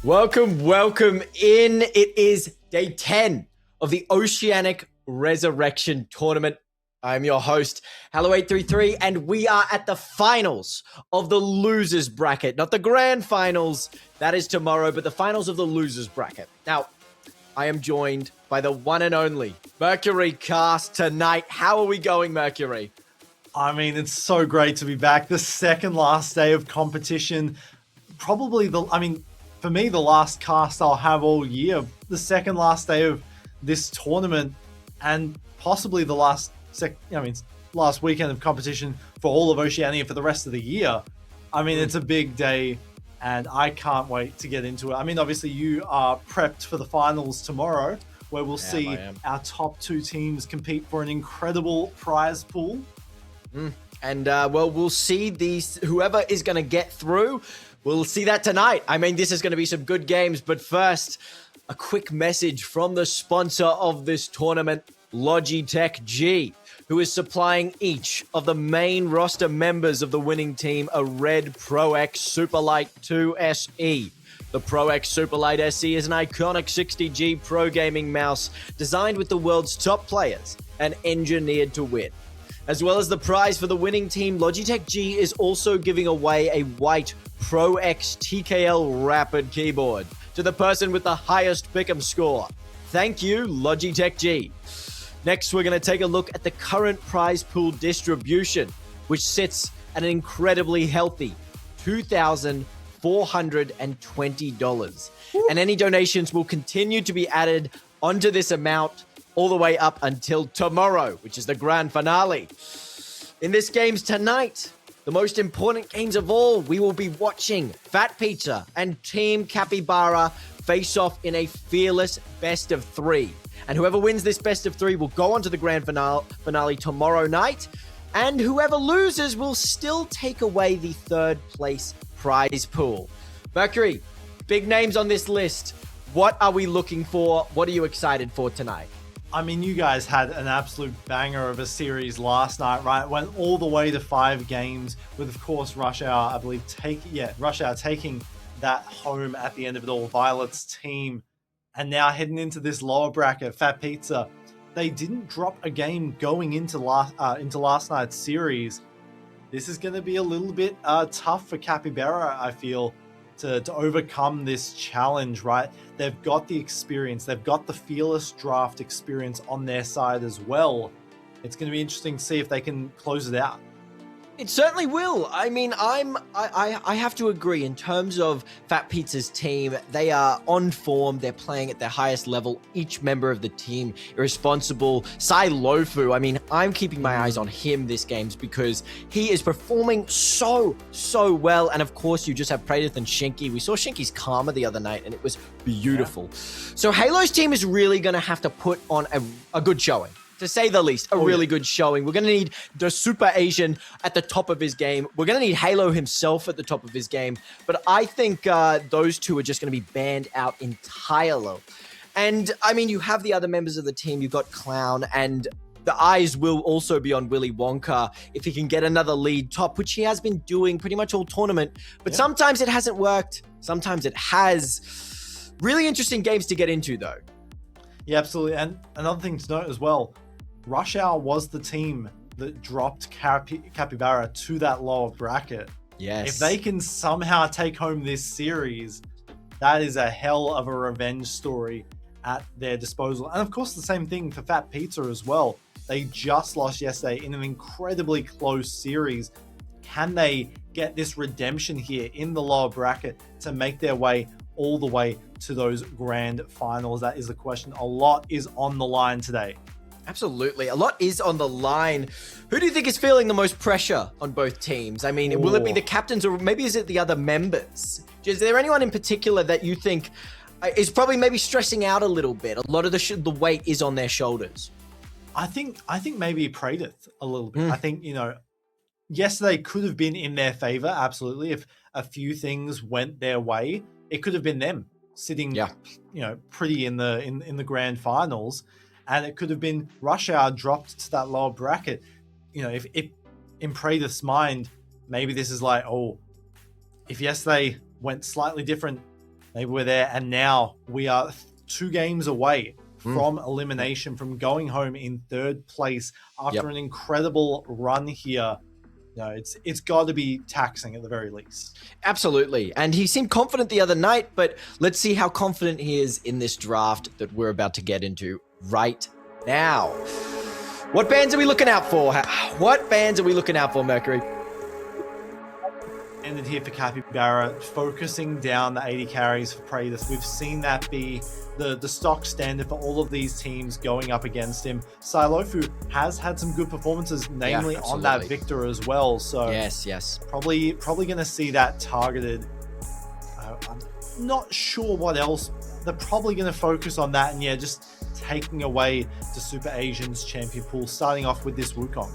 Welcome in. It is day 10 of the Oceanic Resurrection Tournament. I'm your host, Hallow833, and we are at the finals of the losers bracket. Not the grand finals, that is tomorrow, but the finals of the losers bracket. Now, I am joined by the one and only Mercury Cast tonight. How are we going, Mercury? I mean, it's so great to be back. The second last day of competition. Probably for me, the last cast I'll have all year. The second last day of this tournament, and possibly the last weekend of competition for all of Oceania for the rest of the year. I mean, it's a big day, and I can't wait to get into it. I mean, obviously, you are prepped for the finals tomorrow, where we'll see our top two teams compete for an incredible prize pool. And we'll see whoever is going to get through. We'll see that tonight. I mean, this is going to be some good games. But first, a quick message from the sponsor of this tournament, Logitech G, who is supplying each of the main roster members of the winning team a red Pro X Superlight 2 SE. The Pro X Superlight SE is an iconic 60G pro gaming mouse designed with the world's top players and engineered to win. As well as the prize for the winning team, Logitech G is also giving away a white Pro X TKL Rapid keyboard to the person with the highest pick'em score. Thank you, Logitech G. Next, we're going to take a look at the current prize pool distribution, which sits at an incredibly healthy $2,420. And any donations will continue to be added onto this amount all the way up until tomorrow, which is the grand finale. In this games tonight, the most important games of all, we will be watching fatpizza and Team Capybara face off in a fearless best of three. And whoever wins this best of three will go on to the grand finale tomorrow night. And whoever loses will still take away the third place prize pool. Mercury, big names on this list. What are we looking for? What are you excited for tonight? I mean, you guys had an absolute banger of a series last night, right? Went all the way to 5 games with, of course, Rush Hour, I believe, Rush Hour taking that home at the end of it all, Violet's team. And now heading into this lower bracket, fatpizza. They didn't drop a game going into last night's series. This is going to be a little bit tough for Capybara, I feel, to overcome this challenge, right? They've got the experience. They've got the fearless draft experience on their side as well. It's going to be interesting to see if they can close it out. It certainly will. I mean, I have to agree in terms of fatpizza's team. They are on form. They're playing at their highest level. Each member of the team irresponsible. Sai Lofu, I mean, I'm keeping my eyes on him this games because he is performing so well. And of course, you just have Pradith and Shinky. We saw Shinky's Karma the other night and it was beautiful. Yeah. So Halo's team is really going to have to put on a good showing. To say the least, a really good showing. We're going to need the Super Asian at the top of his game. We're going to need Halo himself at the top of his game. But I think those two are just going to be banned out entirely. And, I mean, you have the other members of the team. You've got Clown, and the eyes will also be on Willy Wonka if he can get another lead top, which he has been doing pretty much all tournament. But sometimes it hasn't worked. Sometimes it has. Really interesting games to get into, though. Yeah, absolutely. And another thing to note as well, Rush Hour was the team that dropped Capybara to that lower bracket. Yes. If they can somehow take home this series, that is a hell of a revenge story at their disposal. And of course, the same thing for fatpizza as well. They just lost yesterday in an incredibly close series. Can they get this redemption here in the lower bracket to make their way all the way to those grand finals? That is the question. A lot is on the line today. Absolutely. A lot is on the line. Who do you think is feeling the most pressure on both teams? I mean, will it be the captains or maybe is it the other members? Is there anyone in particular that you think is probably maybe stressing out a little bit? A lot of the weight is on their shoulders. I think maybe Pradith a little bit. I think, yesterday could have been in their favor. Absolutely. If a few things went their way, it could have been them sitting, pretty in the grand finals. And it could have been Rush Hour dropped to that lower bracket. If in Pradith's mind, maybe this is like, if yesterday went slightly different, They were there, and now we are 2 games away from elimination, from going home in 3rd place after an incredible run here. No, it's got to be taxing at the very least. Absolutely. And he seemed confident the other night, but let's see how confident he is in this draft that we're about to get into right now. What bands are we looking out for? What bands are we looking out for, Mercury? Ended here for Capybara, focusing down the 80 carries for Praetus. We've seen that be the stock standard for all of these teams going up against him. Silofu has had some good performances, namely on that Victor as well. So yes, probably going to see that targeted. I'm not sure what else. They're probably going to focus on that, and yeah, just taking away the Super Asians champion pool, starting off with this Wukong.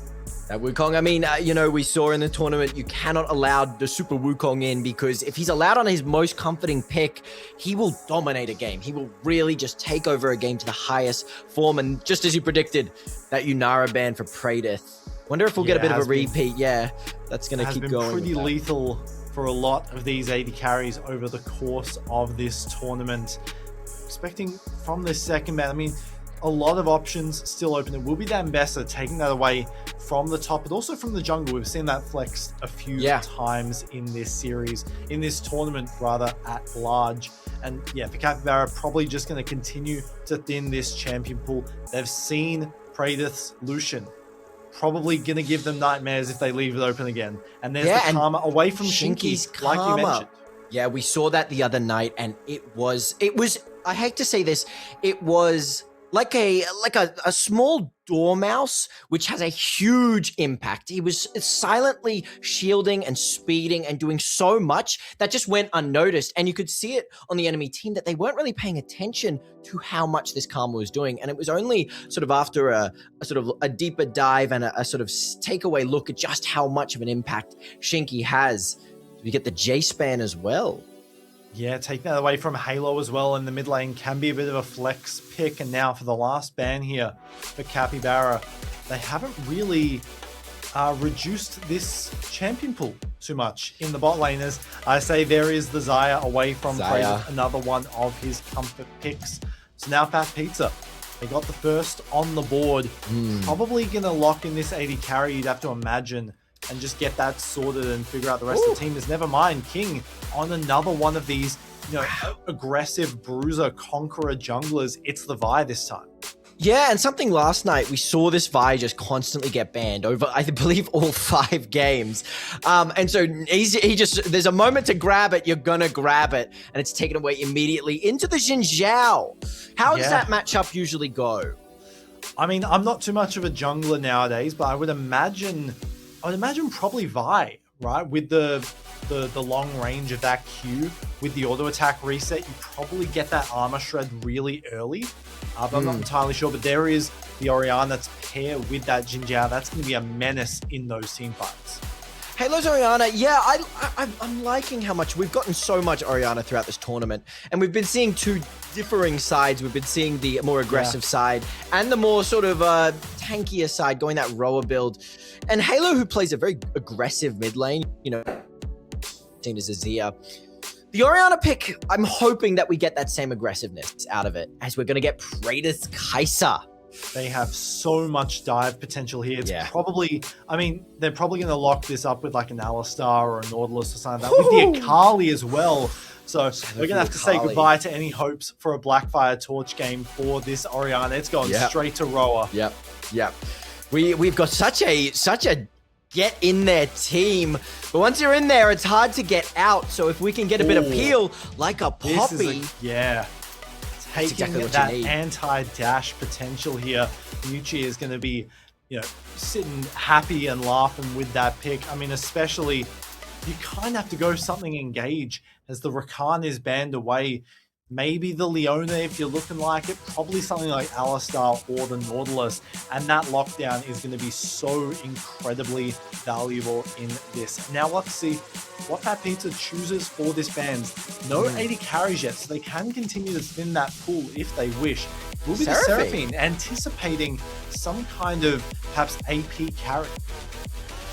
That Wukong, I mean, you know, we saw in the tournament, you cannot allow the Super Wukong in, because if he's allowed on his most comforting pick, he will dominate a game. He will really just take over a game to the highest form. And just as you predicted, that Unara ban for Praedyth. Wonder if we'll get a bit of a repeat. That's going to keep going. Pretty lethal for a lot of these 80 carries over the course of this tournament. Expecting from this second ban, I mean, a lot of options still open. It will be that Mbessa taking that away from the top, but also from the jungle. We've seen that flexed a few times in this series, in this tournament rather, at large. And yeah, for Capybara, probably just going to continue to thin this champion pool. They've seen Praedyth's Lucian. Probably going to give them nightmares if they leave it open again. And there's the Karma away from Shinky's like you mentioned. Yeah, we saw that the other night, and it was, I hate to say this, it was like a small dormouse, which has a huge impact. He was silently shielding and speeding and doing so much that just went unnoticed. And you could see it on the enemy team that they weren't really paying attention to how much this Karma was doing. And it was only sort of after a deeper dive and a sort of takeaway look at just how much of an impact Shinky has. We get the J-Span as well. Yeah, take that away from Halo as well in the mid lane can be a bit of a flex pick. And now for the last ban here for Capybara, they haven't really reduced this champion pool too much in the bot lane. As I say, there is the Xayah away from Praedyth, another one of his comfort picks. So now fatpizza, they got the first on the board. Probably going to lock in this 80 carry, you'd have to imagine, and just get that sorted and figure out the rest of the team. Is never mind King on another one of these, you know, aggressive bruiser conqueror junglers. It's the Vi this time. Yeah, and something last night, we saw this Vi just constantly get banned over, I believe, all 5 games. And so he just, there's a moment to grab it, you're gonna grab it, and it's taken away immediately into the Xin Zhao. How does that matchup usually go? I mean, I'm not too much of a jungler nowadays, but I would imagine probably Vi, right? With the long range of that Q, with the auto attack reset, you probably get that armor shred really early. But I'm not entirely sure. But there is the Orianna that's paired with that Xin Zhao. That's going to be a menace in those team fights. Halo's Orianna, yeah, I'm liking how much we've gotten so much Orianna throughout this tournament, and we've been seeing 2 differing sides. We've been seeing the more aggressive side and the more sort of tankier side, going that rower build. And Halo, who plays a very aggressive mid lane, you know, seen as Azir. The Orianna pick, I'm hoping that we get that same aggressiveness out of it, as we're going to get Praedyth Kai'Sa. They have so much dive potential here. It's probably, I mean, they're probably going to lock this up with like an Alistar or a Nautilus or something like that, with the Akali as well. So we're going to have to say goodbye to any hopes for a Blackfire Torch game for this Orianna. It's going straight to Roa. Yep. We've got such a get in there team, but once you're in there, it's hard to get out. So if we can get a bit of peel, like a Poppy, taking that anti-dash potential here, Mucci is going to be, you know, sitting happy and laughing with that pick. I mean, especially you kind of have to go something engage as the Rakan is banned away. Maybe the Leona, if you're looking like it, probably something like Alistar or the Nautilus. And that lockdown is going to be so incredibly valuable in this. Now let's see what fatpizza chooses for this band. No 80 carries yet, so they can continue to spin that pool if they wish. Will be the Seraphine, anticipating some kind of perhaps AP carry.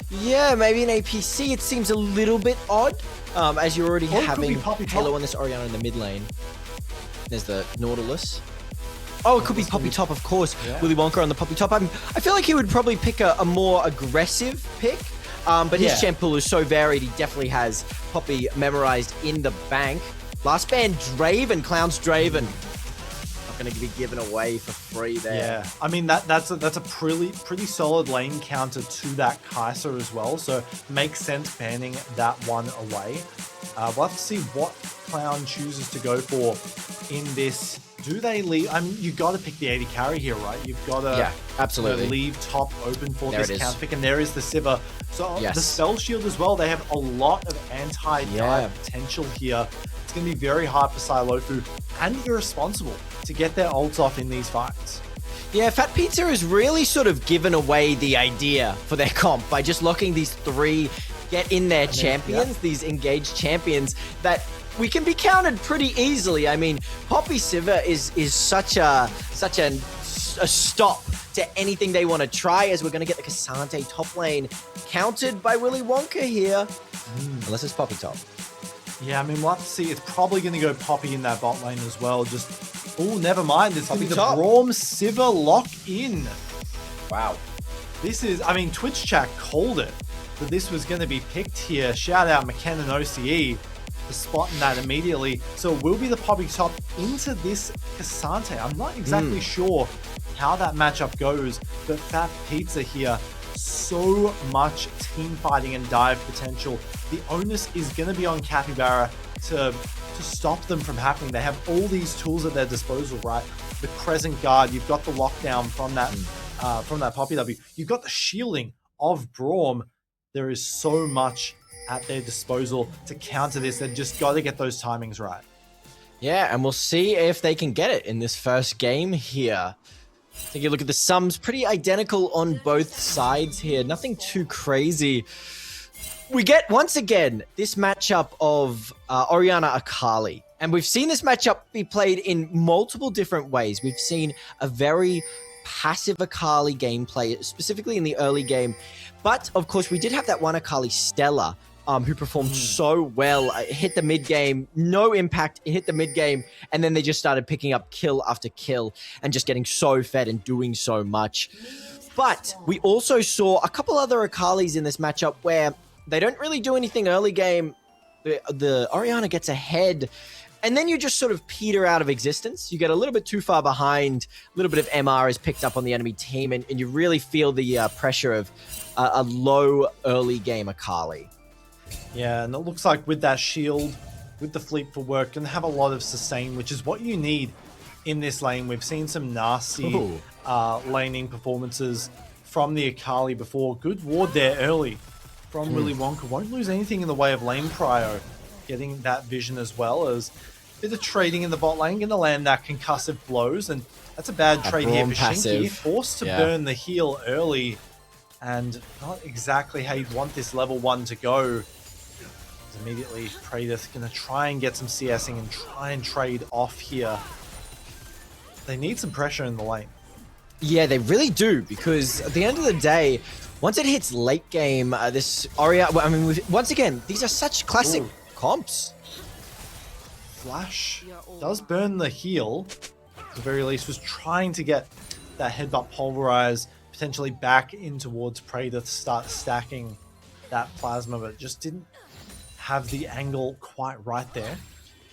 Yeah, maybe an APC. It seems a little bit odd, as you're already having Halo on this Orianna in the mid lane. There's the Nautilus. Oh, it could be Poppy Top, of course. Yeah. Willy Wonka on the Poppy Top. I feel like he would probably pick a more aggressive pick, but his champ pool is so varied. He definitely has Poppy memorized in the bank. Last ban, Draven, Clown's Draven. Not going to be given away for free there. Yeah, I mean, that's a pretty solid lane counter to that Kai'Sa as well, so makes sense banning that one away. We'll have to see what Clown chooses to go for in this. Do they leave? I mean, you got to pick the AD carry here, right? You've got to absolutely leave top open for this counter pick, and there is the Sivir. So the Spell Shield as well, they have a lot of anti-dive potential here. It's going to be very hard for Silofu and Irresponsible to get their ults off in these fights. Yeah, fatpizza has really sort of given away the idea for their comp by just locking these 3 get in there champions, these engaged champions that we can be countered pretty easily. I mean, Poppy Sivir is such a stop to anything they want to try, as we're going to get the Cassante top lane countered by Willy Wonka here. Unless it's Poppy top. Yeah, I mean, we'll have to see. It's probably going to go Poppy in that bot lane as well. Oh, never mind. It's going to be the Braum Sivir lock in. Wow. This is, I mean, Twitch chat called it that this was going to be picked here. Shout out McKenna and OCE for spotting that immediately. So it will be the Poppy top into this Cassante. I'm not exactly sure how that matchup goes, but fatpizza here, so much team fighting and dive potential. The onus is going to be on Capybara to stop them from happening. They have all these tools at their disposal, right? The Crescent Guard, you've got the lockdown from that Poppy W. You've got the shielding of Braum. There is so much at their disposal to counter this. They've just got to get those timings right. Yeah, and we'll see if they can get it in this first game here. Take a look at the sums. Pretty identical on both sides here. Nothing too crazy. We get, once again, this matchup of Orianna Akali. And we've seen this matchup be played in multiple different ways. We've seen a very passive Akali gameplay, specifically in the early game. But, of course, we did have that one Akali Stella, who performed so well. Hit the mid game, no impact, hit the mid game, and then they just started picking up kill after kill and just getting so fed and doing so much. But we also saw a couple other Akalis in this matchup where they don't really do anything early game. The Orianna gets ahead, and then you just sort of peter out of existence. You get a little bit too far behind, a little bit of MR is picked up on the enemy team, and you really feel the pressure of a low early game Akali. Yeah, and it looks like with that shield, with the Fleet for Work, going to have a lot of sustain, which is what you need in this lane. We've seen some nasty laning performances from the Akali before. Good ward there early from Willy Wonka. Won't lose anything in the way of lane prio. Getting that vision as well as a bit of trading in the bot lane. Going to land that concussive blows, and that's a bad trade here for Shinky. Forced to burn the heal early, and not exactly how you'd want this level 1 to go. Immediately, Praedyth going to try and get some CSing and try and trade off here. They need some pressure in the lane. Yeah, they really do, because at the end of the day, once it hits late game, this Orianna, I mean, once again, these are such classic comps. Flash does burn the heal. At the very least, was trying to get that headbutt pulverize potentially back in towards Praedyth to start stacking that plasma, but just didn't have the angle quite right there.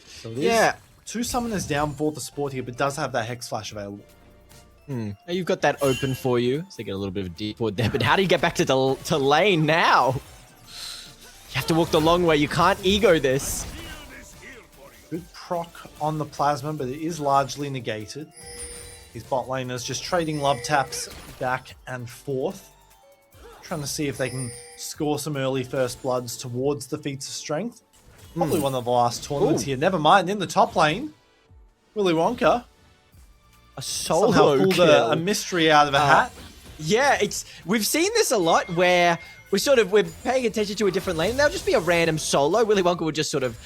So it is 2 summoners down for the support here, but does have that Hex Flash available. You've got that open for you, so they get a little bit of a deep ward there, but how do you get back to lane now? You have to walk the long way, you can't ego this. Good proc on the plasma, but it is largely negated. These bot laners just trading love taps back and forth, trying to see if they can score some early first bloods towards the feats of strength. Probably one of the last tournaments here. Never mind, in the top lane, Willy Wonka. A solo pulled kill. A mystery out of a hat. Yeah, we've seen this a lot where we're paying attention to a different lane. There'll just be a random solo. Willy Wonka would just sort of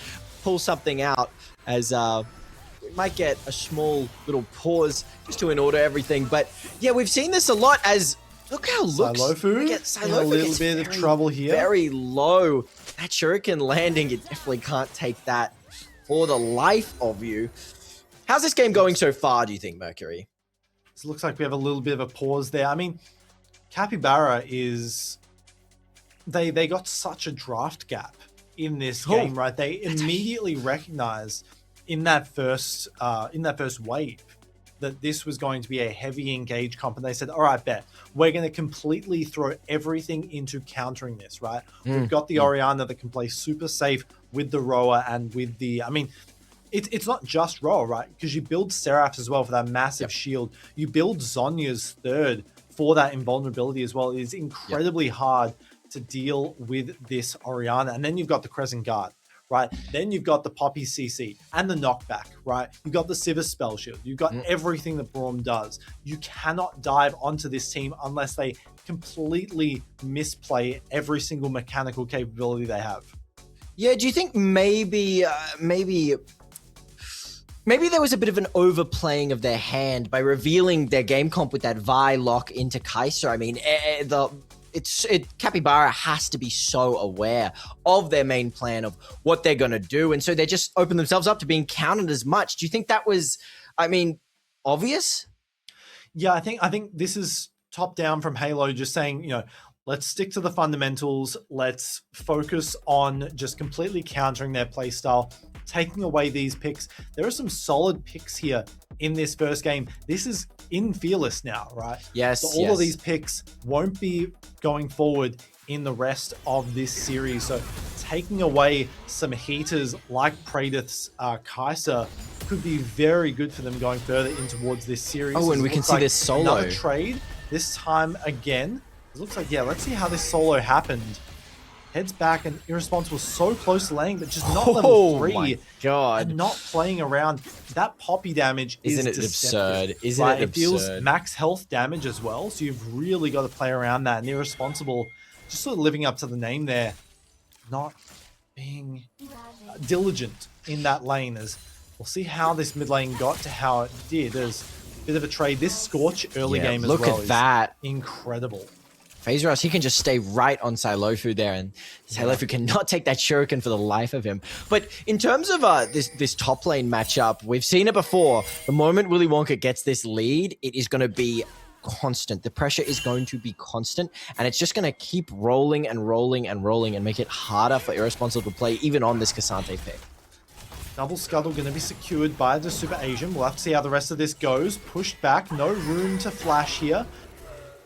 pull something out as we might get a small little pause just to in order everything. But yeah, we've seen this a lot as Look how Silofu look at in a Silofu little gets bit of very, trouble here. very low. That shuriken landing, you definitely can't take that for the life of you. How's this game going so far, do you think, Mercury? It looks like we have a little bit of a pause there. I mean, Capybara is... They got such a draft gap in this game, right? They immediately recognized in that first wave that this was going to be a heavy engage comp, and they said, all right, bet, we're going to completely throw everything into countering this, right? We've got the Orianna that can play super safe with the Roa and with the... I mean, it's not just Roa, right? Because you build Seraph as well for that massive shield. You build Zhonya's third for that invulnerability as well. It is incredibly hard to deal with this Orianna. And then you've got the Crescent Guard, right? Then you've got the Poppy CC and the knockback, right? You've got the Sivir spell shield. You've got everything that Braum does. You cannot dive onto this team unless they completely misplay every single mechanical capability they have. Yeah, do you think maybe there was a bit of an overplaying of their hand by revealing their game comp with that Vi lock into Kai'Sa? I mean, Capybara has to be so aware of their main plan of what they're going to do, and so they just open themselves up to being countered as much. Do you think that was, I mean, obvious? Yeah, I think this is top down from Halo, just saying, you know, let's stick to the fundamentals. Let's focus on just completely countering their playstyle, taking away these picks. There are some solid picks here in this first game. This is in Fearless now, right? Yes. So all of these picks won't be going forward in the rest of this series. So taking away some heaters like Praedyth's Kai'Sa could be very good for them going further in towards this series. Oh, and we can see this solo. Another trade, this time again. It looks like, yeah, let's see how this solo happened. Heads back, and Irresponsible so close to laying, but just not level 3. Oh my god. And not playing around. That Poppy damage is Isn't it deceptive. absurd? Isn't it absurd? It deals max health damage as well, so you've really got to play around that. And Irresponsible, just sort of living up to the name there, not being diligent in that lane. As we'll see how this mid lane got to how it did. There's a bit of a trade. This Scorch early game as well. Look at that. Incredible. FaZe Rush, he can just stay right on Silofu there, and Silofu cannot take that shuriken for the life of him. But in terms of this top lane matchup, we've seen it before. The moment Willy Wonka gets this lead, it is going to be constant. The pressure is going to be constant, and it's just going to keep rolling and rolling and rolling and make it harder for Irresponsible to play, even on this K'Sante pick. Double Scuttle going to be secured by the Super Asian. We'll have to see how the rest of this goes. Pushed back, no room to flash here.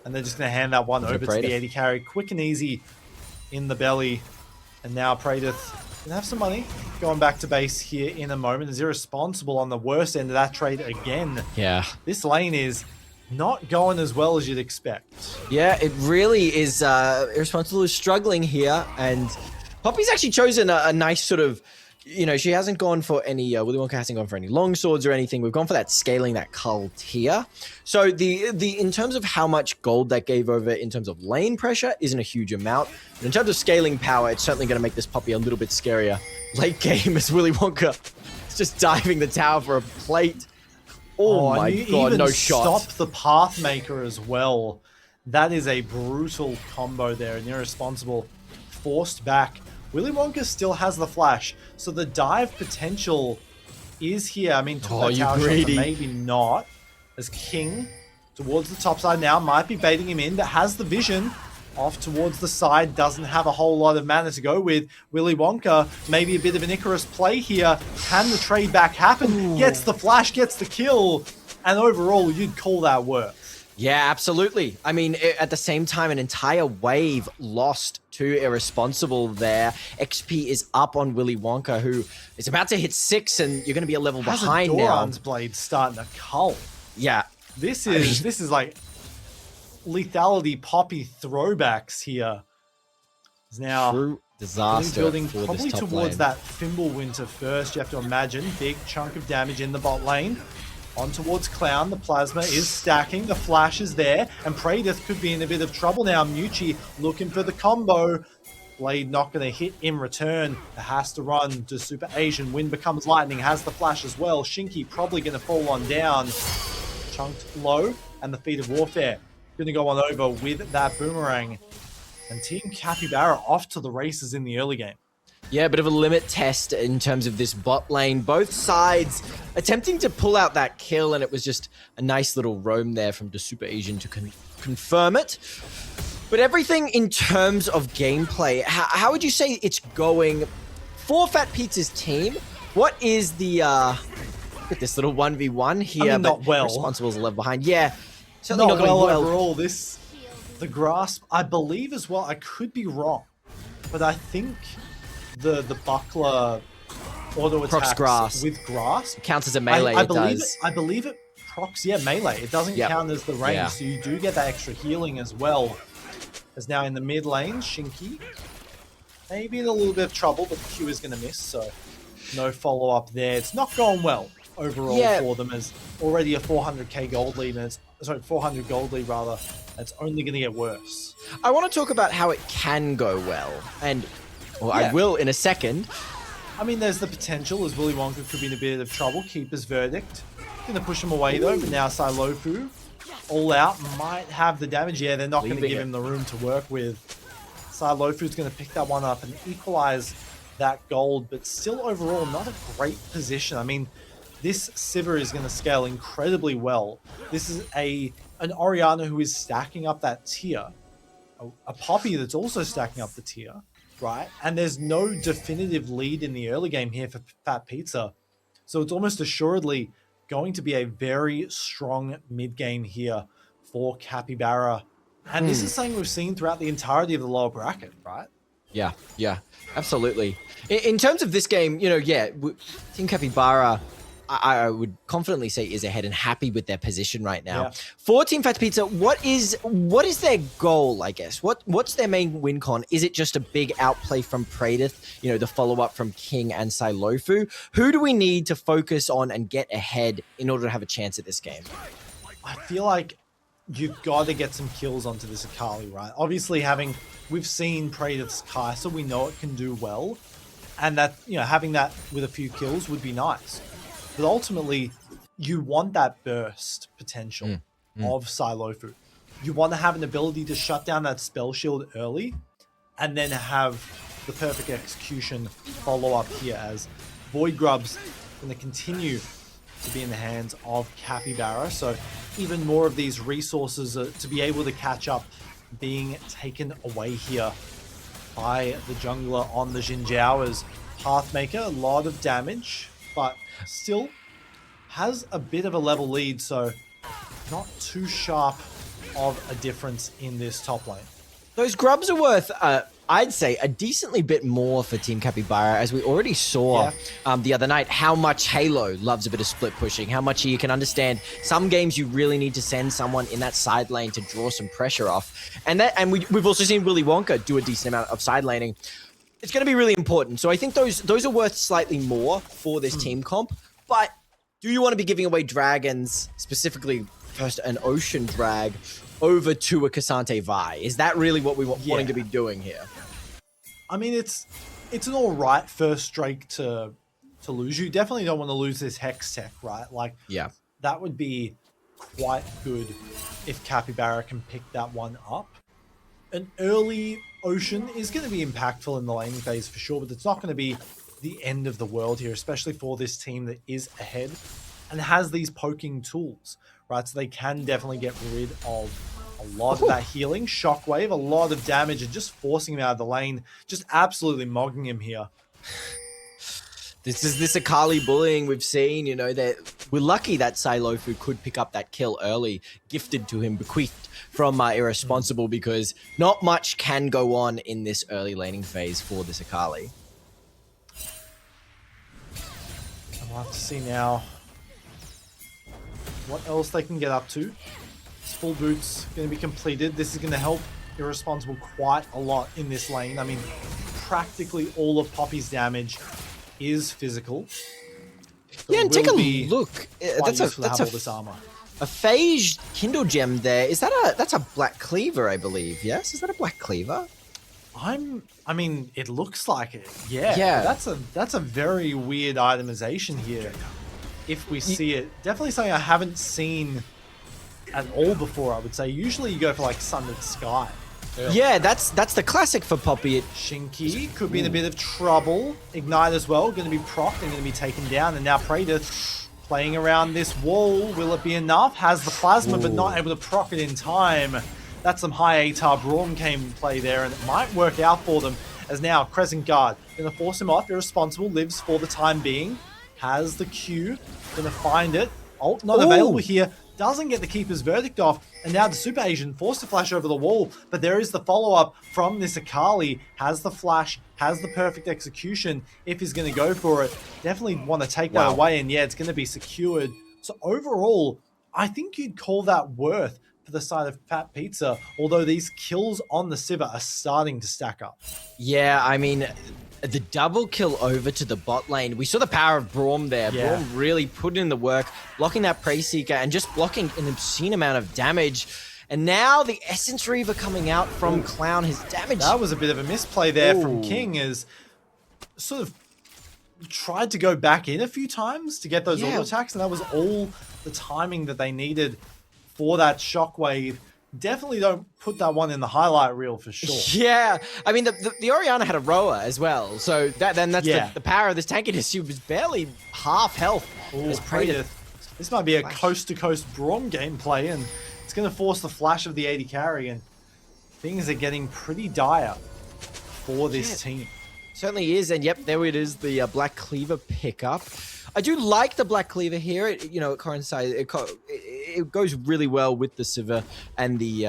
And they're just going to hand that one over to the AD carry. Quick and easy in the belly. And now Praedyth going to have some money going back to base here in a moment. Is Irresponsible on the worst end of that trade again. Yeah. This lane is not going as well as you'd expect. Yeah, it really is. Irresponsible is struggling here. And Poppy's actually chosen a nice sort of... You know, she hasn't gone for any, Willy Wonka hasn't gone for any long swords or anything. We've gone for that scaling, that cult here. So in terms of how much gold that gave over in terms of lane pressure isn't a huge amount. But in terms of scaling power, it's certainly going to make this Poppy a little bit scarier. Late game as Willy Wonka is just diving the tower for a plate. Oh my god, no shot. Stop the Pathmaker as well. That is a brutal combo there. And Irresponsible forced back. Willy Wonka still has the flash, so the dive potential is here. I mean, tower shot, maybe not. As King towards the top side now, might be baiting him in, but has the vision off towards the side, doesn't have a whole lot of mana to go with. Willy Wonka, maybe a bit of an Icarus play here. Can the trade back happen? Ooh. Gets the flash, gets the kill, and overall, you'd call that work. Yeah, absolutely. I mean, at the same time, an entire wave lost to Irresponsible there. XP is up on Willy Wonka, who is about to hit 6, and you're going to be a level behind now. Doran's blade starting to cull. Yeah. This is like lethality Poppy throwbacks here. Is now true disaster building for probably this top towards lane. that Fimbulwinter first. You have to imagine big chunk of damage in the bot lane. On towards Clown, the Plasma is stacking, the Flash is there, and Praedyth could be in a bit of trouble now. Muchi looking for the combo. Blade not going to hit in return. It has to run to Super Asian. Wind becomes lightning, has the Flash as well. Shinky probably going to fall on down. Chunked low, and the Feet of Warfare going to go on over with that boomerang. And Team Capybara off to the races in the early game. Yeah, a bit of a limit test in terms of this bot lane. Both sides attempting to pull out that kill, and it was just a nice little roam there from the Super Asian to confirm it. But everything in terms of gameplay, how would you say it's going for Fat Pizza's team? What is the look at this little 1v1 here? I mean, not but well. Responsible's left behind. Yeah, certainly Not not going well overall. The grasp, I believe as well. I could be wrong, but I think the buckler auto attacks grasp. with grasp It counts as a melee. I believe it procs, yeah, melee. It doesn't count as the range, Yeah. so you do get that extra healing as well. As now in the mid lane, Shinky maybe in a little bit of trouble, but the Q is going to miss, so no follow up there. It's not going well overall for them, as already a 400k gold lead, and 400 gold lead rather. It's only going to get worse. I want to talk about how it can go well, and I will in a second. I mean, there's the potential as Willy Wonka could be in a bit of trouble. Keeper's verdict. Going to push him away though, but now Sailofu, all out, might have the damage. Yeah, they're not going to give him the room to work with. Sailofu's going to pick that one up and equalize that gold, but still overall not a great position. I mean, this Sivir is going to scale incredibly well. This is an Orianna who is stacking up that tier. A Poppy that's also stacking up the tier, right? And there's no definitive lead in the early game here for Fat Pizza. So it's almost assuredly going to be a very strong mid game here for Capybara. And this is something we've seen throughout the entirety of the lower bracket, right? Yeah, absolutely. In terms of this game, Team Capybara, I would confidently say is ahead and happy with their position right now. Yeah. For Team Fat Pizza, what is their goal, I guess? What's their main win con? Is it just a big outplay from Praedyth, the follow-up from King and Sailofu? Who do we need to focus on and get ahead in order to have a chance at this game? I feel like you've got to get some kills onto this Akali, right? Obviously, we've seen Praedyth's Kai'Sa, we know it can do well, and that having that with a few kills would be nice. But ultimately, you want that burst potential of Sailofu. You want to have an ability to shut down that spell shield early, and then have the perfect execution follow up here, as Void Grub's going to continue to be in the hands of Capybara. So even more of these resources to be able to catch up being taken away here by the jungler on the Xin Zhao as Pathmaker. A lot of damage, but still has a bit of a level lead, so not too sharp of a difference in this top lane. Those grubs are worth, I'd say, a decently bit more for Team Capybara, as we already saw the other night, how much Halo loves a bit of split pushing, how much you can understand some games you really need to send someone in that side lane to draw some pressure off. And we've also seen Willy Wonka do a decent amount of side laning. It's going to be really important. So I think those are worth slightly more for this team comp. But do you want to be giving away dragons, specifically first an Ocean Drag, over to a Cassante Vi? Is that really what we wanting to be doing here? I mean, it's an all right first Drake to lose. You definitely don't want to lose this Hex Tech, right? Like, that would be quite good if Capybara can pick that one up. An early Ocean is going to be impactful in the laning phase for sure, but it's not going to be the end of the world here, especially for this team that is ahead and has these poking tools, right? So they can definitely get rid of a lot of that healing. Shockwave, a lot of damage, and just forcing him out of the lane, just absolutely mogging him here. This is this Akali bullying we've seen, that we're lucky that Sailofu could pick up that kill early, gifted to him, bequeathed from Irresponsible, because not much can go on in this early laning phase for this Akali. We'll have to see now what else they can get up to. This full boots going to be completed. This is going to help Irresponsible quite a lot in this lane. I mean, practically all of Poppy's damage is physical. So and take a look. That's this armor. A phage Kindle gem there. Is that that's a Black Cleaver, I believe. Yes, is that a Black Cleaver? I mean, it looks like it. Yeah. That's a very weird itemization here. If we see it, definitely something I haven't seen at all before, I would say. Usually you go for like Sundered Sky. Yeah, that's the classic for Poppy. Shinky could be in a bit of trouble. Ignite as well, going to be procced and going to be taken down. And now Praedyth playing around this wall. Will it be enough? Has the plasma, but not able to proc it in time. That's some high ATAR Braum came in play there, and it might work out for them. As now Crescent Guard going to force him off. Irresponsible lives for the time being. Has the Q, going to find it. Ult not available here. Doesn't get the Keeper's Verdict off, and now the Super Asian forced to flash over the wall, but there is the follow-up from this Akali. Has the flash, has the perfect execution if he's going to go for it. Definitely want to take that away, and yeah, it's going to be secured. So overall, I think you'd call that worth for the side of fatpizza, although these kills on the Sivir are starting to stack up. Yeah, I mean, the double kill over to the bot lane. We saw the power of Braum there. Yeah. Braum really put in the work, blocking that Prey Seeker and just blocking an obscene amount of damage. And now the Essence Reaver coming out from Clown, his damage. That was a bit of a misplay there from King, as sort of tried to go back in a few times to get those auto attacks, and that was all the timing that they needed for that shockwave. Definitely don't put that one in the highlight reel for sure. Yeah, I mean, the Orianna had a rower as well, so that's the power of this tankiness. She was barely half health. Ooh, this might be a coast-to-coast Braum gameplay, and it's going to force the flash of the 80 carry, and things are getting pretty dire for this team. Certainly is, and yep, there it is, the Black Cleaver pickup. I do like the Black Cleaver here. It coincides. It goes really well with the Sivir and the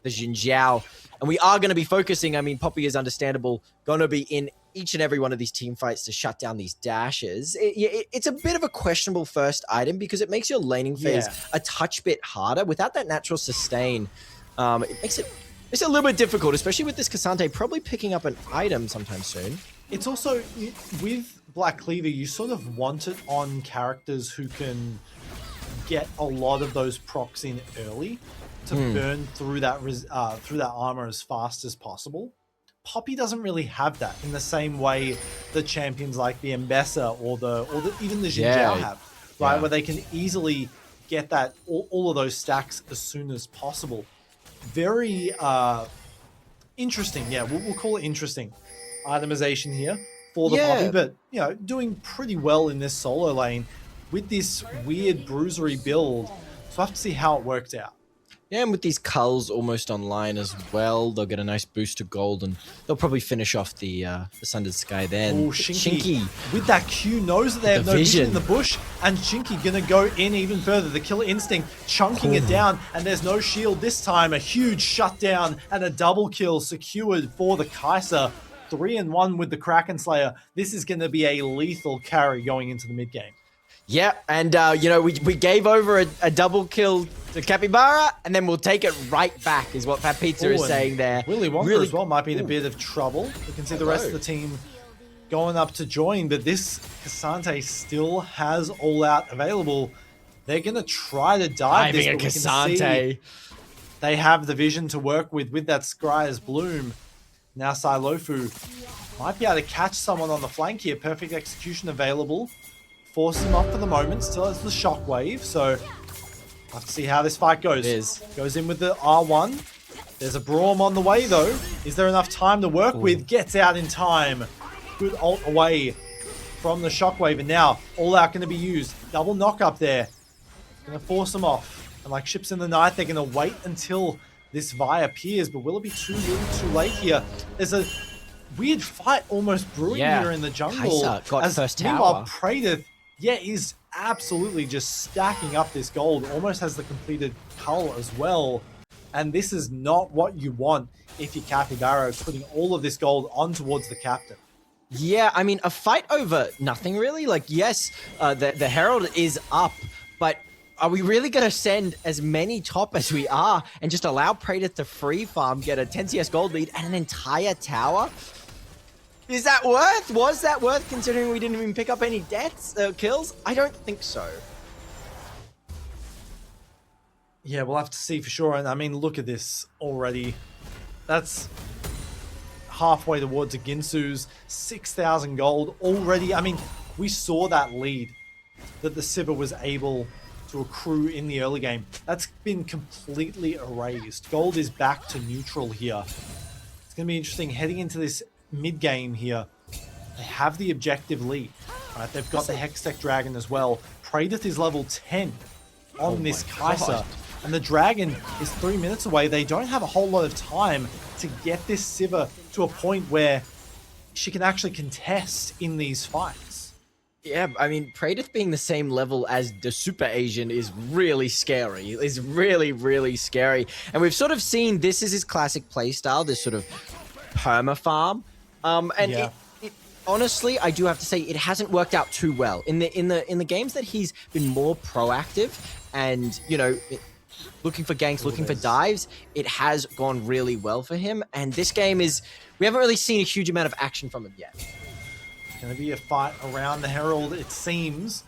Xin Zhao. And we are going to be focusing. I mean, Poppy is understandable. Going to be in each and every one of these team fights to shut down these dashes. It's a bit of a questionable first item because it makes your laning phase a touch bit harder. Without that natural sustain, it makes it a little bit difficult, especially with this Cassante probably picking up an item sometime soon. It's also, with Black Cleaver, you sort of want it on characters who can get a lot of those procs in early to burn through that armor as fast as possible. Poppy doesn't really have that in the same way that champions like the Mbessa or even the Xin Zhao have, right? Where they can easily get that all of those stacks as soon as possible. Very interesting. Yeah, we'll call it interesting itemization here for the Poppy, but doing pretty well in this solo lane with this weird bruisery build. So we'll have to see how it worked out. Yeah, and with these culls almost online as well, they'll get a nice boost to gold, and they'll probably finish off the Sundered Sky then. Oh, Shinky with that Q knows that they have no vision in the bush, and Shinky gonna go in even further. The Killer Instinct chunking it down, and there's no shield this time. A huge shutdown and a double kill secured for the Kai'Sa. 3-1 with the Kraken Slayer. This is going to be a lethal carry going into the mid game. Yeah, and we gave over a double kill to Capybara, and then we'll take it right back, is what fatpizza is saying there. Willy Wonka as well might be in a bit of trouble. You can see the rest of the team going up to join, but this Cassante still has All Out available. They're going to try to dive this, but we can see they have the vision to work with that Scryer's Bloom. Now Silofu might be able to catch someone on the flank here. Perfect execution available. Forces him off for the moment. Still has the shockwave, so we'll have to see how this fight goes. Goes in with the R1. There's a Braum on the way, though. Is there enough time to work with? Gets out in time. Good ult away from the shockwave, and now All Out going to be used. Double knock up there. Going to force them off. And like ships in the night, they're going to wait until this Vi appears, but will it be too late here? There's a weird fight almost brewing here in the jungle. Got first tower. Meanwhile, Praedyth, is absolutely just stacking up this gold. Almost has the completed cull as well. And this is not what you want if you're Capybara, putting all of this gold on towards the captain. Yeah, I mean, a fight over nothing really. Like, yes, the Herald is up, but are we really going to send as many top as we are and just allow Praedyth to free farm, get a 10 CS gold lead and an entire tower? Is that worth? Was that worth considering we didn't even pick up any deaths, kills? I don't think so. Yeah, we'll have to see for sure. And I mean, look at this already. That's halfway towards a Ginsu's 6,000 gold already. I mean, we saw that lead that the Sivir was able to accrue in the early game. That's been completely erased. Gold is back to neutral here. It's going to be interesting heading into this mid game here. They have the objective lead. Right? They've got the Hextech Dragon as well. Praedyth is level 10 on this Kai'Sa. And the Dragon is 3 minutes away. They don't have a whole lot of time to get this Sivir to a point where she can actually contest in these fights. Yeah, I mean, Praedyth being the same level as the Super Asian is really scary. It's really, really scary. And we've sort of seen this is his classic playstyle, this sort of perma farm. Honestly, I do have to say it hasn't worked out too well in the games that he's been more proactive and looking for ganks, looking for dives. It has gone really well for him, and this game we haven't really seen a huge amount of action from him yet. Going to be a fight around the Herald, it seems.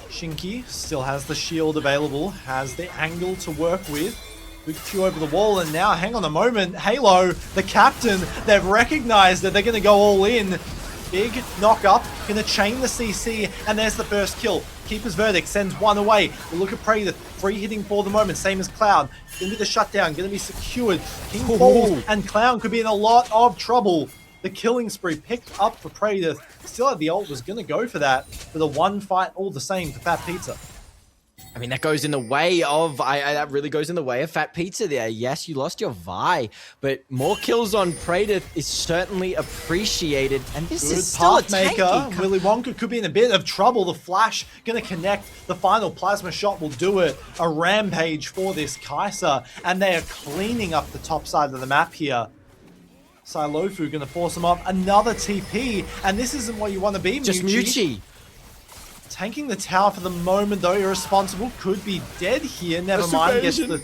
Shinky still has the shield available, has the angle to work with. Big Q over the wall, and now, hang on a moment, Halo, the captain, they've recognized that they're going to go all in. Big knock up, gonna chain the CC, and there's the first kill. Keeper's Verdict sends one away. We'll look at Praedyth, free hitting for the moment, same as Cloud. Gonna be the shutdown, gonna be secured. King falls, and Cloud could be in a lot of trouble. The killing spree picked up for Praedyth. Still had the ult, was gonna go for that, for the one fight all the same for fatpizza. I mean, that goes in the way of, that really goes in the way of fatpizza there. Yes, you lost your Vi, but more kills on Praedyth is certainly appreciated. And this is still a tanky. Willy Wonka could be in a bit of trouble. The flash going to connect. The final plasma shot will do it. A rampage for this Kai'Sa, and they are cleaning up the top side of the map here. Silofu going to force him up. Another TP, and this isn't what you want to be, just Muchi. Tanking the tower for the moment, though, irresponsible. Could be dead here. Never mind. Gets the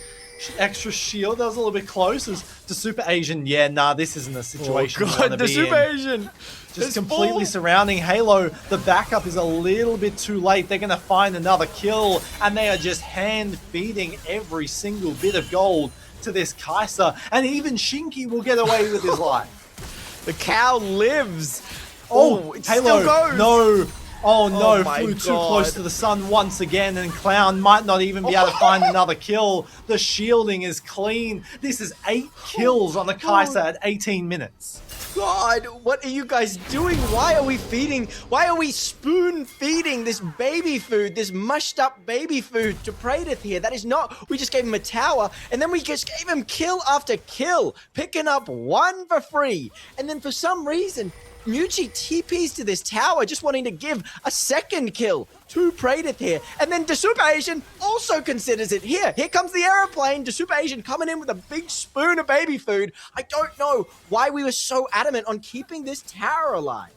extra shield. That was a little bit close. As the Super Asian. Yeah, nah, this isn't a situation. Oh, God, the Super Asian. Just completely surrounding Halo. The backup is a little bit too late. They're going to find another kill. And they are just hand-feeding every single bit of gold to this Kai'Sa. And even Shinky will get away with his life. The cow lives. Oh, it Halo. Still goes. No. Oh no, my flew God. too close to the sun once again, and Clown might not even be able to find another kill. The shielding is clean. This is 8 kills on the Kai'Sa at 18 minutes. God, what are you guys doing? Why are we spoon feeding this baby food, this mushed up baby food to Praedyth here? That is not, we just gave him a tower, and then we just gave him kill after kill, picking up one for free. And then for some reason, Muchi TPs to this tower, just wanting to give a second kill to Praedyth here. And then the Super Asian also considers it. Here comes the aeroplane. The Super Asian coming in with a big spoon of baby food. I don't know why we were so adamant on keeping this tower alive.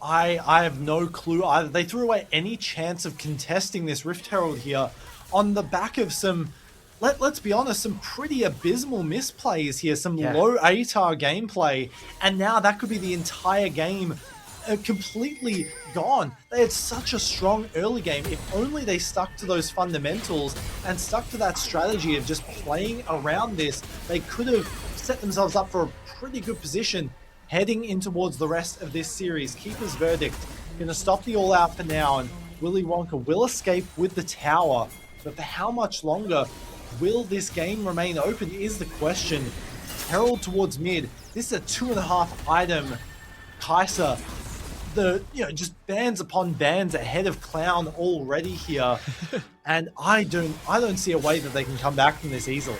I have no clue either. They threw away any chance of contesting this Rift Herald here on the back of some, let's be honest, some pretty abysmal misplays here, some low ATAR gameplay, and now that could be the entire game completely gone. They had such a strong early game. If only they stuck to those fundamentals and stuck to that strategy of just playing around this, they could have set themselves up for a pretty good position heading in towards the rest of this series. Keeper's Verdict going to stop the all-out for now, and Willy Wonka will escape with the tower, but for how much longer will this game remain open is the question. Herald towards mid. This is a 2.5 item Kai'Sa. Just bands upon bands ahead of Clown already here. And I don't see a way that they can come back from this easily.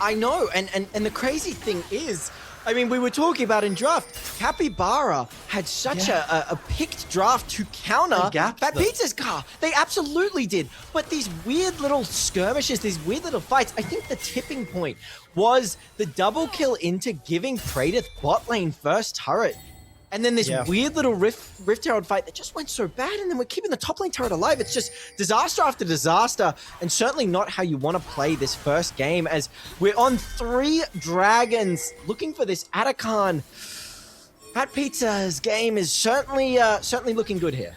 I know, and the crazy thing is, I mean, we were talking about in draft, Capybara had such a picked draft to counter fatpizza's car. They absolutely did. But these weird little skirmishes, these weird little fights, I think the tipping point was the double kill into giving Praedyth bot lane first turret. And then this weird little Rift Herald fight that just went so bad, and then we're keeping the top lane turret alive. It's just disaster after disaster, and certainly not how you want to play this first game, as we're on 3 dragons looking for this Atakan. fatpizza's game is certainly looking good here.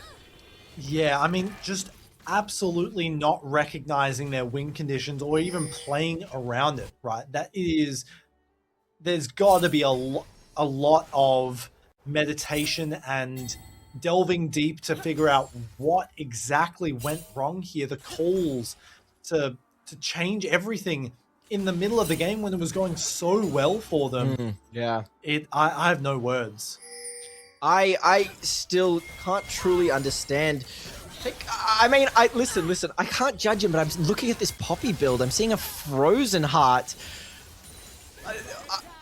Yeah, I mean, just absolutely not recognizing their win conditions or even playing around it, right? There's got to be a lot of meditation and delving deep to figure out what exactly went wrong here. The calls to change everything in the middle of the game when it was going so well for them. Yeah. I have no words. I still can't truly understand. I mean, listen. I can't judge him, but I'm looking at this Poppy build. I'm seeing a Frozen Heart.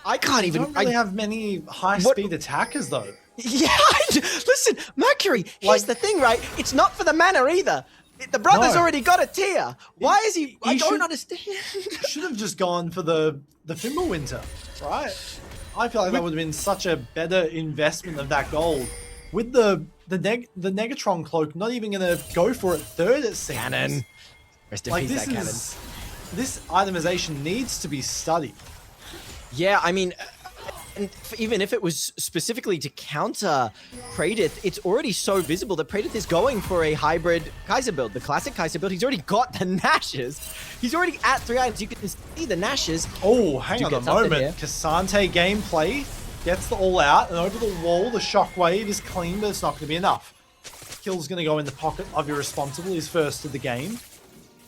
I can't even. Don't really have many high-speed attackers though. Yeah, listen, Mercury. Here's the thing, right? It's not for the mana either. The brother's already got a tier. Why is he? I don't understand. Should have just gone for the Fimbulwinter, right? I feel like that would have been such a better investment of that gold. With the Negatron cloak, not even gonna go for it third, it seems. Cannon. Rest in peace, that cannon. This itemization needs to be studied. Yeah, I mean, and even if it was specifically to counter Praedyth, it's already so visible that Praedyth is going for a hybrid Kaiser build, the classic Kaiser build. He's already got the Nashes. He's already at 3 items. You can see the Nashes. Oh, hang on a moment. Cassante gameplay gets the all out, and over the wall, the shockwave is clean, but it's not going to be enough. Kill's going to go in the pocket of Irresponsible, his first of the game.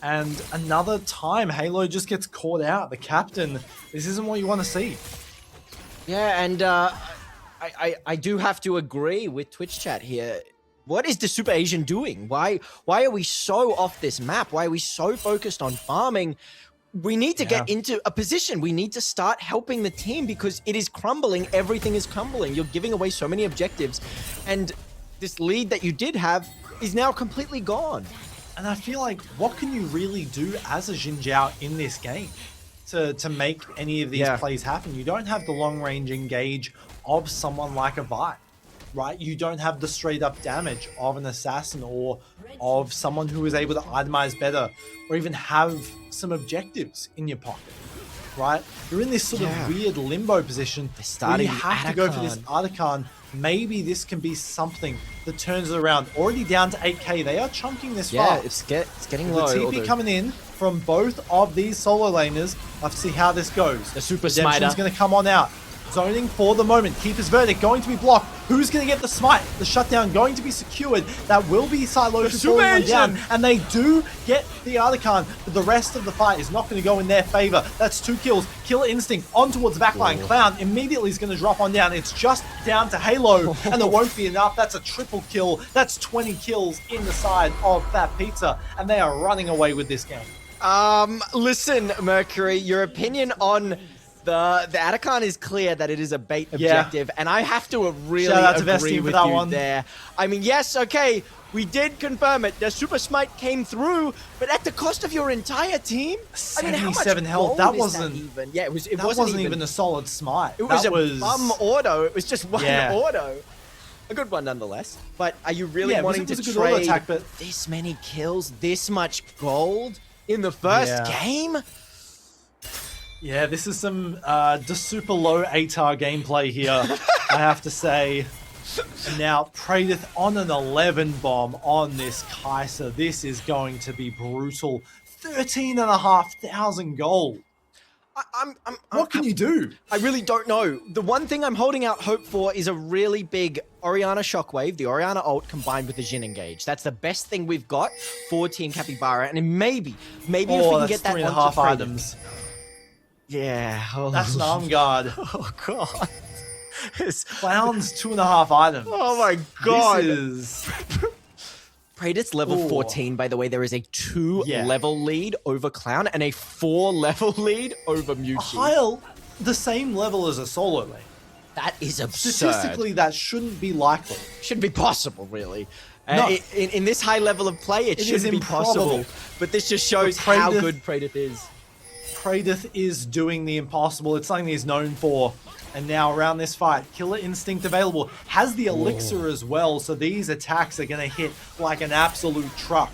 And another time, Halo just gets caught out. The captain, this isn't what you want to see. Yeah, and I do have to agree with Twitch chat here. What is the Super Asian doing? Why are we so off this map? Why are we so focused on farming? We need to get into a position. We need to start helping the team because it is crumbling. Everything is crumbling. You're giving away so many objectives. And this lead that you did have is now completely gone. And I feel like, what can you really do as a Xin Zhao in this game to make any of these plays happen? You don't have the long-range engage of someone like a Vi, right? You don't have the straight-up damage of an assassin or of someone who is able to itemize better or even have some objectives in your pocket, right? You're in this sort of weird limbo position where you have to go for this Artican. Maybe this can be something that turns it around. Already down to 8k. They are chunking this far. Yeah, it's getting low. The TP coming in from both of these solo laners. Let's see how this goes. The Super Redemption's Smiter going to come on out. Zoning for the moment. Keeper's Verdict going to be blocked. Who's going to get the smite? The shutdown going to be secured. That will be Silotion falling down. And they do get the Artican, but the rest of the fight is not going to go in their favor. That's 2 kills. Killer Instinct on towards the backline. Clown immediately is going to drop on down. It's just down to Halo, and it won't be enough. That's a triple kill. That's 20 kills in the side of fatpizza, and they are running away with this game. Listen, Mercury, your opinion on the Atacon is clear that it is a bait objective, and I have to really agree with you there. I mean, yes, okay, we did confirm it. The Super Smite came through, but at the cost of your entire team. 77 health. That wasn't even. Yeah, it wasn't even a solid smite. It was a bum auto. It was just one auto. A good one nonetheless. But are you really wanting to trade this many kills, this much gold in the first game? Yeah, this is some super low ATAR gameplay here, I have to say. And now, Praedyth on an 11 bomb on this Kaiser. This is going to be brutal. 13,500 gold. What can you do? I really don't know. The one thing I'm holding out hope for is a really big Orianna Shockwave, the Orianna ult combined with the Jhin Engage. That's the best thing we've got for Team Capybara. And maybe if we can get that 3.5 items. Yeah. That's an arm guard. Oh, God. Clown's 2.5 items. Oh, my God. This is... Praedyth's level 14, by the way. There is a 2-level lead over Clown and a 4-level lead over Mewtwo. The same level as a solo lane. That is absurd. Statistically, that shouldn't be likely. Shouldn't be possible, really. No. In this high level of play, it shouldn't be possible. But this just shows how good Praedyth is. Praedyth is doing the impossible. It's something he's known for. And now around this fight, Killer Instinct available. Has the Elixir as well, so these attacks are going to hit like an absolute truck.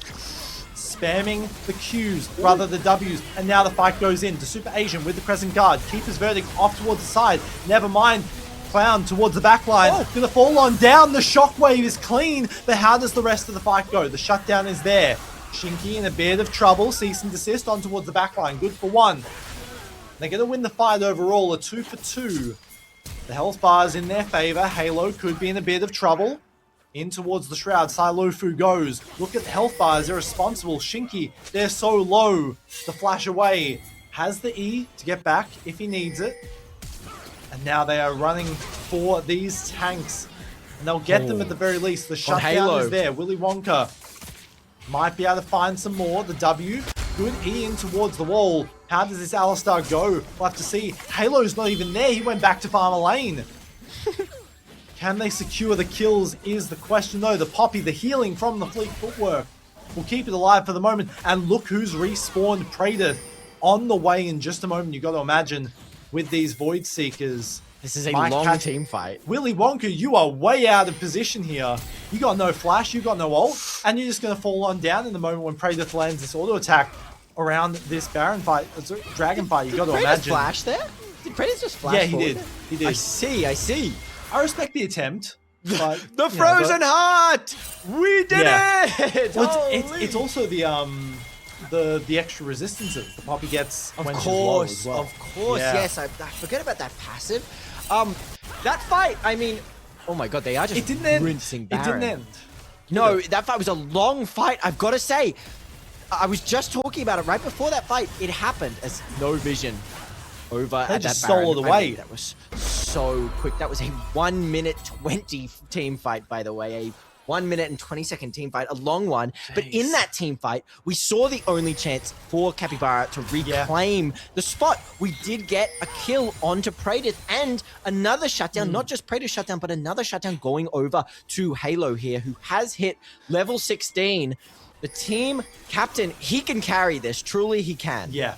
Spamming the Qs, rather the Ws, and now the fight goes in to Super Asian with the Crescent Guard. Keeper's Verdict off towards the side. Never mind. Clown towards the backline. Gonna fall on down. The Shockwave is clean, but how does the rest of the fight go? The shutdown is there. Shinky in a bit of trouble. Cease and desist on towards the backline. Good for 1. They're going to win the fight overall. A 2 for 2. The health bar is in their favor. Halo could be in a bit of trouble. In towards the Shroud, Silofu goes. Look at the health bars, they're responsible. Shinky, they're so low. The flash away. Has the E to get back if he needs it. And now they are running for these tanks. And they'll get them at the very least. The shutdown is there. Willy Wonka might be able to find some more. The W. Good E in towards the wall. How does this Alistar go? We'll have to see. Halo's not even there. He went back to Farmer Lane. Can they secure the kills is the question though. The Poppy, the healing from the Fleet Footwork will keep it alive for the moment. And look who's respawned Praetor on the way in just a moment. You got to imagine with these Void Seekers. This is a long team fight. Willy Wonka, you are way out of position here. You got no flash, you got no ult, and you're just going to fall on down in the moment when Praetor lands this auto attack around this Baron fight, Dragon fight. You got to imagine. Flash there? Did Praetor just flash? Yeah, he did. He did. I see. I respect the attempt. But, the frozen heart! We did it! Well, it's also the extra resistances the Poppy gets when she's low as well. Of course, yes. I forget about that passive. That fight, I mean, oh my god, they are just rinsing Baron. It didn't end. No, that fight was a long fight, I've got to say. I was just talking about it right before that fight. It happened as no vision over at that Baron. Stole it away. I mean, that was so quick. That was a 1 minute 20 team fight, by the way. A 1 minute and 20-second team fight, a long one. Jeez. But in that team fight, we saw the only chance for Capybara to reclaim the spot. We did get a kill onto Praetor and another shutdown, not just Praetor shutdown, but another shutdown going over to Halo here, who has hit level 16. The team captain, he can carry this. Truly, he can. Yeah.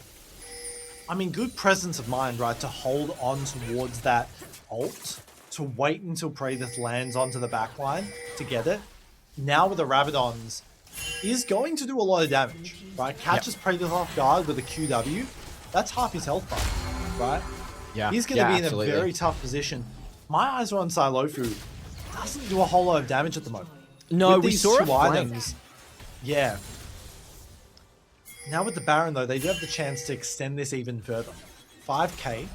I mean, good presence of mind, right, to hold on towards that ult, to wait until Praetor lands onto the backline to get it. Now with the Rabadons, is going to do a lot of damage, right? Catches Praetor off guard with a QW. That's half his health bar, right? Yeah. He's going to be in a very tough position. My eyes are on Silofu. Doesn't do a whole lot of damage at the moment. No, with we these saw two items. Yeah. Now with the Baron, though, they do have the chance to extend this even further. 5k.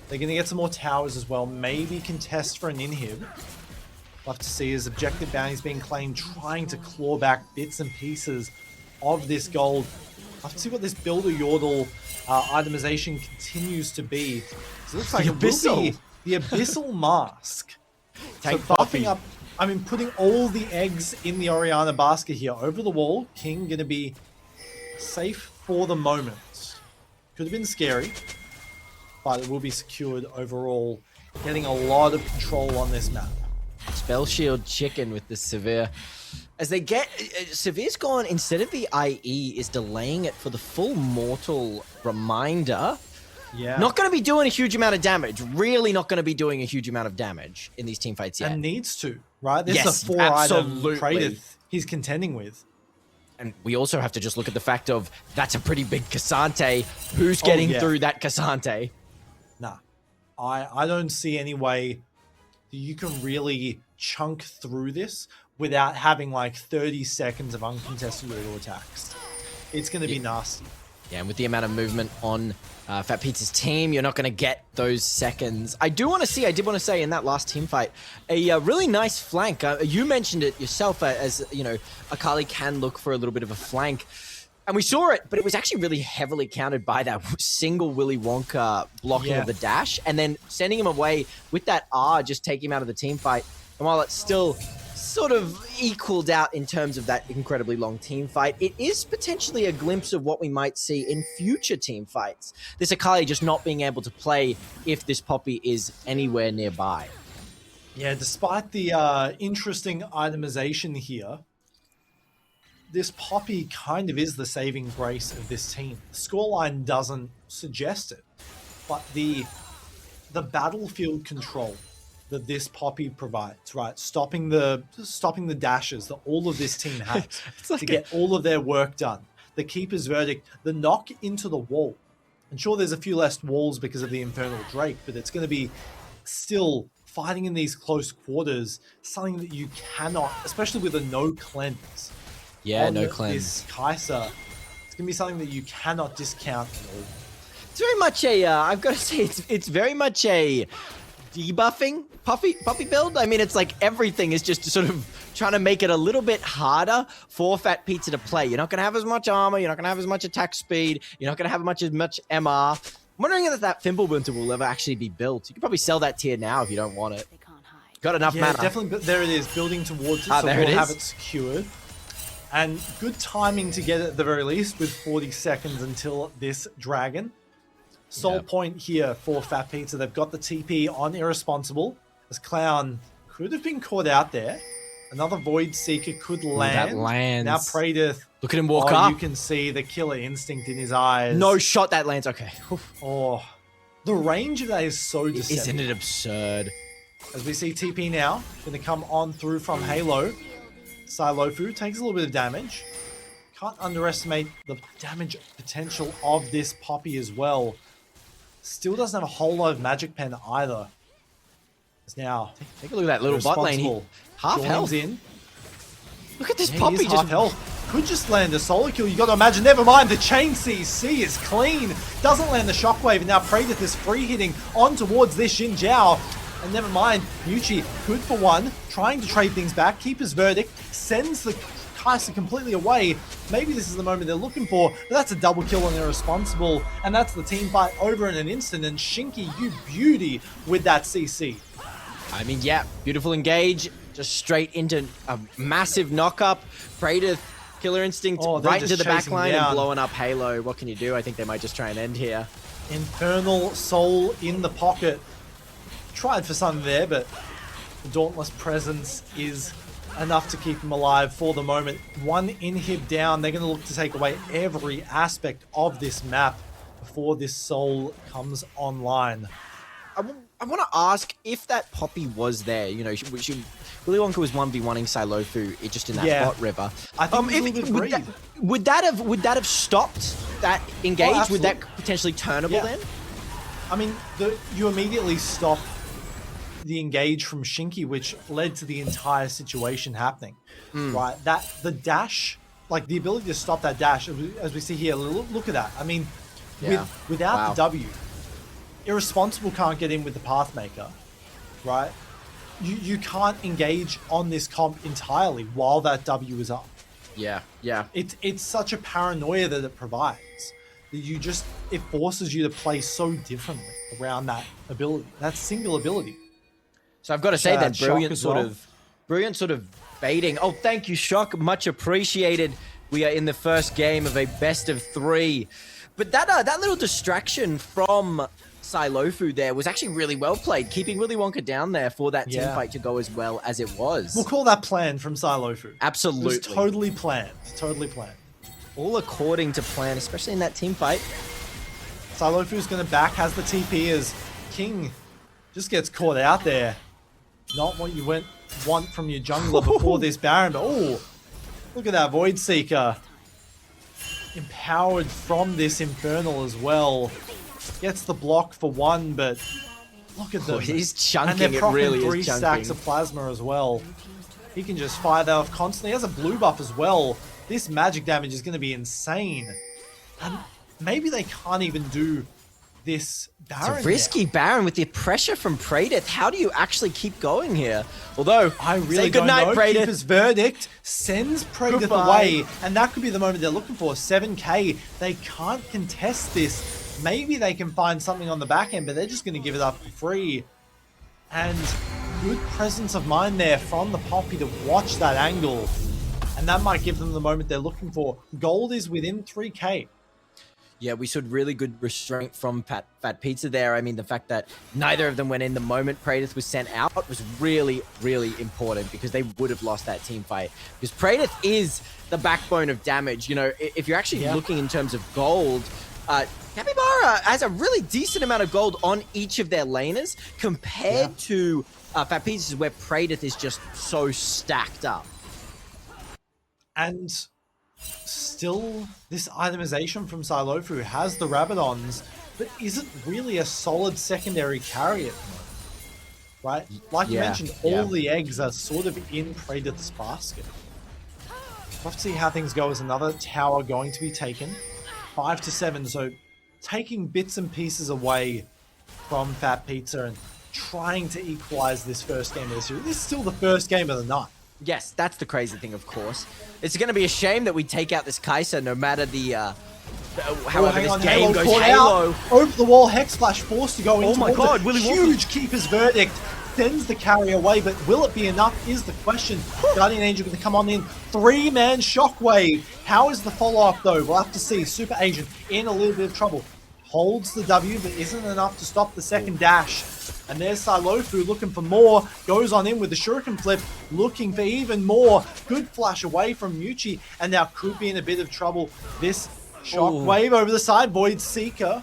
They're going to get some more towers as well. Maybe contest for an inhib. Love to see his objective bounties being claimed, trying to claw back bits and pieces of this gold. Love to see what this Builder Yordle itemization continues to be. So it looks like it will be the Abyssal Mask. So buffing up, I mean, putting all the eggs in the Orianna basket here over the wall. King going to be safe for the moment. Could have been scary, but it will be secured overall, getting a lot of control on this map. Spell Shield Chicken with the Severe. As they get... Severe's gone, instead of the IE, is delaying it for the full Mortal Reminder. Yeah. Not going to be doing a huge amount of damage. Really not going to be doing a huge amount of damage in these teamfights yet. And needs to, right? This is a 4-item Praetor he's contending with. And we also have to just look at the fact of, that's a pretty big Cassante. Who's getting through that Cassante? Nah. I don't see any way that you can really chunk through this without having like 30 seconds of uncontested auto attacks. It's going to be nasty. Yeah, and with the amount of movement on fatpizza's team, you're not going to get those seconds. I did want to say in that last team fight, a really nice flank. You mentioned it yourself as, you know, Akali can look for a little bit of a flank. And we saw it, but it was actually really heavily countered by that single Willy Wonka blocking of the dash and then sending him away with that R, just take him out of the team fight. And while it's still sort of equaled out in terms of that incredibly long team fight, it is potentially a glimpse of what we might see in future team fights. This Akali just not being able to play if this Poppy is anywhere nearby. Yeah, despite the interesting itemization here, this Poppy kind of is the saving grace of this team. The scoreline doesn't suggest it, but the battlefield control that this Poppy provides, right? Stopping the dashes that all of this team has to get all of their work done. The Keeper's Verdict, the knock into the wall. And sure, there's a few less walls because of the Infernal Drake, but it's going to be still fighting in these close quarters, something that you cannot, especially with a no cleanse. Yeah, no cleanse. This Kai'Sa, it's going to be something that you cannot discount at all. It's very much a, I've got to say, it's very much a debuffing Poppy build. I mean, it's like everything is just sort of trying to make it a little bit harder for Fat Pizza to play. You're not going to have as much armor. You're not going to have as much attack speed. You're not going to have as much MR. I'm wondering if that Fimbulwinter will ever actually be built. You could probably sell that tier now if you don't want it. Got enough mana. Definitely. There it is, building towards it, so there we'll it have is. it secured. And good timing to get it at the very least with 40 seconds until this dragon. Soul point here for Fat Pizza. They've got the TP on Irresponsible. As Clown could have been caught out there. Another Void Seeker could land. That lands. Now Praedyth. Look at him walk up. You can see the killer instinct in his eyes. No shot that lands. Okay. Oh, the range of that is so deceptive. Isn't it absurd? As we see TP now, going to come on through from Halo. Silofu takes a little bit of damage. Can't underestimate the damage potential of this Poppy as well. Still doesn't have a whole lot of Magic Pen either. It's now take a look at that little bot lane. Half health. In. Look at this Poppy just half health. Could just land a solo kill. You got to imagine. Never mind. The chain CC is clean. Doesn't land the shockwave. And now Praedyth is free hitting on towards this Xin Zhao. And never mind, Muchi, good for one, trying to trade things back, keep his verdict, sends the Kai'Sa completely away. Maybe this is the moment they're looking for, but that's a double kill on Irresponsible, and that's the team fight over in an instant, and Shinky, you beauty with that CC. I mean, yeah, beautiful engage, just straight into a massive knock-up. Praedyth, Killer Instinct, right into the backline and blowing up Halo. What can you do? I think they might just try and end here. Infernal Soul in the pocket. Tried for something there, but the Dauntless presence is enough to keep him alive for the moment. One inhib down. They're going to look to take away every aspect of this map before this soul comes online. I want to ask if that Poppy was there. You know, Willy Wonka was 1v1ing Silofu just in that bot river. I think would that have stopped that engage? Would that potentially turnable then? I mean, you immediately stop the engage from Shinky, which led to the entire situation happening, right? The dash, like the ability to stop that dash, as we see here, look at that. I mean, without the W, Irresponsible can't get in with the Pathmaker, right? You can't engage on this comp entirely while that W is up. Yeah. It's such a paranoia that it provides that it forces you to play so differently around that ability, that single ability. So I've got to say that brilliant sort of baiting. Oh, thank you, Shock. Much appreciated. We are in the first game of a best of 3. But that little distraction from Silofu there was actually really well played, keeping Willy Wonka down there for that team fight to go as well as it was. We'll call that planned from Silofu. Absolutely. It was totally planned. Totally planned. All according to plan, especially in that team fight. Silofu's going to back, has the TP as King just gets caught out there. Not what you want from your jungler before this Baron, but look at that Void Seeker. Empowered from this Infernal as well. Gets the block for one, but look at them. He's chunking, and they're it really is 3 chunking. Stacks of Plasma as well. He can just fire that off constantly. He has a blue buff as well. This magic damage is going to be insane. And maybe they can't even do this Baron. It's a risky Baron with the pressure from Praedyth. How do you actually keep going here? Although, I really say don't goodnight, know. Praedyth. Keeper's verdict sends Praedyth away, and that could be the moment they're looking for. 7k. They can't contest this. Maybe they can find something on the back end, but they're just going to give it up for free. And good presence of mind there from the Poppy to watch that angle. And that might give them the moment they're looking for. Gold is within 3k. Yeah, we saw really good restraint from Fat Pizza there. I mean, the fact that neither of them went in the moment Praedyth was sent out was really, really important because they would have lost that team fight. Because Praedyth is the backbone of damage. You know, if you're actually looking in terms of gold, Capybara has a really decent amount of gold on each of their laners compared to Fat Pizza's where Praedyth is just so stacked up. And still, this itemization from Silofu has the Rabadons, but isn't really a solid secondary carry at the moment. Right? Like you mentioned, all the eggs are sort of in Praedyth's basket. We'll have to see how things go as another tower going to be taken. 5 to 7, so taking bits and pieces away from Fat Pizza and trying to equalize this first game of the series. This is still the first game of the night. Yes, that's the crazy thing, of course. It's going to be a shame that we take out this Kai'Sa no matter however hang this on, game goes. caught Halo. out. Over the wall, Hex Flash forced to go into my God, Willy Wonka. huge Keeper's Verdict. Sends the carry away, but will it be enough is the question. Guardian Angel going to come on in. 3-man Shockwave. How is the follow-up though? We'll have to see. Super Agent in a little bit of trouble. Holds the W, but isn't enough to stop the second dash. And there's Silofu looking for more. Goes on in with the Shuriken Flip, looking for even more. Good flash away from Muchi, and now could be in a bit of trouble. This Shockwave over the side. Void Seeker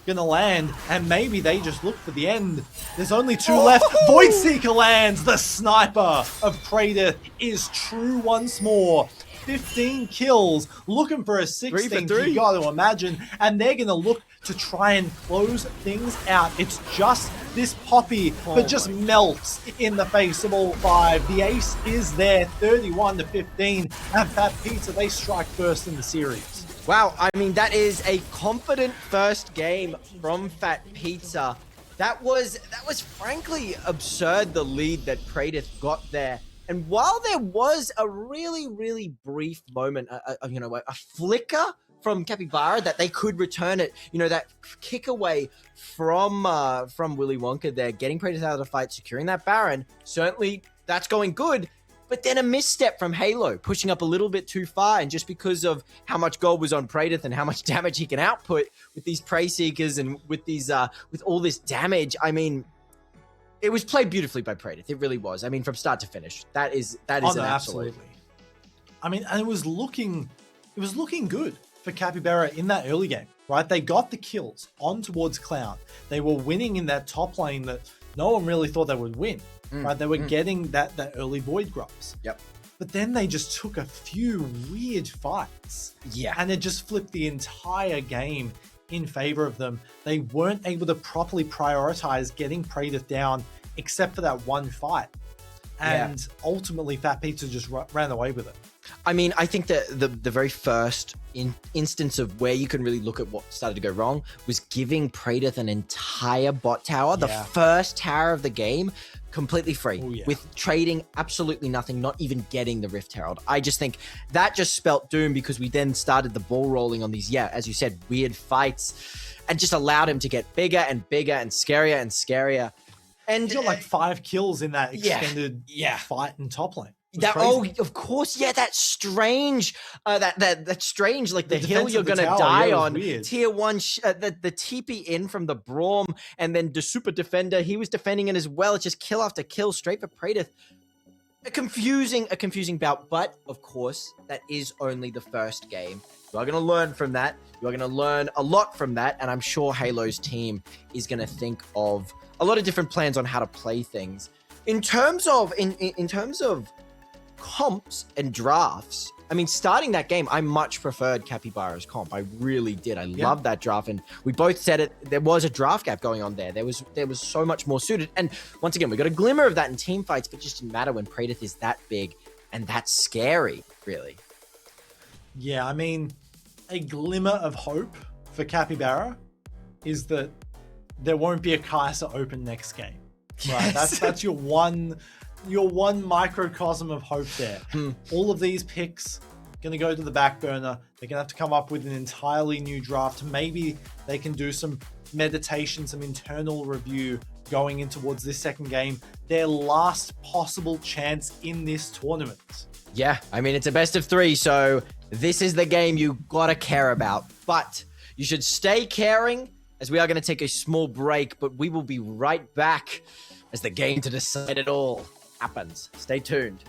gonna land, and maybe they just look for the end. There's only 2 left. Void Seeker lands. The sniper of Praedyth is true once more. 15 kills, looking for a 16th, you gotta imagine, and they're gonna look to try and close things out. It's just this Poppy, but just melts in the face of all 5. The ace is there, 31-15, and fatpizza, they strike first in the series. Wow, I mean, that is a confident first game from fatpizza. That was frankly absurd, the lead that Praedyth got there. And while there was a really, really brief moment, a flicker from Capybara that they could return it, that kick away from Willy Wonka there, getting Praedyth out of the fight, securing that Baron, certainly that's going good. But then a misstep from Halo, pushing up a little bit too far, and just because of how much gold was on Praedyth and how much damage he can output with these Prey Seekers and with these with all this damage, I mean, it was played beautifully by Praedyth. It really was. I mean, from start to finish. That is an absolute. I mean, and it was looking good for Capybara in that early game, right? They got the kills on towards Clown. They were winning in that top lane that no one really thought they would win, right? They were getting that early Void Grubs. Yep. But then they just took a few weird fights. Yeah. And it just flipped the entire game in favor of them. They weren't able to properly prioritize getting Praedyth down except for that one fight. And ultimately fatpizza just ran away with it. I mean, I think that the very first instance of where you can really look at what started to go wrong was giving Praedyth an entire bot tower, the first tower of the game, completely free, with trading absolutely nothing, not even getting the Rift Herald. I just think that just spelt doom, because we then started the ball rolling on these, as you said, weird fights, and just allowed him to get bigger and bigger and scarier and scarier. And he got like 5 kills in that extended fight in top lane. Of course, that strange, that strange, like the hill you're gonna die on. Tier 1, the TP in from the Braum, and then the super defender, he was defending it as well. It's just kill after kill, straight for Praedyth. A confusing bout, but of course, that is only the first game. You are gonna learn from that. You are gonna learn a lot from that, and I'm sure Halo's team is gonna think of a lot of different plans on how to play things. In terms of comps and drafts, I mean, starting that game, I much preferred Capybara's comp. I really did. I loved that draft, and we both said it. There was a draft gap going on there. There was so much more suited. And once again, we got a glimmer of that in team fights, but it just didn't matter when Praedyth is that big and that scary, really. Yeah, I mean, a glimmer of hope for Capybara is that there won't be a Kai'Sa open next game. Right, that's your one microcosm of hope there. All of these picks gonna go to the back burner. They're gonna have to come up with an entirely new draft. Maybe they can do some meditation, some internal review going in towards this second game. Their last possible chance in this tournament. Yeah, I mean, it's a best of 3, so this is the game you gotta care about. But you should stay caring, as we are gonna take a small break, but we will be right back as the game to decide it all happens. Stay tuned.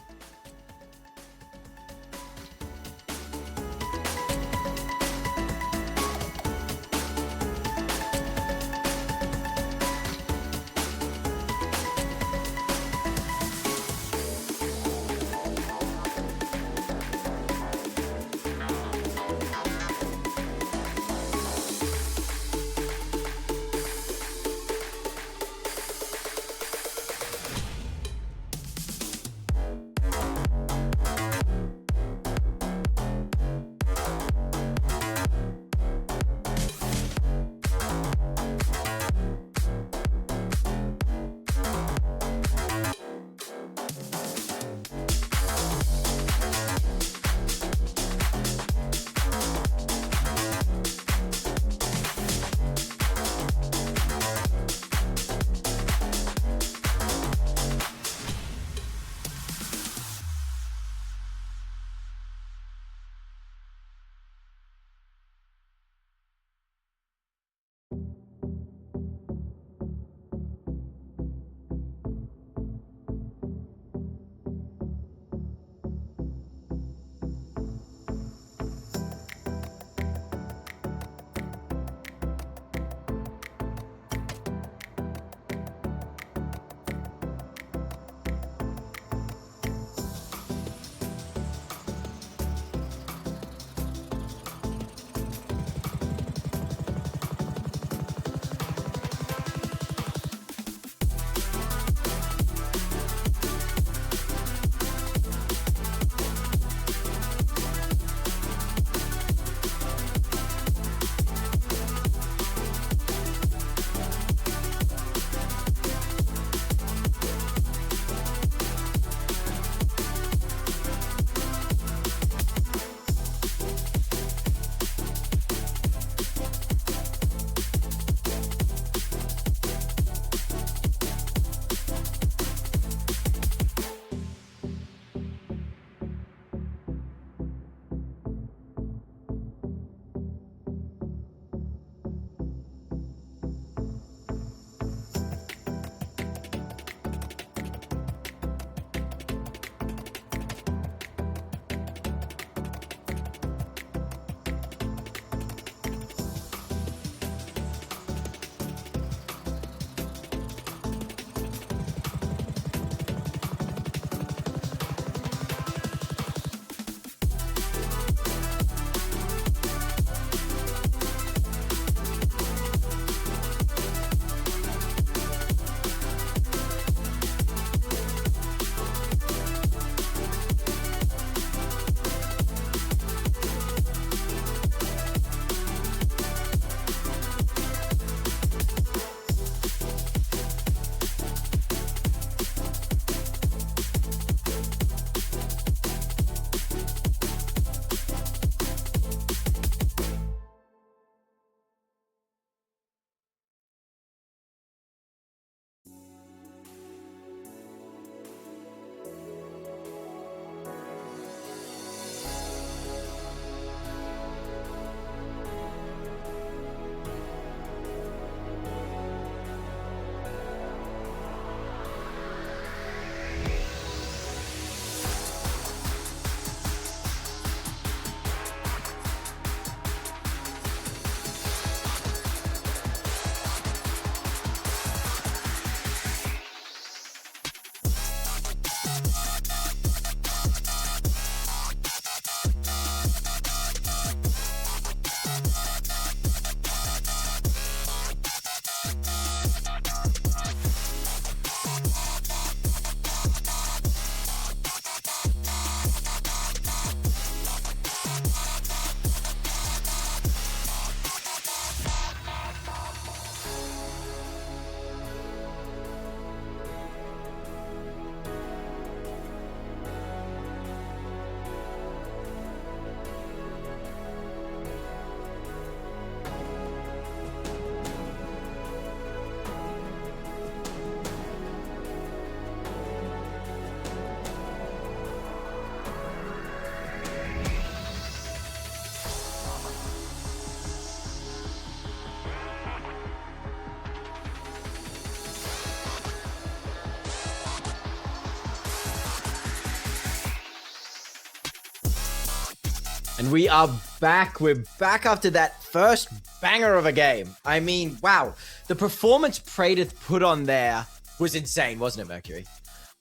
And we are back. We're back after that first banger of a game. I mean, wow. The performance Praedyth put on there was insane, wasn't it, Mercury?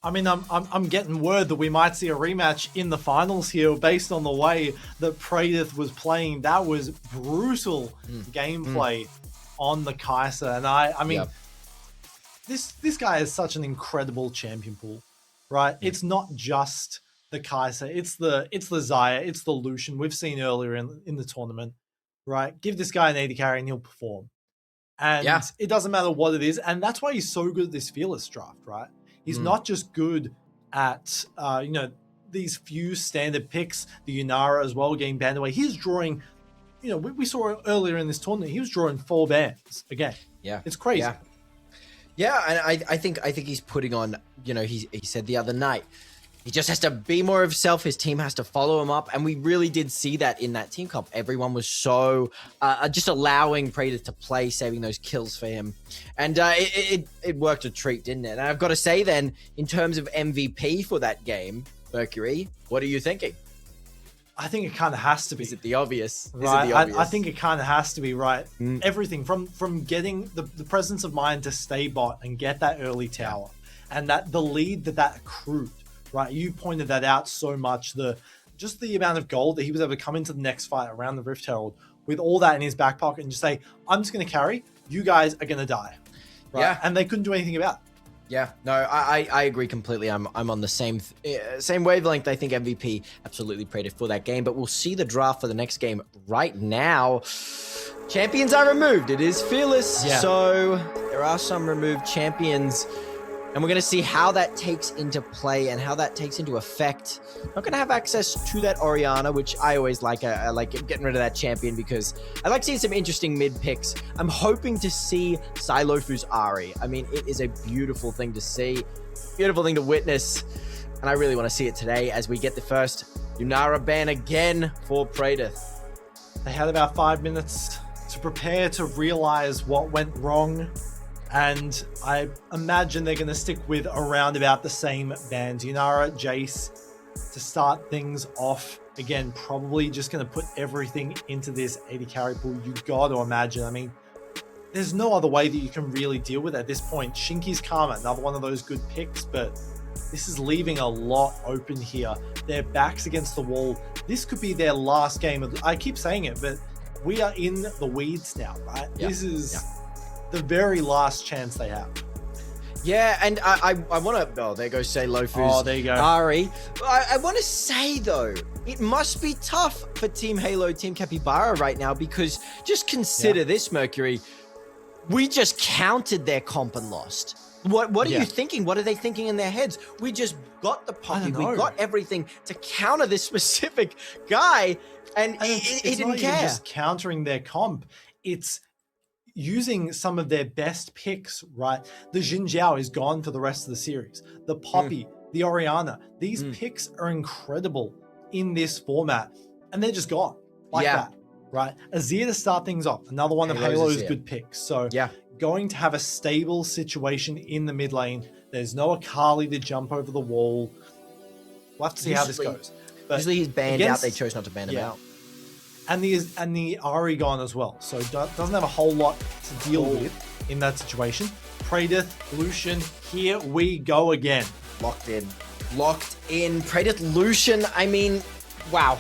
I mean, I'm getting word that we might see a rematch in the finals here based on the way that Praedyth was playing. That was brutal gameplay on the Kai'Sa. And I mean, this guy is such an incredible champion pool, right? It's not just the Kai'Sa, it's the Xayah, it's the Lucian we've seen earlier in the tournament, right? Give this guy an AD carry and he'll perform. And it doesn't matter what it is. And that's why he's so good at this Fearless draft, right? He's not just good at, you know, these few standard picks, the Yunara as well, getting banned away. He's drawing, you know, we saw earlier in this tournament, he was drawing 4 bans again. Yeah. It's crazy. Yeah, and I think he's putting on, you know, he said the other night, he just has to be more of himself. His team has to follow him up. And we really did see that in that team comp. Everyone was so just allowing Praedyth to play, saving those kills for him. And it worked a treat, didn't it? And I've got to say then, in terms of MVP for that game, Mercury, what are you thinking? I think it kind of has to be. Is it the obvious? Right. I think it kind of has to be, right? Everything from getting the presence of mind to stay bot and get that early tower and that the lead that accrued. Right, you pointed that out so much. Just the amount of gold that he was able to come into the next fight around the Rift Herald with all that in his back pocket and just say, "I'm just going to carry. You guys are going to die." Right? Yeah, and they couldn't do anything about it. Yeah, no, I agree completely. I'm on the same wavelength. I think MVP absolutely Praedyth for that game, but we'll see the draft for the next game right now. Champions are removed. It is Fearless, so there are some removed champions. And we're going to see how that takes into play and how that takes into effect. Not going to have access to that Orianna, which I always like. I like getting rid of that champion because I like seeing some interesting mid picks. I'm hoping to see Silofu's Ahri. I mean, it is a beautiful thing to see, beautiful thing to witness. And I really want to see it today as we get the first Yunara ban again for Praedyth. They had about 5 minutes to prepare to realize what went wrong. And I imagine they're going to stick with around about the same bans. Yunara, Jace to start things off. Again, probably just going to put everything into this AD carry pool. You got to imagine. I mean, there's no other way that you can really deal with it at this point. Shinky's Karma, another one of those good picks, but this is leaving a lot open here. Their backs against the wall. This could be their last game. I keep saying it, but we are in the weeds now, right? Yep. This is the very last chance they have. Yeah, and I want to... Oh, there goes Silofu's Oh, there you go. Ahri. I want to say, though, it must be tough for Team Halo, Team Capybara right now, because just consider this, Mercury. We just counted their comp and lost. What are you thinking? What are they thinking in their heads? We just got the poppy. We got everything to counter this specific guy, and he didn't not care. Even just countering their comp. It's using some of their best picks, right? The Xin Zhao is gone for the rest of the series. The Poppy, the Orianna, these picks are incredible in this format, and they're just gone like that, right? Azir to start things off, another one of Halo's good picks. So going to have a stable situation in the mid lane. There's no Akali to jump over the wall. We'll have to see how this goes. But usually he's banned out. They chose not to ban him out. And the Ahri gone as well, so doesn't have a whole lot to deal with in that situation. Praedyth, Lucian, here we go again. Locked in. Praedyth, Lucian, I mean, wow.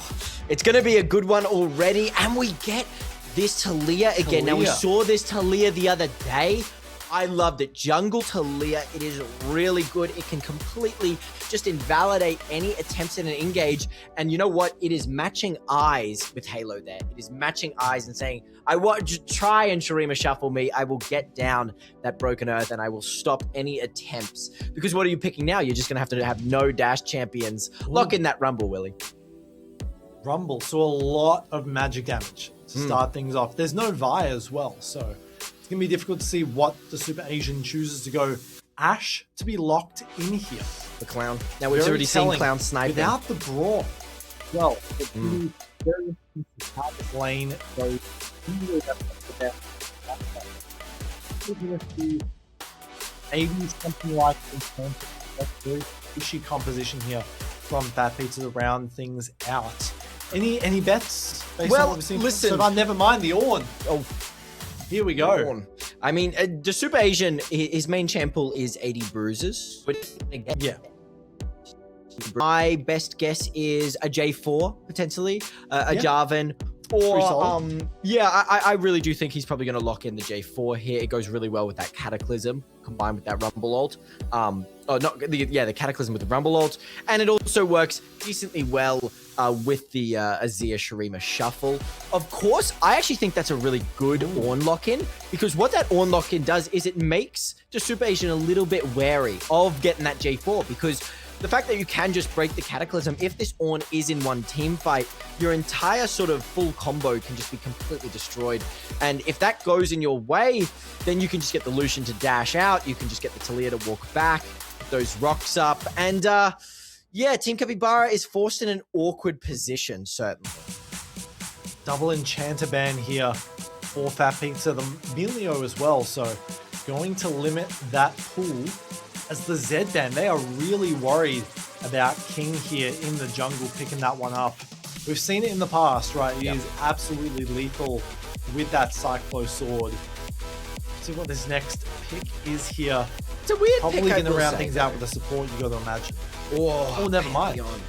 It's going to be a good one already, and we get this Talia again. Now, we saw this Talia the other day. I loved it. Jungle Talia, it is really good. It can completely just invalidate any attempts at an engage. And you know what? It is matching eyes with Halo there. It is matching eyes and saying, I want to try and Shurima shuffle me. I will get down that Broken Earth and I will stop any attempts. Because what are you picking now? You're just going to have no dash champions. Lock in that Rumble, Willie. Rumble, so a lot of magic damage to start things off. There's no Vi as well, so it's going to be difficult to see what the Super Asian chooses to go. Ash to be locked in here. The Clown. Now we've already seen Clown sniping. Without the Brawl. Well, it's very interesting how the lane goes. Maybe something like this very fishy composition here from fatpizza to round things out. Any bets based Well, on what we've seen? listen. So far? Never mind the Ornn. Oh, Here we go. I mean, the Super Asian, his main champ pool is 80 bruises. Yeah. My best guess is a J4 potentially, a Yeah. Jarvan, Pretty or solid. yeah, I really do think he's probably going to lock in the J4 here. It goes really well with that Cataclysm combined with that Rumble ult. The Cataclysm with the Rumble ult, and it also works decently well with the Azir Shurima shuffle. Of course, I actually think that's a really good Ornn lock-in, because what that Ornn lock-in does is it makes the Super Asian a little bit wary of getting that J4, because the fact that you can just break the Cataclysm, if this Ornn is in one team fight, your entire sort of full combo can just be completely destroyed. And if that goes in your way, then you can just get the Lucian to dash out, you can just get the Talia to walk back, those rocks up, and yeah, Team Capybara is forced in an awkward position, certainly. Double Enchanter ban here for fatpizza, the Melio as well, so going to limit that pool. As the Z ban, they are really worried about King here in the jungle, picking that one up. We've seen it in the past, right? He is absolutely lethal with that Cyclo sword. See what this next pick is here. It's a weird Probably pick, going to will round say, things out with the support, you got to imagine. Oh, never mind. Pantheon.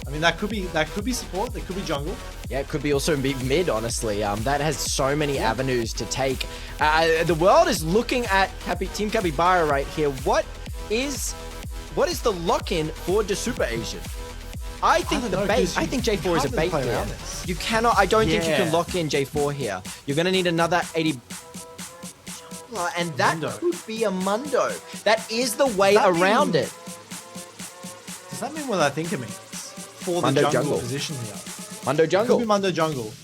I mean, that could be support, that could be jungle. Yeah, it could be also mid, honestly. That has so many avenues to take. The world is looking at Team Capybara right here. What is the lock-in for the Super Asian? I think I think J4 is a bait here. You cannot. I don't think you can lock in J4 here. You're going to need another 80. And that could be a Mundo. That is the way around it. Does that mean what I think it means? For the jungle position here. Mundo jungle. Could be Mundo jungle.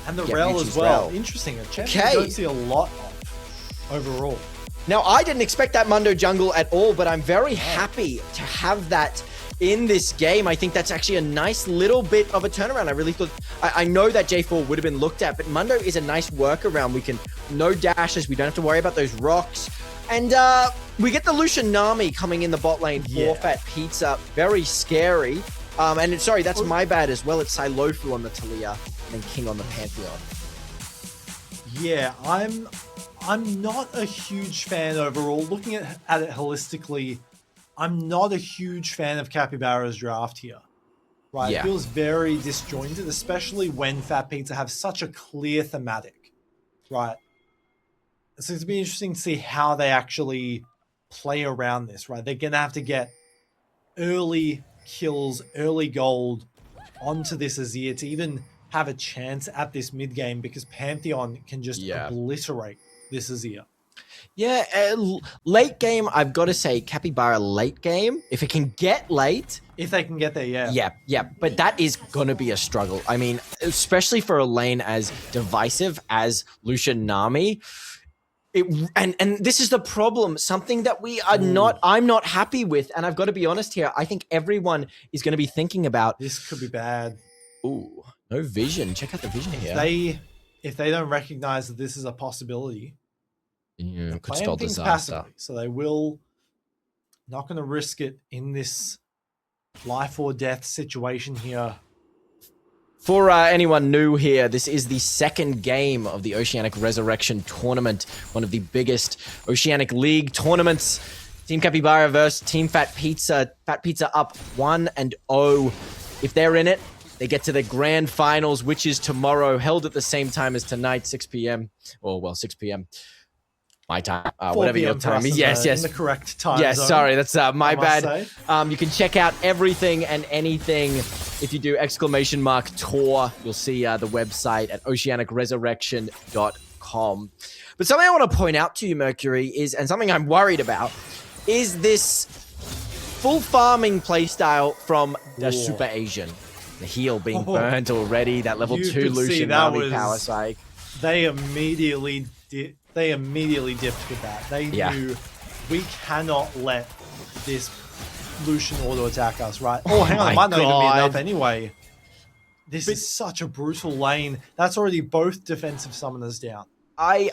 And the Rel as well. Interesting. A champ you don't see a lot of overall. Now, I didn't expect that Mundo jungle at all, but I'm very happy to have that in this game. I think that's actually a nice little bit of a turnaround. I really thought, I know that J4 would have been looked at, but Mundo is a nice workaround. We can, no dashes, we don't have to worry about those rocks. And we get the Lucian Nami coming in the bot lane for fatpizza. Very scary. And sorry, that's my bad as well. It's Silofu on the Talia and King on the Pantheon. Yeah, I'm not a huge fan overall. Looking at it holistically, I'm not a huge fan of Capybara's draft here. Right? It feels very disjointed, especially when fatpizza have such a clear thematic. Right? So it's going to be interesting to see how they actually play around this, right? They're going to have to get early kills, early gold onto this Azir to even have a chance at this mid game, because Pantheon can just obliterate this Azir. Yeah, late game, I've got to say, Capybara late game, if it can get late. If they can get there, Yeah, but that is going to be a struggle. I mean, especially for a lane as divisive as Lucian Nami. And this is the problem, something that I'm not happy with. And I've got to be honest here. I think everyone is going to be thinking about. This could be bad. Ooh, no vision. Check out the vision here. If they don't recognize that this is a possibility, it could spell disaster. Passively, so they will not going to risk it in this life or death situation here. For anyone new here, this is the second game of the Oceanic Resurrection Tournament, one of the biggest Oceanic League tournaments. Team Capybara versus Team fatpizza. fatpizza up 1-0. If they're in it, they get to the grand finals, which is tomorrow, held at the same time as tonight, 6 p.m. Or, well, 6 p.m. My time, whatever your time is. Yes. In the correct time Yes, zone, sorry, that's my bad. Say. You can check out everything and anything if you do !TOR. You'll see the website at oceanicresurrection.com. But something I want to point out to you, Mercury, is, and something I'm worried about, is this full farming playstyle from the Super Asian. The heal being burnt already, that level 2 Lucian Nami power psych. They immediately dipped with that. They knew we cannot let this Lucian auto attack us, right? Oh, hang on, it might not even be enough anyway. This is such a brutal lane. That's already both defensive summoners down. I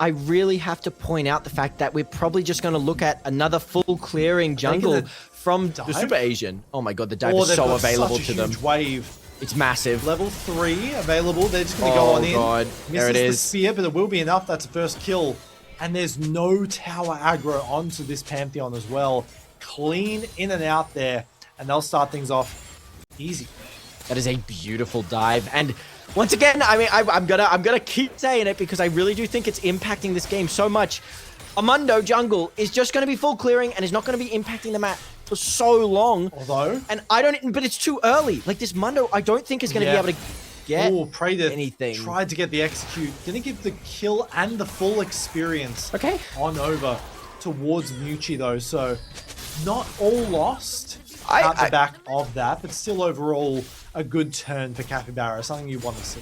really have to point out the fact that we're probably just going to look at another full clearing jungle from the Super Asian. Oh my god, the dive is so available to them. Wave It's massive. Level 3 available. They're just going to go on in. Oh, God. There it Misses the is. spear, but it will be enough. That's a first kill. And there's no tower aggro onto this Pantheon as well. Clean in and out there. And they'll start things off easy. That is a beautiful dive. And once again, I mean, I'm gonna keep saying it because I really do think it's impacting this game so much. Amundo jungle is just going to be full clearing and is not going to be impacting the map for so long. Although, and but it's too early. Like this Mundo, I don't think is going to be able to get anything. Tried to get the execute. Gonna give the kill and the full experience. Okay. On over towards Mucci though, so not all lost out the back of that, but still overall a good turn for Capybara, something you want to see.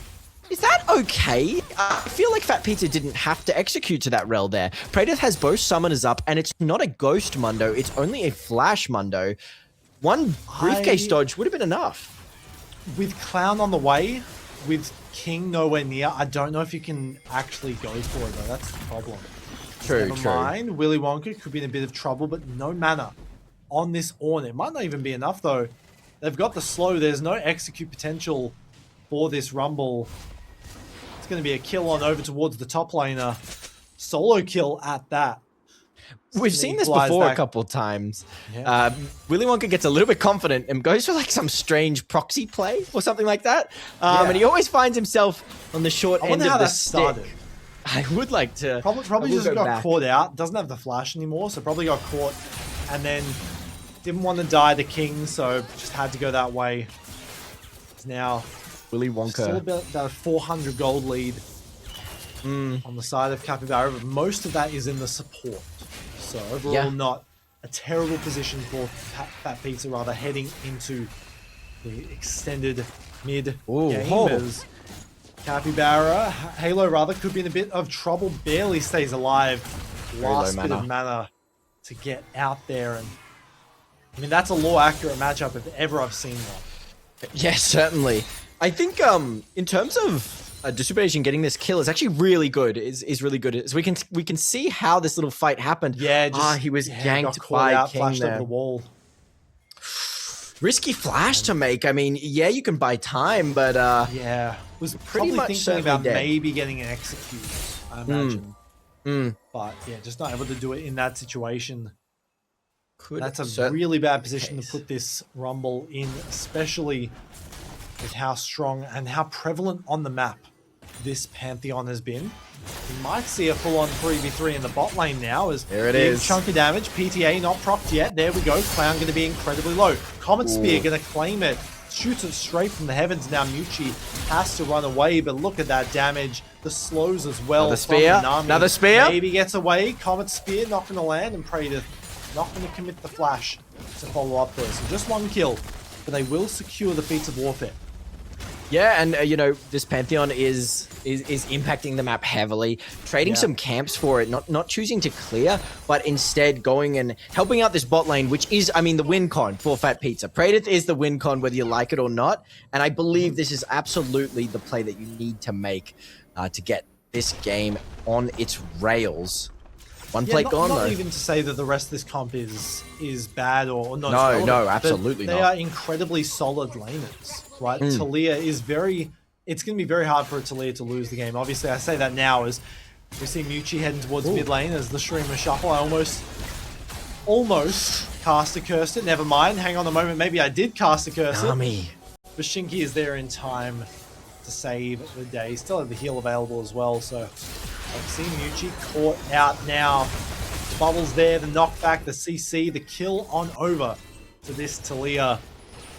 Is that okay? I feel like fatpizza didn't have to execute to that rel there. Praedyth has both summoners up, and it's not a ghost Mundo, it's only a flash Mundo. One briefcase dodge would have been enough. With Clown on the way, with King nowhere near, I don't know if you can actually go for it though, that's the problem. True, Never mind, Willy Wonka could be in a bit of trouble, but no mana on this Ornn. It might not even be enough though. They've got the slow, there's no execute potential for this Rumble. It's going to be a kill on over towards the top laner. Solo kill at that. We've seen this before a couple times. Yeah. Willy Wonka gets a little bit confident and goes for like some strange proxy play or something like that. And he always finds himself on the short end of the stick. I would like to. Probably just got caught out. Doesn't have the flash anymore, so probably got caught and then didn't want to die the king, so just had to go that way. It's now Willy Wonka. Still about a 400 gold lead on the side of Capybara, but most of that is in the support. So overall, not a terrible position for fatpizza, rather heading into the extended mid game as Capybara, Halo rather, could be in a bit of trouble, barely stays alive. Last bit of mana to get out there, and I mean that's a law accurate matchup if ever I've seen one. Yes, certainly. I think in terms of Distribution getting this kill is actually really good. Is really good. So we can see how this little fight happened. Yeah, he was ganked by out, King flashed there. over the wall. Risky flash to make. I mean, yeah, you can buy time, but was pretty much thinking about maybe getting an execute, I imagine. But yeah, just not able to do it in that situation. That's a really bad position to put this Rumble in, especially with how strong and how prevalent on the map this Pantheon has been. We might see a full-on 3v3 in the bot lane now as there it big is. Chunk of damage. PTA not procced yet. There we go. Clown going to be incredibly low. Comet Spear going to claim it. Shoots it straight from the heavens. Now Mucci has to run away, but look at that damage. The slows as well. Another spear. Another spear. Maybe gets away. Comet Spear not going to land, and Praedyth not going to commit the flash to follow up there. So just one kill, but they will secure the feats of warfare. Yeah, and you know, this Pantheon is impacting the map heavily, trading some camps for it, not choosing to clear, but instead going and helping out this bot lane, which is, I mean, the win con for fatpizza. Praedyth is the win con whether you like it or not, and I believe this is absolutely the play that you need to make to get this game on its rails. One play gone, though. Not even to say that the rest of this comp is bad or not. No, absolutely not. They are incredibly solid laners, right? Taliyah is it's going to be very hard for Taliyah to lose the game. Obviously, I say that now as we see Mucci heading towards mid lane as the streamer shuffle. I almost cast a curse it. Never mind. Hang on a moment. Maybe I did cast a curse it. But Shinky is there in time to save the day. Still have the heal available as well, so I've seen Mucci caught out now. Bubbles there, the knockback, the CC, the kill on over to this Taliyah.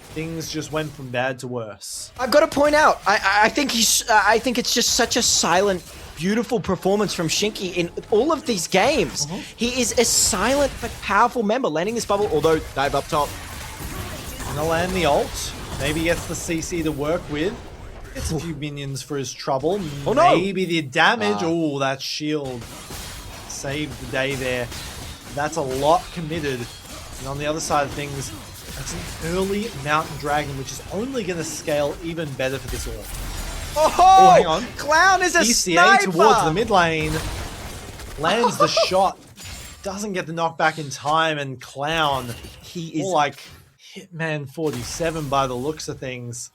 Things just went from bad to worse. I've got to point out, I think it's just such a silent, beautiful performance from Shinky in all of these games. He is a silent but powerful member, landing this bubble, although dive up top. Gonna land the ult. Maybe gets the CC to work with. Gets a few minions for his trouble. Oh no! Maybe the damage. Oh, that shield saved the day there. That's a lot committed. And on the other side of things, that's an early Mountain Dragon, which is only going to scale even better for this Ornn. Oh, hang on. Clown is a PCA sniper! Towards the mid lane. Lands the shot. Doesn't get the knockback in time, and Clown, he is more like Hitman 47 by the looks of things.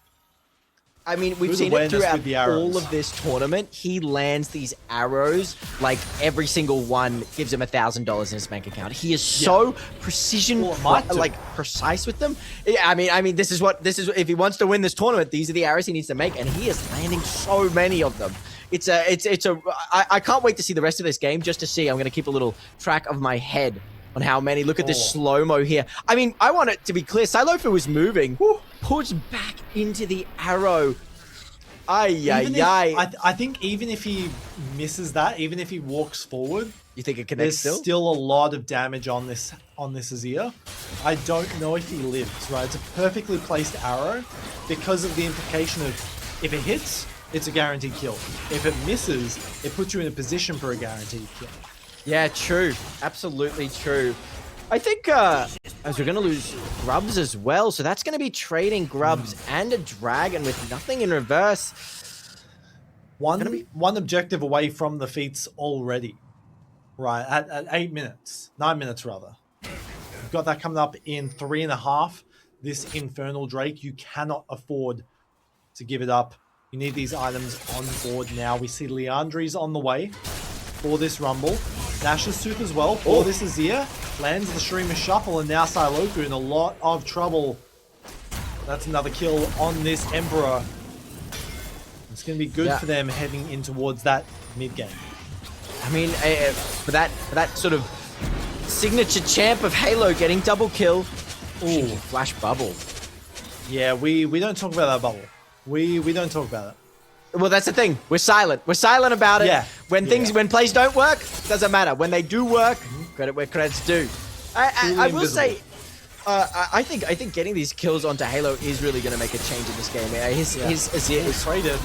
I mean, we've Good seen it awareness throughout with the arrows. all of this tournament. He lands these arrows, like every single one gives him $1,000 in his bank account. He is so precision, Well, it might do. like precise with them. Yeah, I mean, this is if he wants to win this tournament, these are the arrows he needs to make, and he is landing so many of them. I can't wait to see the rest of this game just to see. I'm going to keep a little track of my head on how many. Look at this slow-mo here. I mean, I want it to be clear. Silofu was moving, pushed back into the arrow. I think even if he misses that, even if he walks forward, you think it connects there's still a lot of damage on this Azir. I don't know if he lives, right? It's a perfectly placed arrow because of the implication of if it hits, it's a guaranteed kill. If it misses, it puts you in a position for a guaranteed kill. Yeah, true. Absolutely true. I think as we're going to lose Grubs as well, so that's going to be trading Grubs and a Dragon with nothing in reverse. One objective away from the feats already, right? At 8 minutes, 9 minutes rather. We've got that coming up in 3.5. This Infernal Drake, you cannot afford to give it up. You need these items on board now. We see Leandri's on the way for this Rumble. Nash's Soup as well for this Azir. Lands the Streamer Shuffle, and now Siloku in a lot of trouble. That's another kill on this Emperor. It's going to be good for them heading in towards that mid-game. I mean, for that sort of signature champ of Halo getting double kill. Ooh, flash bubble. Yeah, we don't talk about that bubble. We don't talk about it. Well, that's the thing. We're silent. We're silent about it. Yeah. When plays don't work, doesn't matter. When they do work, credit where credit's due. I will say, I think getting these kills onto Halo is really going to make a change in this game. His Azir is traded.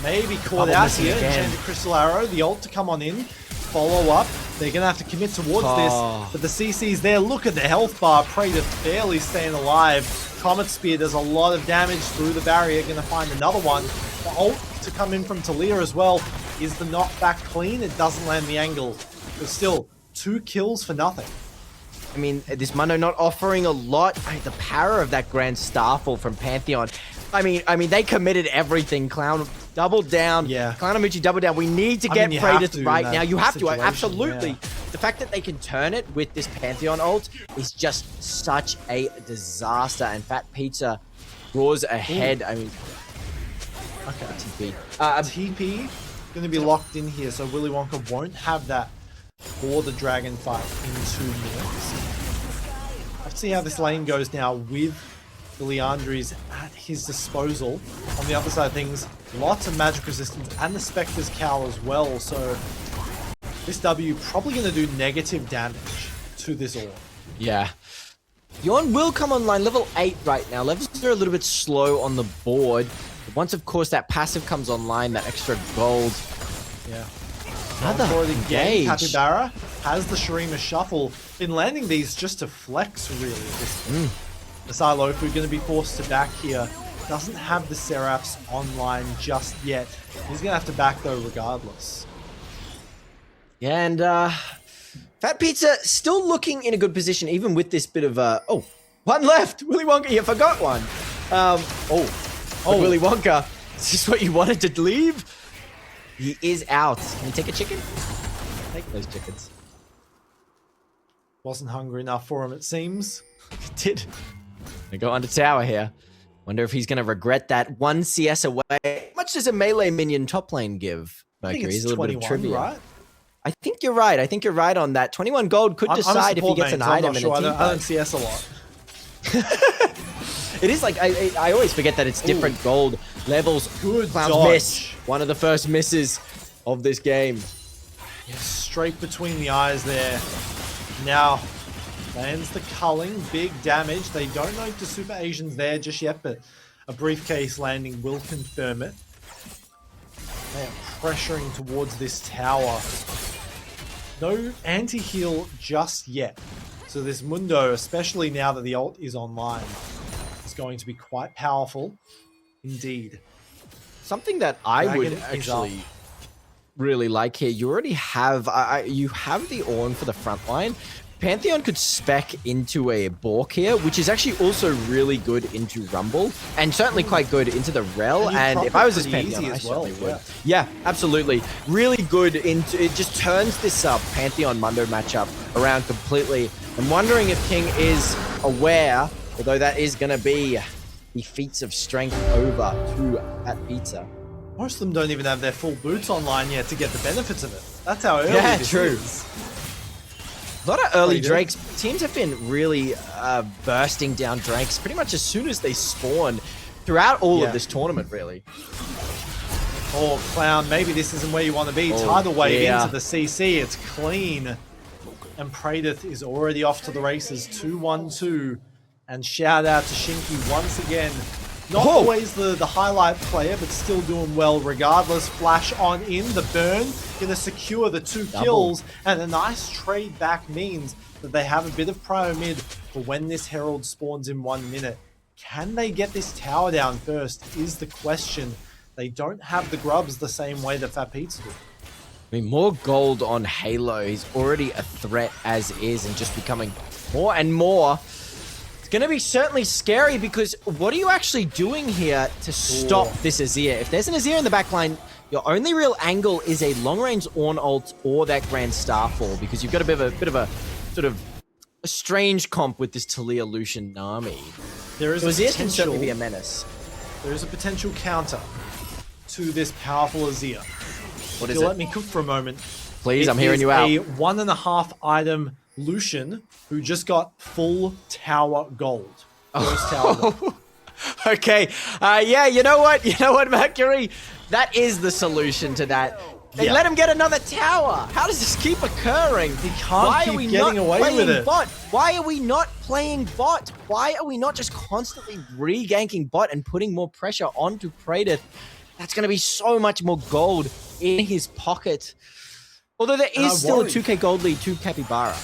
Maybe caught out here. Enchanted Crystal Arrow, the ult to come on in. Follow up. They're going to have to commit towards this. But the CC's there. Look at the health bar. Praetor barely staying alive. Comet Spear does a lot of damage through the barrier. Going to find another one. The ult to come in from Talia as well. Is the knockback clean? It doesn't land the angle. But still, 2 kills for nothing. I mean, this Mundo not offering a lot. The power of that Grand Starfall from Pantheon. I mean, they committed everything. Clown doubled down. Yeah. Clownamuchi doubled down. We need to get Praetor right now. You have to, absolutely. Yeah. The fact that they can turn it with this Pantheon ult is just such a disaster. And Fat Pizza roars ahead. I mean, okay. TP. TP going to be locked in here, so Willy Wonka won't have that for the Dragon fight in 2 minutes. Let's see how this lane goes now with the Leandri's at his disposal. On the other side of things, lots of magic resistance and the Spectre's Cowl as well, so this W probably going to do negative damage to this orb. Yeah. Yorn will come online, level 8 right now. Levels are a little bit slow on the board. But once, of course, that passive comes online, that extra gold. Yeah. Another engage. Capybara has the Shurima Shuffle. Been landing these just to flex, really. The Silofu going to be forced to back here. Doesn't have the Seraphs online just yet. He's going to have to back, though, regardless. Yeah, and Fat Pizza still looking in a good position, even with this bit of one left. Willy Wonka, you forgot one. Willy Wonka, is this what you wanted to leave? He is out. Can you take a chicken? Take those chickens. Wasn't hungry enough for him, it seems. He did. I go under tower here. Wonder if he's going to regret that 1 CS away. How much does a melee minion top lane give? I think it's a little bit of trivia. Right? I think you're right. I think you're right on that. 21 gold could decide if he gets an item in a team. I don't CS a lot. It is like, I always forget that it's different gold levels. Good Clowns dodge. miss. One of the first misses of this game. Yeah, straight between the eyes there. Now, lands the culling. Big damage. They don't know the Super Asians there just yet, but a briefcase landing will confirm it. They are pressuring towards this tower. No anti-heal just yet. So this Mundo, especially now that the ult is online, is going to be quite powerful indeed. Something that I would actually really like here, you already have you have the Ornn for the front line, Pantheon could spec into a Bork here, which is actually also really good into Rumble, and certainly quite good into the Rel. And if I was this Pantheon, I certainly would. Yeah, absolutely. Really good into it. Just turns this Pantheon Mundo matchup around completely. I'm wondering if King is aware, although that is going to be the feats of strength over to fatpizza. Most of them don't even have their full boots online yet to get the benefits of it. That's how early this is. A lot of early Drakes. Teams have been really bursting down Drakes pretty much as soon as they spawn throughout all of this tournament, really. Oh, Clown, maybe this isn't where you want to be. Tidal wave into the CC. It's clean. And Praedyth is already off to the races. 2-1-2. And shout out to Shinky once again. Not always the highlight player, but still doing well regardless. Flash on in, the burn, gonna secure the 2 kills, and a nice trade back means that they have a bit of prio mid for when this Herald spawns in 1 minute. Can they get this tower down first is the question. They don't have the grubs the same way that fatpizza do. I mean, more gold on Halo. He's already a threat as is and just becoming more and more. Going to be certainly scary because what are you actually doing here to stop this Azir? If there's an Azir in the backline, your only real angle is a long-range Ornn ult or that Grand Starfall because you've got a bit of a sort of a strange comp with this Taliyah Lucian Nami. There is Azir can certainly be a menace. There is a potential counter to this powerful Azir. What is it? Let me cook for a moment. Please, I'm hearing you out. A 1.5 item Lucian who just got full tower gold. First tower gold. Okay. Yeah, you know what? You know what, Mercury? That is the solution to that. They let him get another tower. How does this keep occurring? He can't keep getting away with it. Bot? Why are we not playing bot? Why are we not just constantly re-ganking bot and putting more pressure onto Praedyth? That's going to be so much more gold in his pocket. Although there is still a 2k gold lead to Capybara.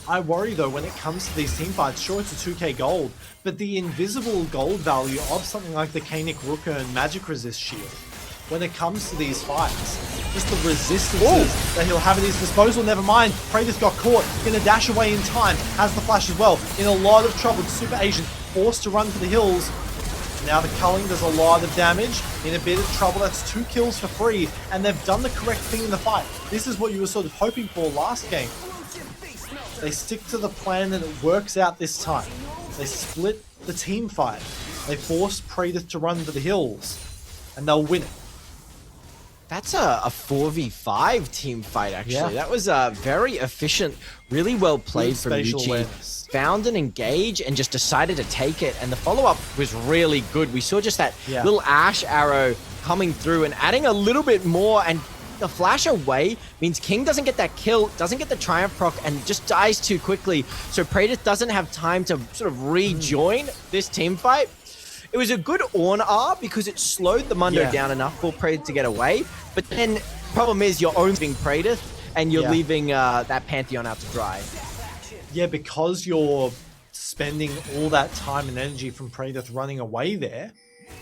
I worry though when it comes to these team fights, sure it's a 2k gold, but the invisible gold value of something like the Kanik Rooker and Magic Resist shield, when it comes to these fights, just the resistances that he'll have at his disposal, never mind, Praedyth got caught, gonna dash away in time, has the flash as well, in a lot of trouble, Super Asian forced to run for the hills. Now the culling does a lot of damage, in a bit of trouble, that's 2 kills for free, and they've done the correct thing in the fight. This is what you were sort of hoping for last game. They stick to the plan and it works out this time. They split the team fight. They force Praedyth to run to the hills, and they'll win it. That's a 4v5 team fight, actually. Yeah. That was very efficient, really well played from Yuchi. Found an engage and just decided to take it, and the follow-up was really good. We saw just that little Ash arrow coming through and adding a little bit more, and the flash away means King doesn't get that kill, doesn't get the Triumph proc, and just dies too quickly. So Praedyth doesn't have time to sort of rejoin this team fight. It was a good Ornn R because it slowed the Mundo down enough for Praedyth to get away. But then problem is you're owning Praedyth and you're leaving that Pantheon out to dry. Yeah, because you're spending all that time and energy from Praedyth running away there,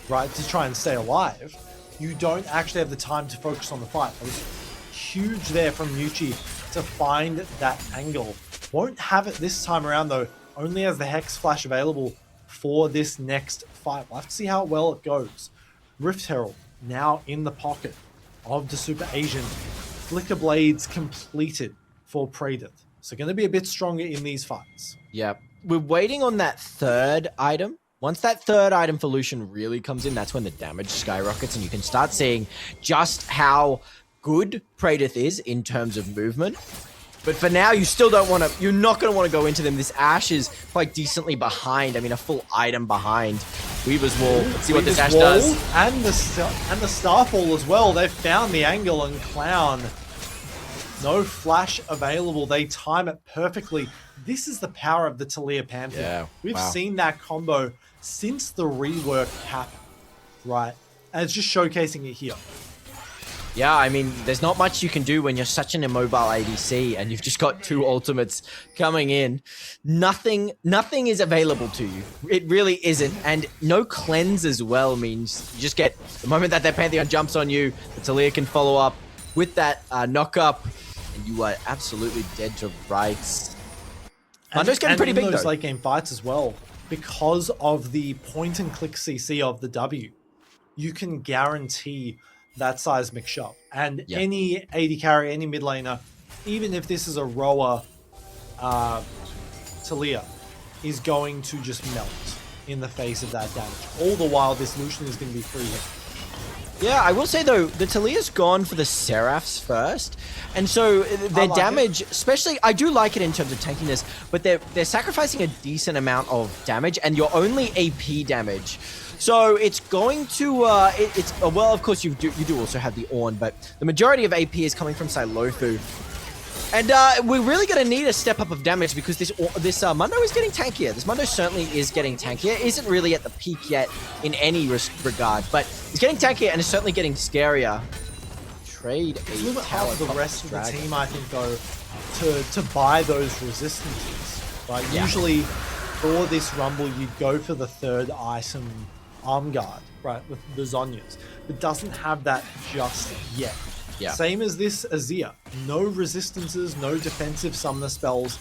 right, to try and stay alive, you don't actually have the time to focus on the fight. It was huge there from Yuchi to find that angle. Won't have it this time around though, only has the Hex Flash available for this next fight. We'll have to see how well it goes. Rift Herald now in the pocket of the Super Asian. Flicker Blades completed for Praedyth. So going to be a bit stronger in these fights. Yeah, we're waiting on that third item. Once that third item for Lucian really comes in, that's when the damage skyrockets and you can start seeing just how good Praedyth is in terms of movement. But for now, you still don't want to, you're not going to want to go into them. This Ashe is quite decently behind. I mean, a full item behind Weaver's Wall. Let's see what this Ashe does. And the Starfall as well. They've found the angle, and Clown, no flash available. They time it perfectly. This is the power of the Taliyah Pantheon. Yeah, We've seen that combo since the rework happened, right? And it's just showcasing it here. Yeah, I mean, there's not much you can do when you're such an immobile ADC and you've just got 2 ultimates coming in. Nothing is available to you. It really isn't. And no cleanse as well means you just get, the moment that their Pantheon jumps on you, the Taliyah can follow up with that knock up, and you are absolutely dead to rights. Mundo's getting pretty big, in those though. late game fights as well, because of the point and click CC of the W, you can guarantee that seismic shot. And Yeah. any AD carry, any mid laner, even if this is a rower, Talia is going to just melt in the face of that damage. All the while, this Lucian is going to be free hit. Yeah, I will say though, the Talia's gone for the Seraphs first, and so their damage, especially, I do like it in terms of tankiness, but they're sacrificing a decent amount of damage, and you're only AP damage. So it's going to, well, of course you do also have the Ornn, but the majority of AP is coming from Silofu. And we're really going to need a step up of damage because this Mundo is getting tankier. This Mundo certainly is getting tankier. Isn't really at the peak yet in any regard, but he's getting tankier and is certainly getting scarier. Trade It's a little bit hard for the rest of the team, I think, though, to buy those resistances. Right? Yeah. Usually for this Rumble, you'd go for the third item Arm Guard, right, with the Zhonya's. But doesn't have that just yet. Yeah. Same as this Azir. No resistances, no defensive summoner spells.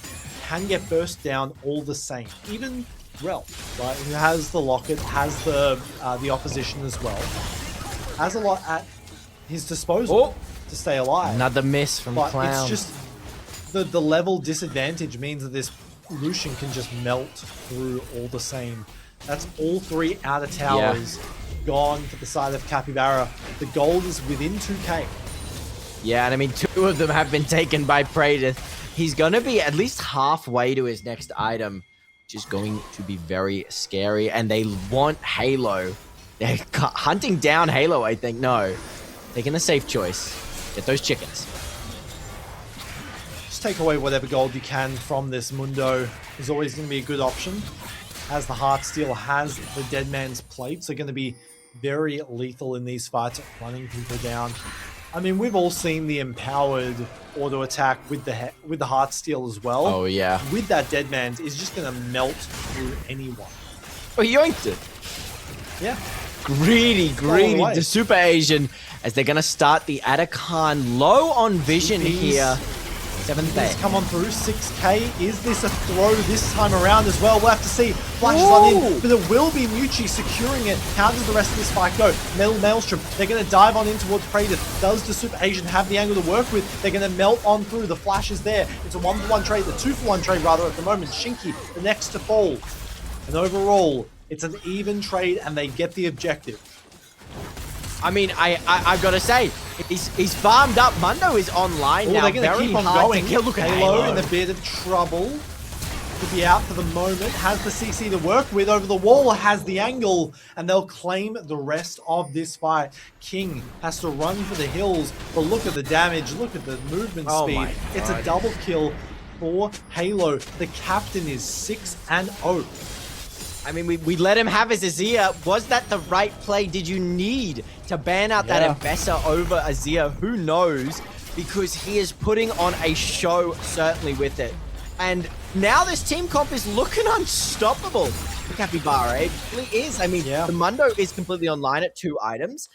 Can get burst down all the same. Even Rel, right, who has the locket, has the opposition as well. Has a lot at his disposal to stay alive. Another miss from Clown. It's just the level disadvantage means that this Lucian can just melt through all the same. That's all 3 outer towers gone for the side of Capybara. The gold is within 2k. Yeah, and I mean, 2 of them have been taken by Praedyth. He's going to be at least halfway to his next item, which is going to be very scary. And they want Halo. They're hunting down Halo, I think. No, taking the safe choice. Get those chickens. Just take away whatever gold you can from this Mundo. Is always going to be a good option. As the Heartsteel has the Dead Man's Plate, so going to be very lethal in these fights, running people down. I mean, we've all seen the empowered auto attack with the Heartsteel as well. Oh yeah. With that Dead Man's, is just going to melt through anyone. Oh, he yoinked it. Yeah. Greedy. The Super Asian, as they're going to start the Atakan low on vision here. 7th come on through. 6k. Is this a throw this time around as well? We'll have to see. Flashes on in, but it will be Muchi securing it. How does the rest of this fight go? Maelstrom, they're going to dive on in towards Praedyth. Does the Super Asian have the angle to work with? They're going to melt on through. The flash is there. It's a 1-for-1 trade, the 2-for-1 trade rather at the moment. Shinky, the next to fall. And overall, it's an even trade and they get the objective. I mean, I've got to say, he's farmed up. Mundo is online now. They're going to keep on going. Look at Halo in a bit of trouble. Could be out for the moment. Has the CC to work with over the wall. Has the angle. And they'll claim the rest of this fight. King has to run for the hills. But look at the damage. Look at the movement speed. It's a double kill for Halo. The captain is 6-0. I mean, we let him have his Azir. Was that the right play? Did you need to ban out that Investor over Azir? Who knows? Because he is putting on a show, certainly, with it. And now this team comp is looking unstoppable for Capybara. It really is. I mean, the Mundo is completely online at 2 items.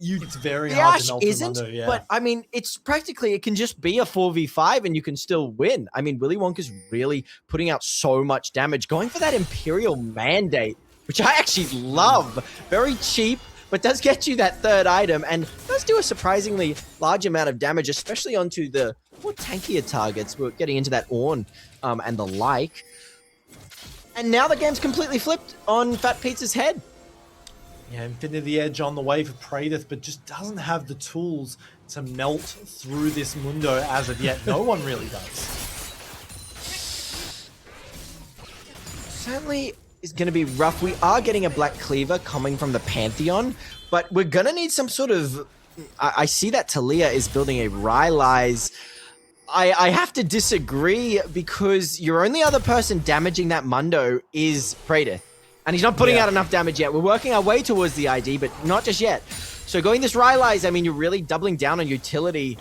It's very hard to melt isn't, the Mundo, but I mean, it's practically, it can just be a 4v5 and you can still win. I mean, Willy Wonka's really putting out so much damage, going for that Imperial Mandate, which I actually love. Very cheap, but does get you that 3rd item and does do a surprisingly large amount of damage, especially onto the more tankier targets. We're getting into that Ornn and the like. And now the game's completely flipped on fatpizza's head. Yeah, Infinity Edge on the way for Praedyth, but just doesn't have the tools to melt through this Mundo as of yet. No one really does. Certainly is going to be rough. We are getting a Black Cleaver coming from the Pantheon, but we're going to need some sort of... I see that Talia is building a Rylai's. I have to disagree because your only other person damaging that Mundo is Praedyth. And he's not putting out enough damage yet. We're working our way towards the ID, but not just yet. So going this Rylai's, I mean, you're really doubling down on utility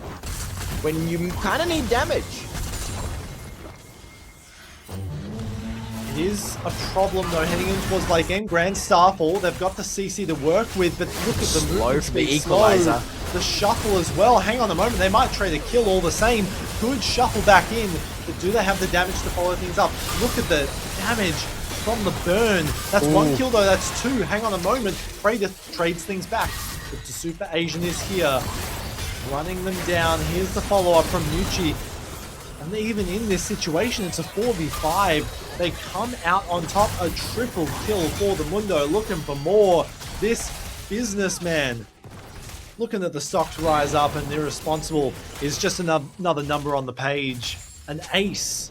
when you kind of need damage. It is a problem, though, heading in towards late game. Grand Starfall, they've got the CC to work with, but look at the movement speed, equalizer. The shuffle as well. Hang on a moment, they might trade a kill all the same. could shuffle back in, but do they have the damage to follow things up? Look at the damage from the burn. That's one kill though, that's two. Hang on a moment. Praedyth trades things back. But the Super Asian is here, running them down. Here's the follow-up from Muchi. And even in this situation, it's a 4v5. They come out on top, a triple kill for the Mundo, looking for more. This businessman, looking at the stocks rise up, and Irresponsible is just another number on the page. An ace.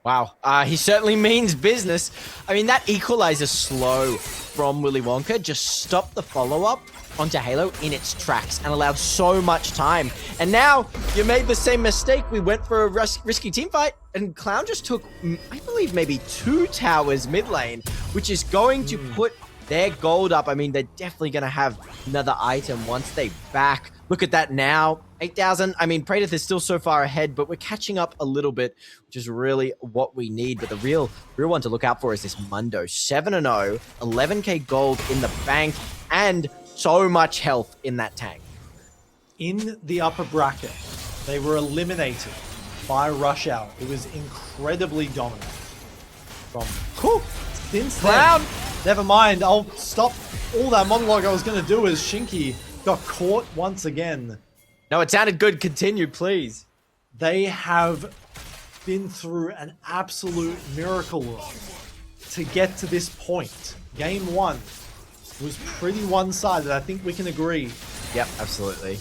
Wow, he certainly means business. I mean, that equalizer slow from Willy Wonka just stopped the follow-up onto Halo in its tracks and allowed so much time. And now you made the same mistake. We went for a risky team fight, and Clown just took, I believe, maybe 2 towers mid lane, which is going to put their gold up. I mean, they're definitely going to have another item once they back. Look at that now. 8,000. I mean, Praedyth is still so far ahead, but we're catching up a little bit, which is really what we need. But the real one to look out for is this Mundo. 7-0, 11k gold in the bank, and so much health in that tank. In the upper bracket, they were eliminated by Rush Hour. It was incredibly dominant. From since Clown. then, never mind, I'll stop all that monologue I was going to do as Shinky got caught once again. No, it sounded good. Continue, please. They have been through an absolute miracle run to get to this point. Game 1 was pretty one-sided, I think we can agree. Yep, absolutely.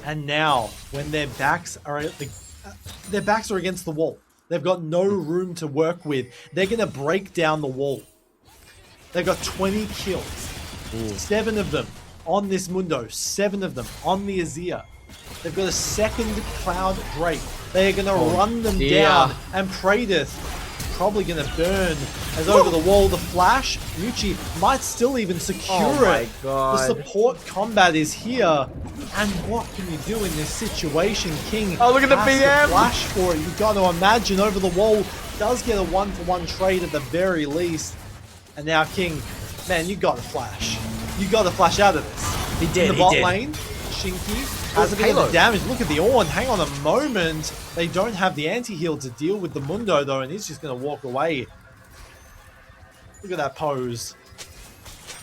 And now, when their backs are against the wall, they've got no room to work with. They're going to break down the wall. They've got 20 kills. 7 of them on this Mundo. 7 of them on the Azir. They've got a second Cloud Drake. They are going to run them down. And Praedyth probably going to burn as over the wall. The flash, Muchi might still even secure it. God. The support combat is here. And what can you do in this situation? King look at the has to BM. flash for it. You've got to imagine over the wall does get a 1-for-1 trade at the very least. And now King, man, you got to flash. You got to flash out of this. He did. In the bot lane, Shinky has a bit of damage. Look at the Ornn. Hang on a moment. They don't have the anti-heal to deal with the Mundo, though, and he's just going to walk away. Look at that pose.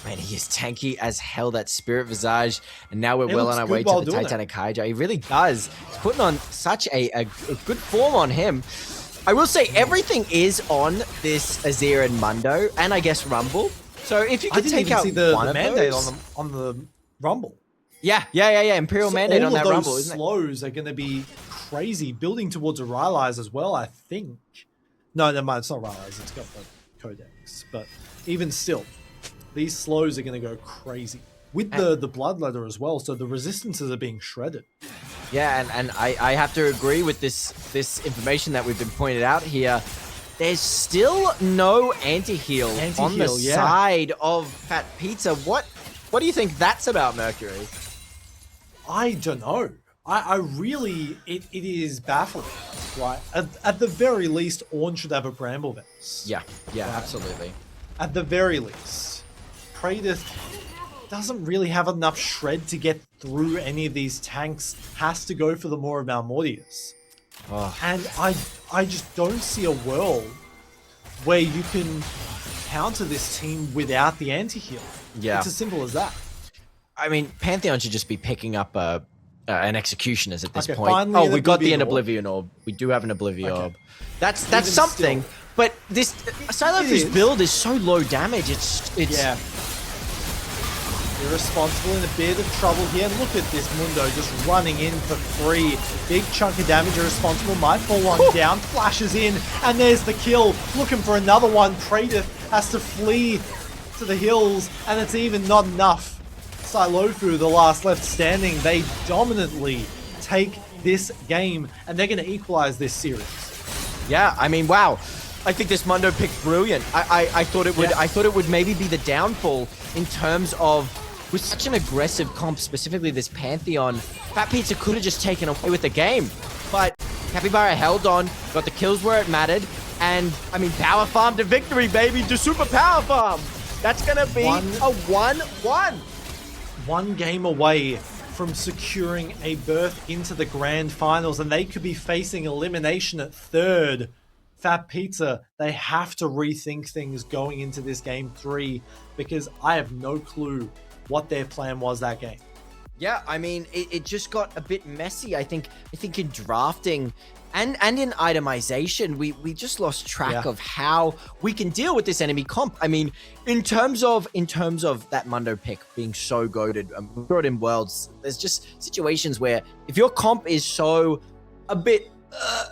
Man, he is tanky as hell, that Spirit Visage. And now we're It well looks on our good way while to the doing Titanic Hydra. He really does. He's putting on such a good form on him. I will say everything is on this Azir and Mundo, and I guess Rumble. So if you could take out see the one of mandate those, on the Rumble. Yeah. Imperial Mandate on that Rumble, those isn't it? slows are going to be crazy, building towards a Rylai's as well, I think. No, never mind, it's not Rylai's, it's got the Codex. But even still, these slows are going to go crazy. With the Bloodletter as well, so the resistances are being shredded. Yeah, and I have to agree with this information that we've been pointed out here. There's still no anti-heal on the side of Fat Pizza. What do you think that's about, Mercury? I don't know. I really, it is baffling, right? At the very least, Ornn should have a Bramble Vest. Yeah, absolutely. At the very least. Praedyth doesn't really have enough shred to get through any of these tanks. Has to go for the more of Malmortius. Oh. And I just don't see a world where you can counter this team without the anti-heal. Yeah. It's as simple as that. I mean, Pantheon should just be picking up an Executioners at this point. Finally We got the Oblivion Oblivion Orb. We do have an Oblivion Orb. That's Even something. still. But this Siloph's build is so low damage. It's Yeah. Irresponsible in a bit of trouble here. Look at this Mundo just running in for free. Big chunk of damage. Irresponsible might fall on down. Flashes in. And there's the kill. Looking for another one. Praedyth has to flee to the hills. And it's even not enough. Silofu, the last left standing. They dominantly take this game. And they're going to equalize this series. Yeah, I mean, wow. I think this Mundo pick brilliant. I thought it would. Yeah. I thought it would maybe be the downfall in terms of, with such an aggressive comp, specifically this Pantheon, Fat Pizza could have just taken away with the game. But Capybara held on, got the kills where it mattered, and I mean, power farm to victory, baby, to super power farm. That's gonna be a 1-1. One game away from securing a berth into the grand finals, and they could be facing elimination at third. fatpizza, they have to rethink things going into this game 3, because I have no clue what their plan was that game. Yeah, I mean, it just got a bit messy. I think in drafting and in itemization, we just lost track of how we can deal with this enemy comp. I mean, in terms of that Mundo pick being so goated, we brought in Worlds. There's just situations where if your comp is so a bit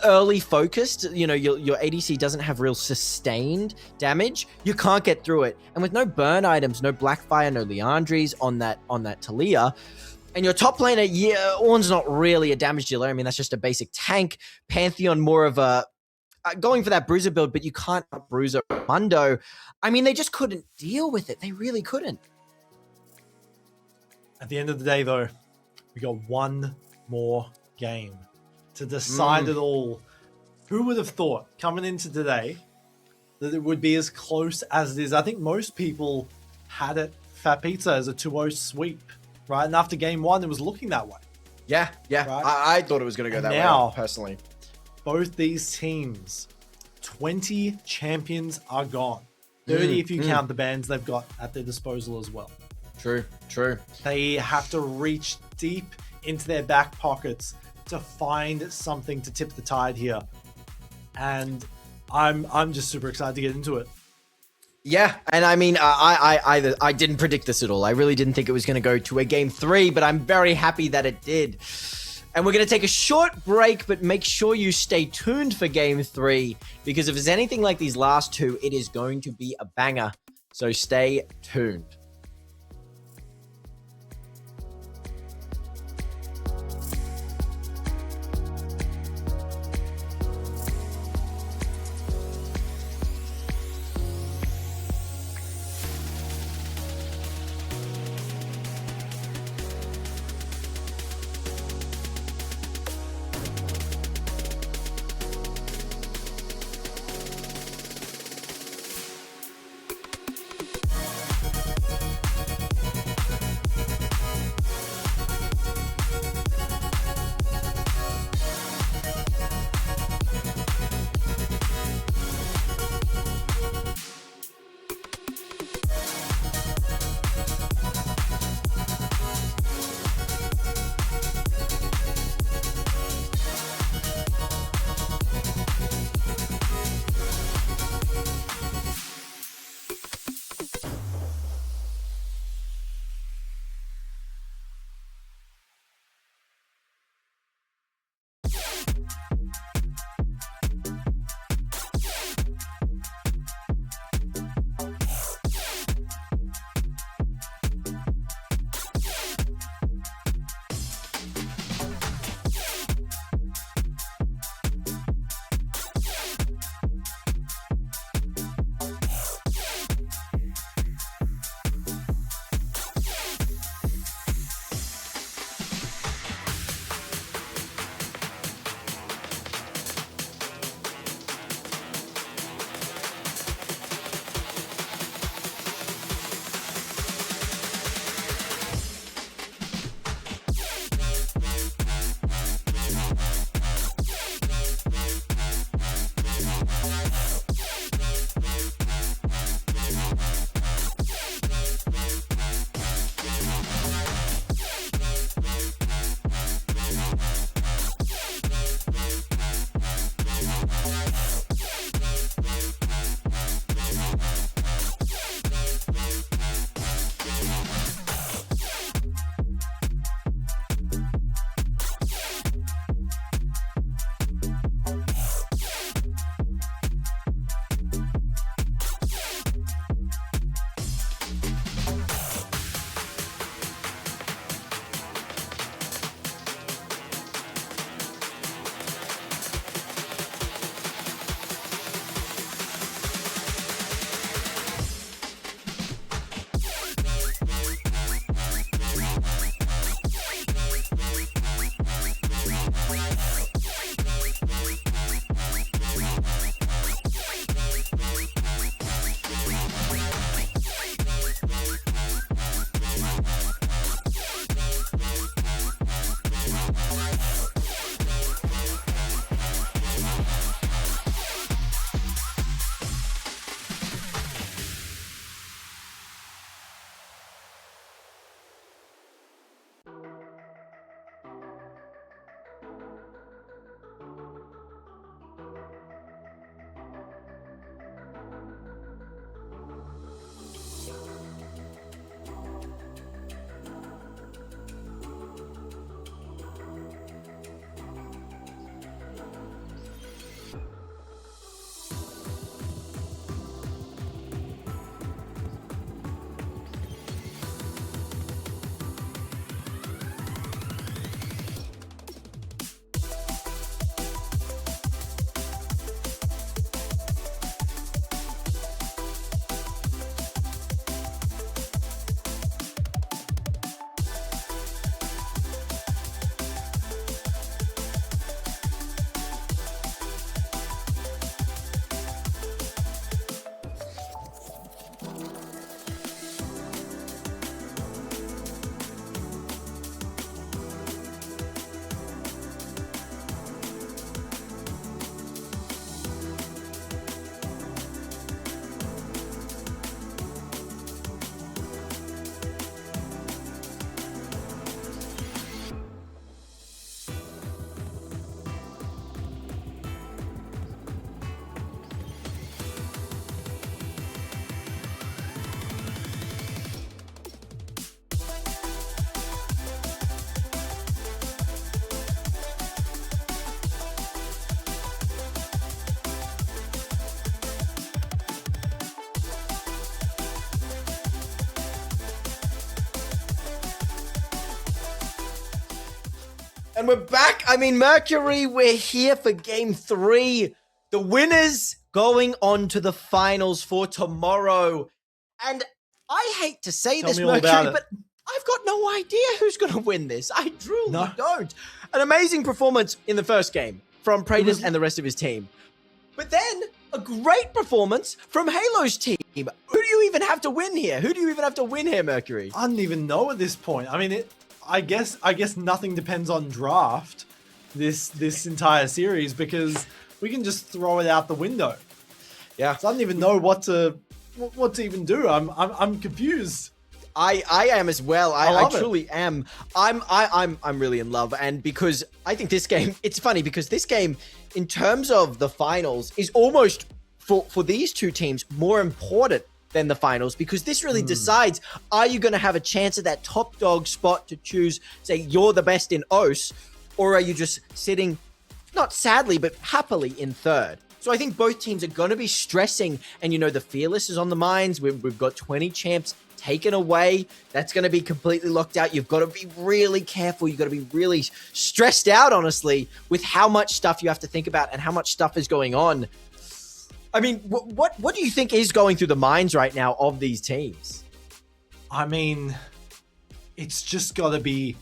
early focused, you know, your ADC doesn't have real sustained damage, you can't get through it. And with no burn items, no Blackfire, no Leandries on that Talia, and your top laner, Ornn's not really a damage dealer. I mean, that's just a basic tank. Pantheon more of a going for that bruiser build, but you can't bruiser Mundo. I mean, they just couldn't deal with it. They really couldn't. At the end of the day, though, we got one more game to decide it all. Who would have thought coming into today that it would be as close as it is? I think most people had it fatpizza as a 2-0 sweep, right? And after game 1, it was looking that way. Yeah. Right? I thought it was going to go that way, personally. Both these teams, 20 champions are gone. 30 if you count the bans they've got at their disposal as well. True. They have to reach deep into their back pockets to find something to tip the tide here. And I'm just super excited to get into it. Yeah, and I mean, I didn't predict this at all. I really didn't think it was going to go to a game 3, but I'm very happy that it did. And we're going to take a short break, but make sure you stay tuned for game 3, because if it's anything like these last 2, it is going to be a banger. So stay tuned. And we're back. I mean, Mercury, we're here for game 3. The winners going on to the finals for tomorrow. And I hate to say Tell this, me all Mercury, about it. but I've got no idea who's going to win this. I truly No. don't. An amazing performance in the first game from Praetus and the rest of his team. But then a great performance from Halo's team. Who do you even have to win here? Who do you even have to win here, Mercury? I don't even know at this point. I mean, I guess nothing depends on draft this entire series because we can just throw it out the window. Yeah. So I don't even know what to even do. I'm confused. I am as well. I love it. truly am. I'm really in love, and because I think this game, it's funny because this game, in terms of the finals, is almost for these two teams more important than the finals because this really decides: are you going to have a chance at that top dog spot to choose? Say you're the best in OS, or are you just sitting, not sadly but happily, in third? So I think both teams are going to be stressing, and the Fearless is on the minds. We've got 20 champs taken away. That's going to be completely locked out. You've got to be really careful. You've got to be really stressed out, honestly, with how much stuff you have to think about and how much stuff is going on. I mean, what do you think is going through the minds right now of these teams? I mean, it's just got to be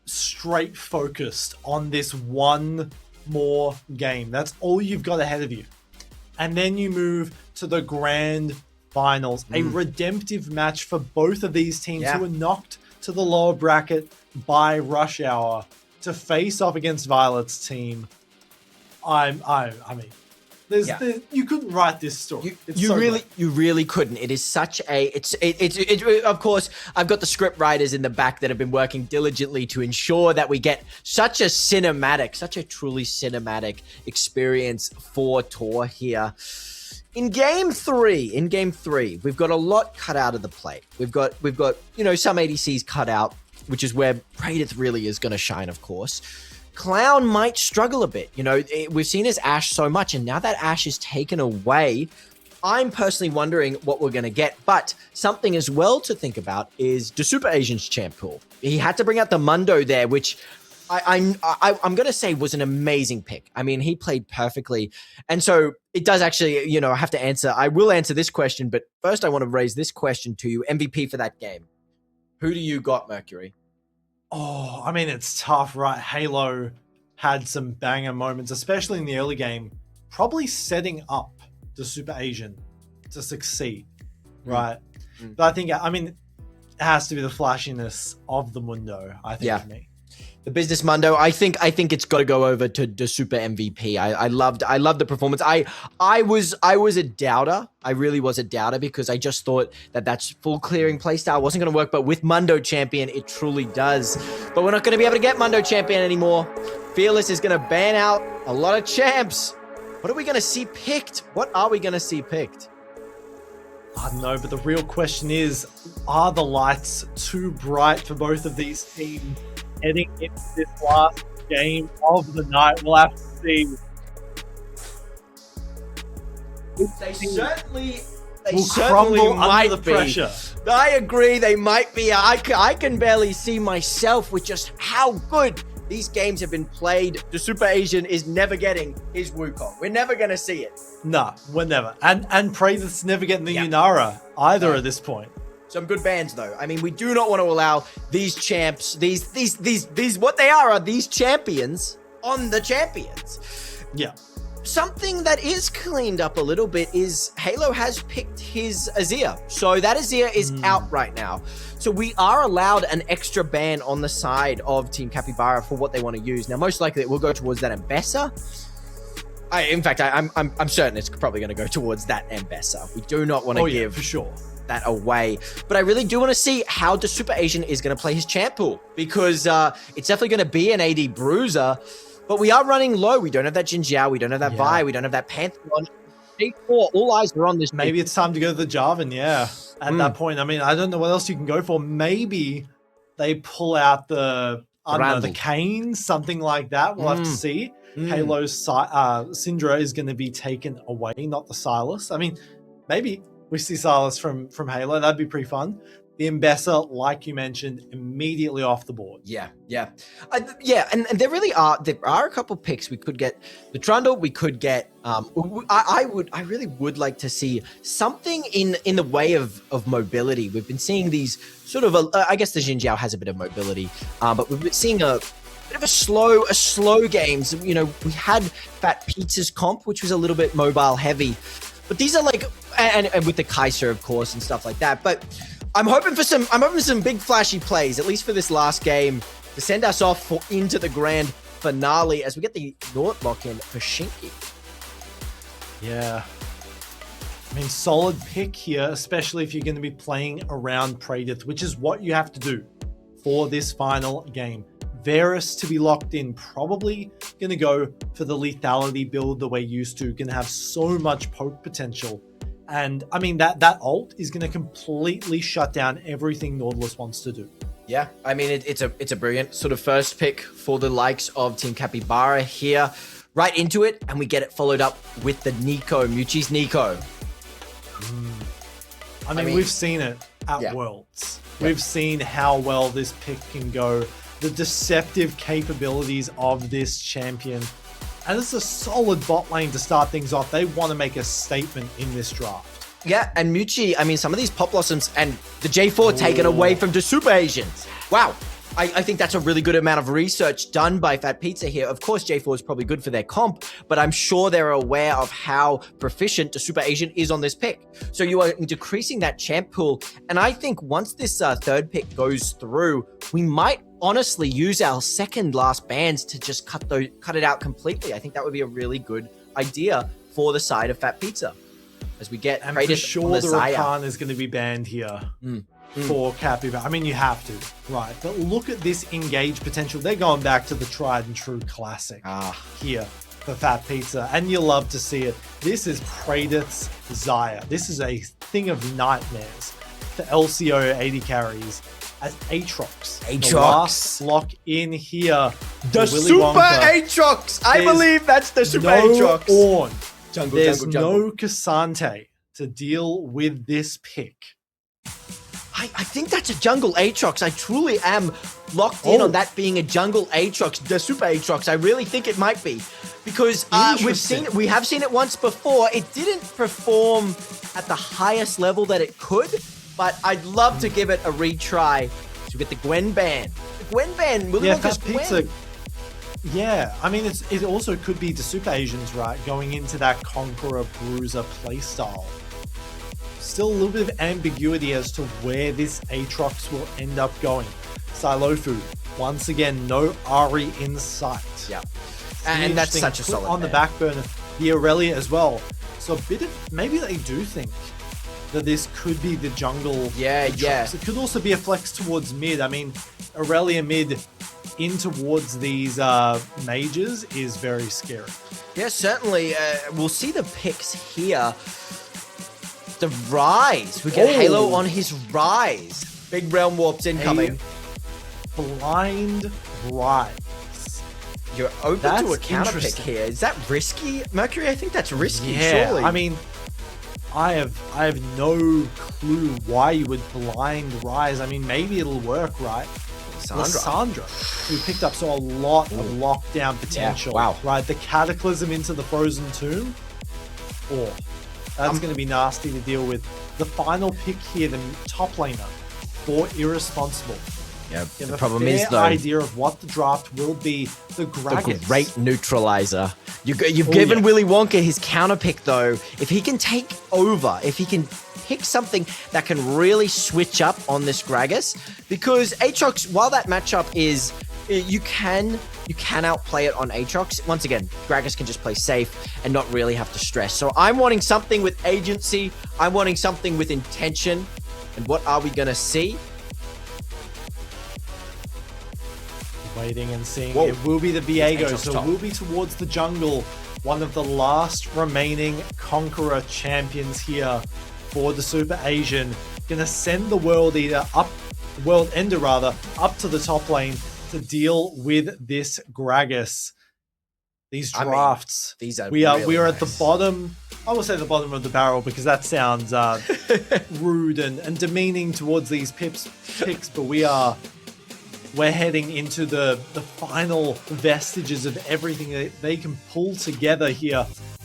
straight focused on this one more game. That's all you've got ahead of you. And then you move to the grand finals, a redemptive match for both of these teams who were knocked to the lower bracket by Rush Hour to face off against Violet's team. I mean, you couldn't write this story. You really couldn't. It is such a of course I've got the script writers in the back that have been working diligently to ensure that we get such a truly cinematic experience for TOR here. In game three, we've got a lot cut out of the plate. We've got some ADCs cut out, which is where Praetus really is going to shine, of course. Clown might struggle a bit. We've seen his Ashe so much, and now that Ashe is taken away, I'm personally wondering what we're going to get. But something as well to think about is the Super Asian's champ pool. He had to bring out the Mundo there, which I'm going to say was an amazing pick. I mean, he played perfectly. And so it does actually, I have to answer. I will answer this question, but first I want to raise this question to you. MVP for that game. Who do you got, Mercury? Oh, I mean, it's tough, right? Halo had some banger moments, especially in the early game, probably setting up the Super Asian to succeed, right? But I think, it has to be the flashiness of the Mundo, I think, for me. The business Mundo, I think it's got to go over to the Super MVP. I loved the performance. I was a doubter. I really was a doubter because I just thought that's full clearing playstyle wasn't going to work. But with Mundo Champion, it truly does. But we're not going to be able to get Mundo Champion anymore. Fearless is going to ban out a lot of champs. What are we going to see picked? What are we going to see picked? I don't know, but the real question is, are the lights too bright for both of these teams? Heading into this last game of the night, we'll have to see. They certainly crumble might under the pressure. I agree, they might be. I can barely see myself with just how good these games have been played. The Super Asian is never getting his Wukong. We're never going to see it. No, we're never. And Praetus never getting the Yunara either at this point. Some good bans, though. I mean, we do not want to allow these champs, these what they are these champions on the champions. Yeah. Something that is cleaned up a little bit is Halo has picked his Azir. So that Azir is out right now. So we are allowed an extra ban on the side of Team Capybara for what they want to use. Now, most likely it will go towards that Ambessa. In fact, I'm certain it's probably going to go towards that Ambessa. We do not want to give for sure that away. But I really do want to see how the Super Asian is going to play his champ pool because it's definitely going to be an AD bruiser. But we are running low. We don't have that Jin Jiao. We don't have that Vi. We don't have that Pantheon. G4, all eyes are on this. Maybe it's time to go to the Jarvan, at that point. I mean, I don't know what else you can go for. Maybe they pull out the Kane, something like that. We'll have to see. Halo's Syndra is going to be taken away, not the Silas. I mean, maybe we see Silas from Halo. That'd be pretty fun. the Mbessa, like you mentioned, immediately off the board. Yeah, and there really are a couple picks we could get. The Trundle, we could get. I really would like to see something in the way of mobility. We've been seeing these sort of I guess the Xin Zhao has a bit of mobility, but we've been seeing a bit of a slow games. You know, we had fatpizza's comp, which was a little bit mobile heavy, but these are like and with the Kaiser, of course, and stuff like that, but. I'm hoping for some big flashy plays, at least for this last game, to send us off into the grand finale as we get the Nort lock-in for Shinky. Yeah. I mean, solid pick here, especially if you're going to be playing around Praedyth, which is what you have to do for this final game. Varus to be locked in, probably going to go for the lethality build the way used to, going to have so much poke potential. And I mean, that ult is going to completely shut down everything Nautilus wants to do. Yeah, I mean, it's a brilliant sort of first pick for the likes of Team Capybara here. Right into it, and we get it followed up with the Nico, Muchi's Nico. I mean, we've seen it at Worlds. We've seen how well this pick can go, the deceptive capabilities of this champion. And it's a solid bot lane to start things off. They want to make a statement in this draft. Yeah, and Muchi, I mean, some of these pop blossoms and the J4 taken away from the Super Asians. Wow. I think that's a really good amount of research done by fatpizza here. Of course, J4 is probably good for their comp, but I'm sure they're aware of how proficient the Super Asian is on this pick. So you are decreasing that champ pool. And I think once this third pick goes through, we might honestly use our second last bans to just cut it out completely. I think that would be a really good idea for the side of fatpizza as we get. And for sure, the Rakan is going to be banned here for Capybara. I mean, you have to, right? But look at this engage potential. They're going back to the tried and true classic here for fatpizza, and you love to see it. This is Praedyth's Xayah. This is a thing of nightmares for LCO 80 carries. As Aatrox. The last lock in here. The Super Aatrox! I believe that's the Super Aatrox. Ornn. There's no Cassante to deal with this pick. I think that's a jungle Aatrox. I truly am locked in on that being a jungle Aatrox, the Super Aatrox. I really think it might be. Because we have seen it once before. It didn't perform at the highest level that it could. But I'd love to give it a retry to get the Gwen ban. The Gwen ban, Willy Wonka's Gwen. Yeah, I mean, it also could be the Super Asians, right? Going into that Conqueror Bruiser playstyle. Still a little bit of ambiguity as to where this Aatrox will end up going. Silofu, once again, no Ari in sight. Yeah, and that's such a solid on the back burner. The Aurelia as well. So a bit of, maybe they do think that this could be the jungle. Yeah. It could also be a flex towards mid. I mean, Aurelia mid in towards these mages is very scary. Yeah, certainly. We'll see the picks here. The Rise. We get Halo on his Rise. Big Realm Warps incoming. Blind Rise. You're open to a counter pick here. Is that risky, Mercury? I think that's risky, surely. I mean, I have no clue why you would blind Rise. I mean, maybe it'll work, right? Lissandra, who picked up a lot of lockdown potential. Yeah, wow. Right, the Cataclysm into the Frozen Tomb. That's going to be nasty to deal with. The final pick here, the top laner for Irresponsible. Yeah, you the problem is, is, though, idea of what the draft will be. The Gragas. The great neutralizer. You've given Willy Wonka his counter pick, though. If he can take over, if he can pick something that can really switch up on this Gragas, because Aatrox, while that matchup is, you can outplay it on Aatrox. Once again, Gragas can just play safe and not really have to stress. So I'm wanting something with agency. I'm wanting something with intention. And what are we going to see? Waiting and seeing. Whoa. It will be the Viego, so it will be towards the jungle. One of the last remaining Conqueror champions here for the Super Asian. Gonna send the World Ender up to the top lane to deal with this Gragas. These drafts. These are we are nice. at the bottom I will say the bottom of the barrel because that sounds rude and demeaning towards these picks, but we're heading into the final vestiges of everything that they can pull together here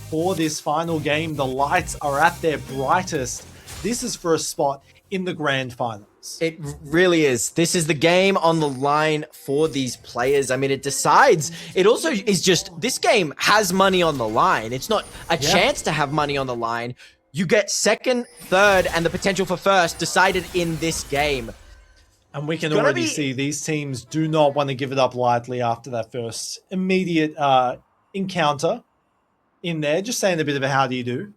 for this final game. The lights are at their brightest. This is for a spot in the grand finals. It really is. This is the game on the line for these players. I mean, it decides. It also is just, this game has money on the line. It's not a chance to have money on the line. You get second, third, and the potential for first decided in this game. And we can already see these teams do not want to give it up lightly after that first immediate encounter in there. Just saying a bit of a how do you do.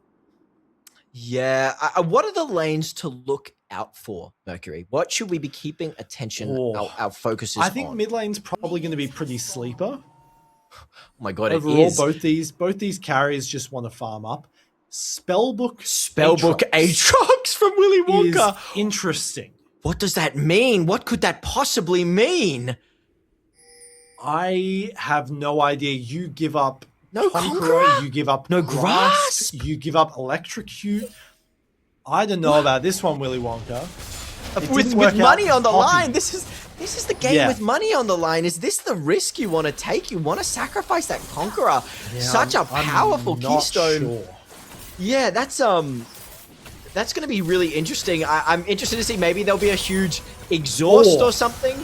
Yeah. What are the lanes to look out for, Mercury? What should we be keeping attention, our focuses on? I think mid lane's probably going to be pretty sleeper. Oh my god, overall, it is. Both these carriers just want to farm up. Spellbook Aatrox from Willy Wonka. Is interesting. What does that mean? What could that possibly mean? I have no idea. You give up no Conqueror, you give up no Grasp, you give up Electrocute. I don't know about this one, Willy Wonka. With money on the line, this is the game with money on the line. Is this the risk you want to take? You want to sacrifice that Conqueror? Yeah, such a powerful keystone. Sure. Yeah, that's going to be really interesting. I'm interested to see, maybe there'll be a huge exhaust or something.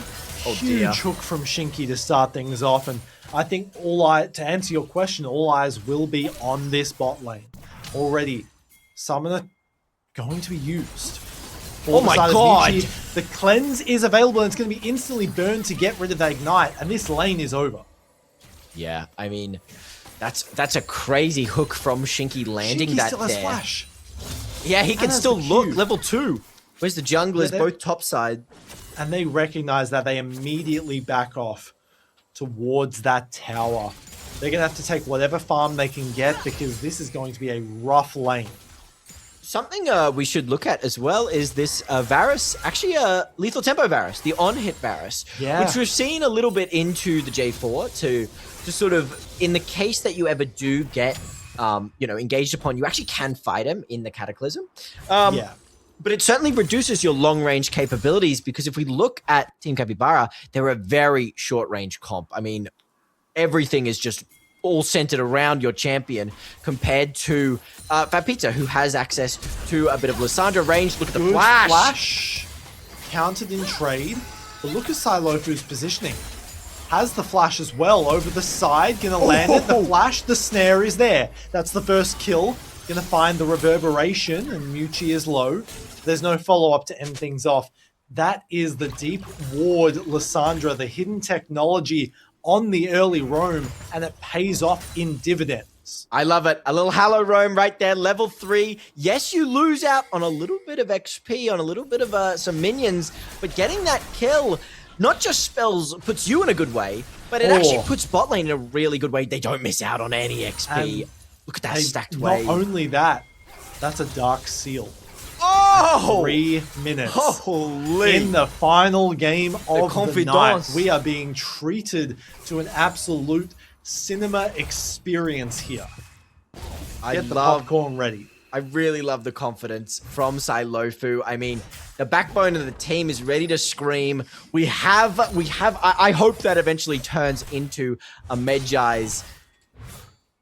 Huge hook from Shinky to start things off, and I think to answer your question, all eyes will be on this bot lane. Already, Summoner going to be used. Oh my god! The cleanse is available and it's going to be instantly burned to get rid of that ignite, and this lane is over. Yeah, I mean, that's a crazy hook from Shinky landing that still has flash. Yeah, he can still look. Level 2. Where's the junglers? Both top side. And they recognize that. They immediately back off towards that tower. They're going to have to take whatever farm they can get because this is going to be a rough lane. Something we should look at as well is this Varus, actually Lethal Tempo Varus, the on-hit Varus, which we've seen a little bit into the J4 to sort of, in the case that you ever do get engaged upon, you actually can fight him in the Cataclysm. But it certainly reduces your long-range capabilities because if we look at Team Capybara, they're a very short-range comp. I mean, everything is just all centered around your champion compared to fatpizza, who has access to a bit of Lissandra range. Look at the flash. Countered in trade. But look at Silofu's positioning. Has the flash as well over the side. Gonna land it. The flash, the snare is there. That's the first kill. Gonna find the reverberation, and Muchi is low. There's no follow-up to end things off. That is the deep ward Lissandra, the hidden technology on the early roam, and it pays off in dividends. I love it. A little Hallow Roam right there, level 3. Yes, you lose out on a little bit of XP, on a little bit of some minions, but getting that kill not just spells, puts you in a good way, but it actually puts bot lane in a really good way. They don't miss out on any XP. Look at that stacked wave. Not only that, that's a Dark Seal. Oh! 3 minutes. Holy! In the final game of the night, we are being treated to an absolute cinema experience here. Get the popcorn ready. I really love the confidence from Silofu. I mean, the backbone of the team is ready to scream. I hope that eventually turns into a Medjai's.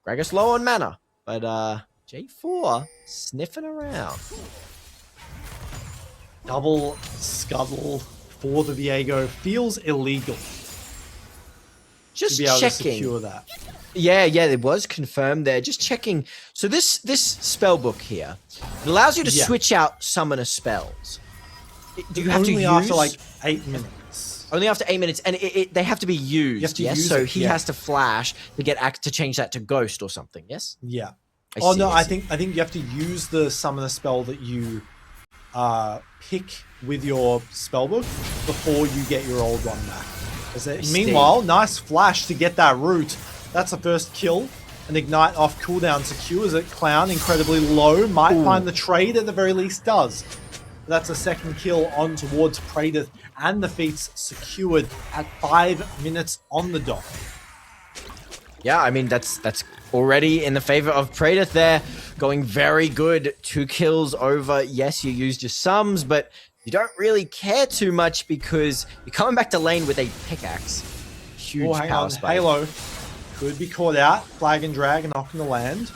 Gragas low on mana, but J4 sniffing around. Double scuttle for the Viego feels illegal. Just to be able checking. To secure that. Yeah, it was confirmed there. Just checking. So this spell book here, it allows you to switch out summoner spells. Do you have to use after like 8 minutes? Only after 8 minutes, and they have to be used. You have to use so it, he has to flash to change that to ghost or something. Yes. Yeah. I think you have to use the summoner spell that you pick with your spellbook before you get your old one back. Meanwhile, nice flash to get that root. That's the first kill. An ignite off cooldown secures it. Clown incredibly low. Might find the trade, at the very least does. That's a second kill on towards Praedyth, and the feat's secured at 5 minutes on the dot. Yeah, I mean, that's already in the favor of Praedyth there. going very good. 2 kills over. Yes, you used your sums, but you don't really care too much because you're coming back to lane with a pickaxe. Huge hang power on. spike. Halo could be caught out. Flag and drag, not going to land.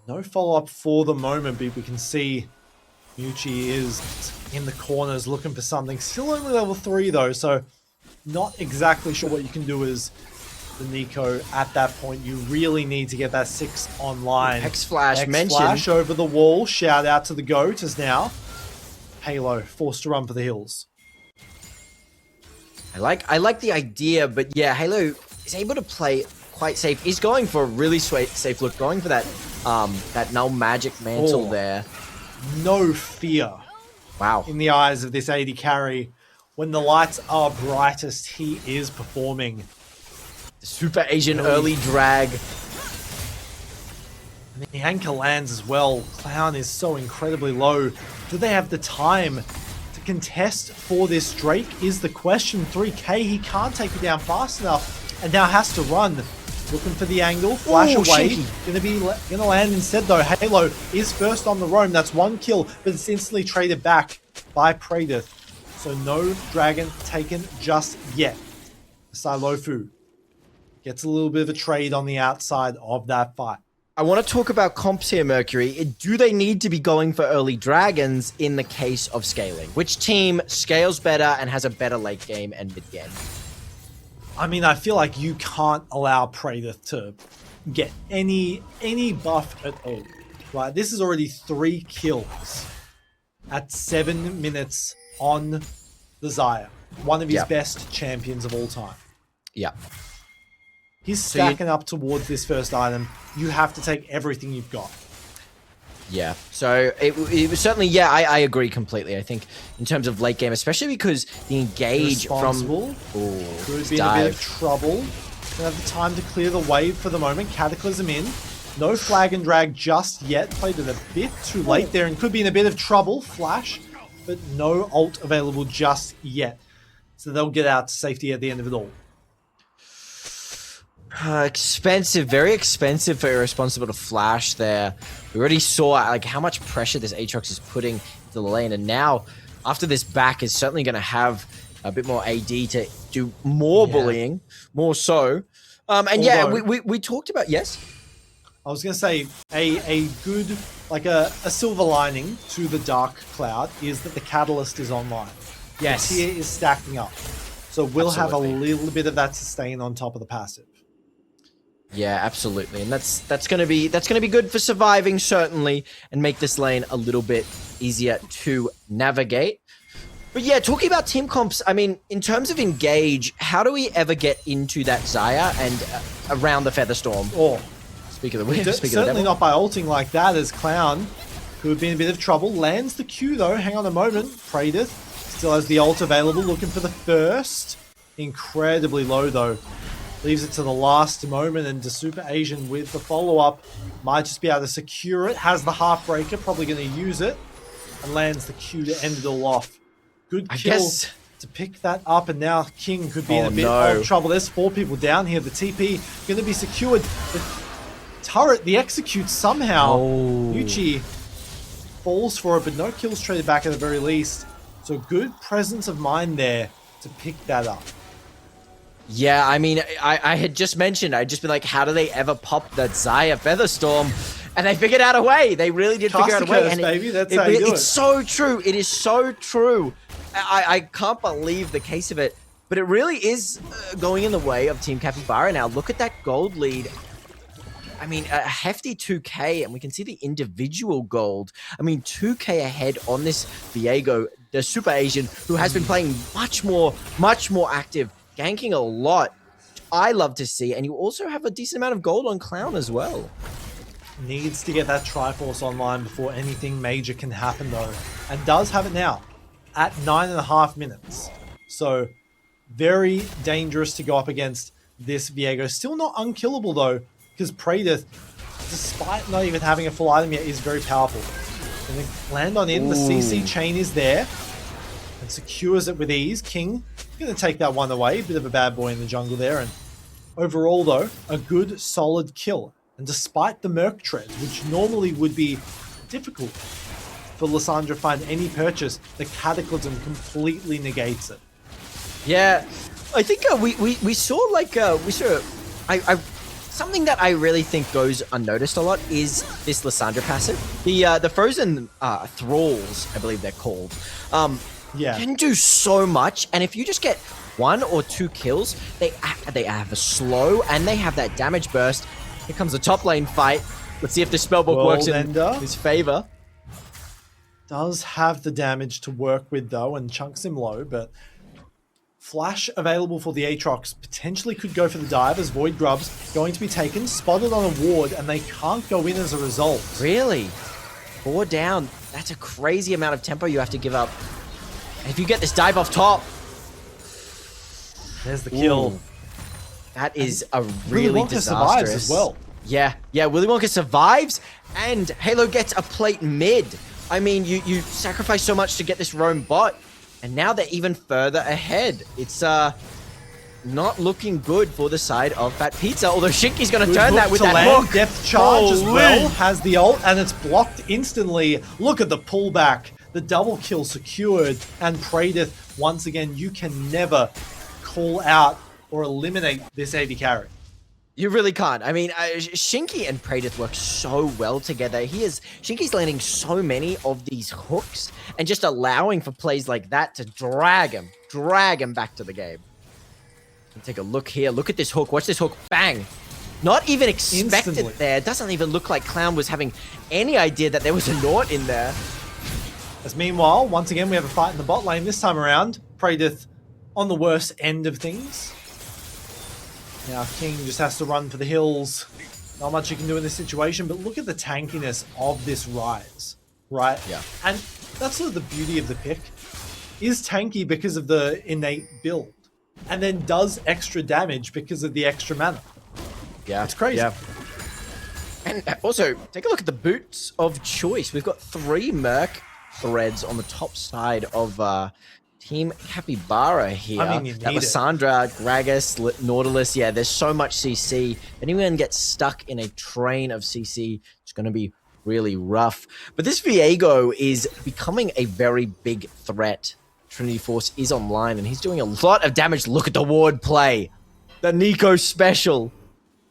No follow-up for the moment, but we can see Mucci is in the corners looking for something. Still only level 3 though, so not exactly sure what you can do as the Nico at that point. You really need to get that 6 online. X-Flash mentioned. X-Flash over the wall. Shout out to the GOAT as now Halo forced to run for the hills. I like the idea, but yeah, Halo is able to play quite safe. He's going for a really safe look, going for that null magic mantle there. No fear. Wow. In the eyes of this AD carry. When the lights are brightest, he is performing. The Super Asian early drag. And the anchor lands as well. Clown is so incredibly low. Do they have the time to contest for this Drake is the question. 3k, he can't take it down fast enough and now has to run. Looking for the angle, flash away. Gonna land instead though. Halo is first on the roam. That's 1 kill, but it's instantly traded back by Praedyth. So no dragon taken just yet. Silofu gets a little bit of a trade on the outside of that fight. I want to talk about comps here, Mercury. Do they need to be going for early dragons in the case of scaling? Which team scales better and has a better late game and mid game? I mean, I feel like you can't allow Praedyth to get any buff at all. Right, this is already 3 kills at 7 minutes on the Xayah. One of his best champions of all time. Yeah. He's stacking up towards this first item. You have to take everything you've got. Yeah, so it was certainly, yeah, I agree completely. I think in terms of late game, especially because the engage from... Could be in a bit of trouble. Don't have the time to clear the wave for the moment. Cataclysm in. No flag and drag just yet. Played it a bit too late there and could be in a bit of trouble. Flash, but no ult available just yet. So they'll get out to safety at the end of it all. Expensive, very expensive for Irresponsible to flash there. We already saw like how much pressure this Aatrox is putting into the lane, and now after this back is certainly going to have a bit more AD to do more bullying, more so. And although, yeah, we talked about, yes? I was going to say a good, like a silver lining to the Dark Cloud is that the Catalyst is online. Yes. The tier is stacking up. So we'll have a little bit of that sustain on top of the passive. Yeah, absolutely, and that's gonna be good for surviving certainly, and make this lane a little bit easier to navigate. But yeah, talking about team comps, I mean, in terms of engage, how do we ever get into that Xayah and around the Featherstorm? Or speak of the wind, certainly not by ulting like that, as Clown, who would be in a bit of trouble, lands the Q though. Hang on a moment, Praedyth still has the ult available, looking for the first. Incredibly low though. Leaves it to the last moment, and the Super Asian with the follow-up might just be able to secure it. Has the Heartbreaker, probably going to use it, and lands the Q to end it all off. Good kill to pick that up, and now King could be in a bit of trouble. There's 4 people down here. The TP going to be secured. The turret, the execute somehow. Yuchi falls for it, but no kills traded back at the very least. So good presence of mind there to pick that up. Yeah, I mean, I had just mentioned, I'd just been like, how do they ever pop that Xayah Featherstorm? And they figured out a way. They really did figure out a way. And baby. That's how you do it. It's so true. It is so true. I can't believe the case of it. But it really is going in the way of Team Capybara now. Look at that gold lead. I mean, a hefty 2k, and we can see the individual gold. I mean, 2k ahead on this Viego, the Super Asian, who has been playing much more active, ganking a lot. I love to see, and you also have a decent amount of gold on Clown as well. Needs to get that Triforce online before anything major can happen though, and does have it now at 9.5 minutes. So very dangerous to go up against this Viego. Still not unkillable though, because Praedyth, despite not even having a full item yet, is very powerful. And then land on in, the CC chain is there and secures it with ease. King going to take that one away. Bit of a bad boy in the jungle there. And overall, though, a good, solid kill. And despite the Merc tread, which normally would be difficult for Lissandra to find any purchase, the Cataclysm completely negates it. Yeah, I think we saw like I something that I really think goes unnoticed a lot is this Lissandra passive. The frozen thralls, I believe they're called. Yeah, Can do so much, and if you just get 1 or 2 kills, they have a slow and they have that damage burst. Here comes the top lane fight. Let's see if the spellbook works in his favor. Does have the damage to work with though, and chunks him low, but flash available for the Aatrox potentially could go for the dive as Void Grub's going to be taken, spotted on a ward, and they can't go in as a result. Really? 4 down. That's a crazy amount of tempo you have to give up. And if you get this dive off top, there's the kill. Ooh. That is a really disastrous. Survives as well. Yeah, Willy Wonka survives, and Halo gets a plate mid. I mean, you sacrifice so much to get this roam bot, and now they're even further ahead. It's not looking good for the side of fatpizza, although Shinky's going to turn that with that hook. Depth charge as well, has the ult, and it's blocked instantly. Look at the pullback, the double kill secured, and Praedith, once again, you can never call out or eliminate this AD carry. You really can't. I mean, Shinky and Praedith work so well together. Shinky's landing so many of these hooks and just allowing for plays like that to drag him back to the game. And take a look here. Look at this hook. Watch this hook. Bang. Not even expected instantly. There. Doesn't even look like Clown was having any idea that there was a Nort in there. As meanwhile, once again, we have a fight in the bot lane. This time around, Praedith on the worst end of things. Now King just has to run for the hills. Not much you can do in this situation, but look at the tankiness of this Rise, right? Yeah. And that's sort of the beauty of the pick. Is tanky because of the innate build, and then does extra damage because of the extra mana. Yeah. It's crazy. Yeah. And also, take a look at the boots of choice. We've got 3 Merc threads on the top side of Team Capybara here. I mean, you need Lissandra, Gragas, Nautilus. Yeah, there's so much CC. If anyone gets stuck in a train of CC, it's going to be really rough. But this Viego is becoming a very big threat. Trinity Force is online, and he's doing a lot of damage. Look at the ward play. The Nico special.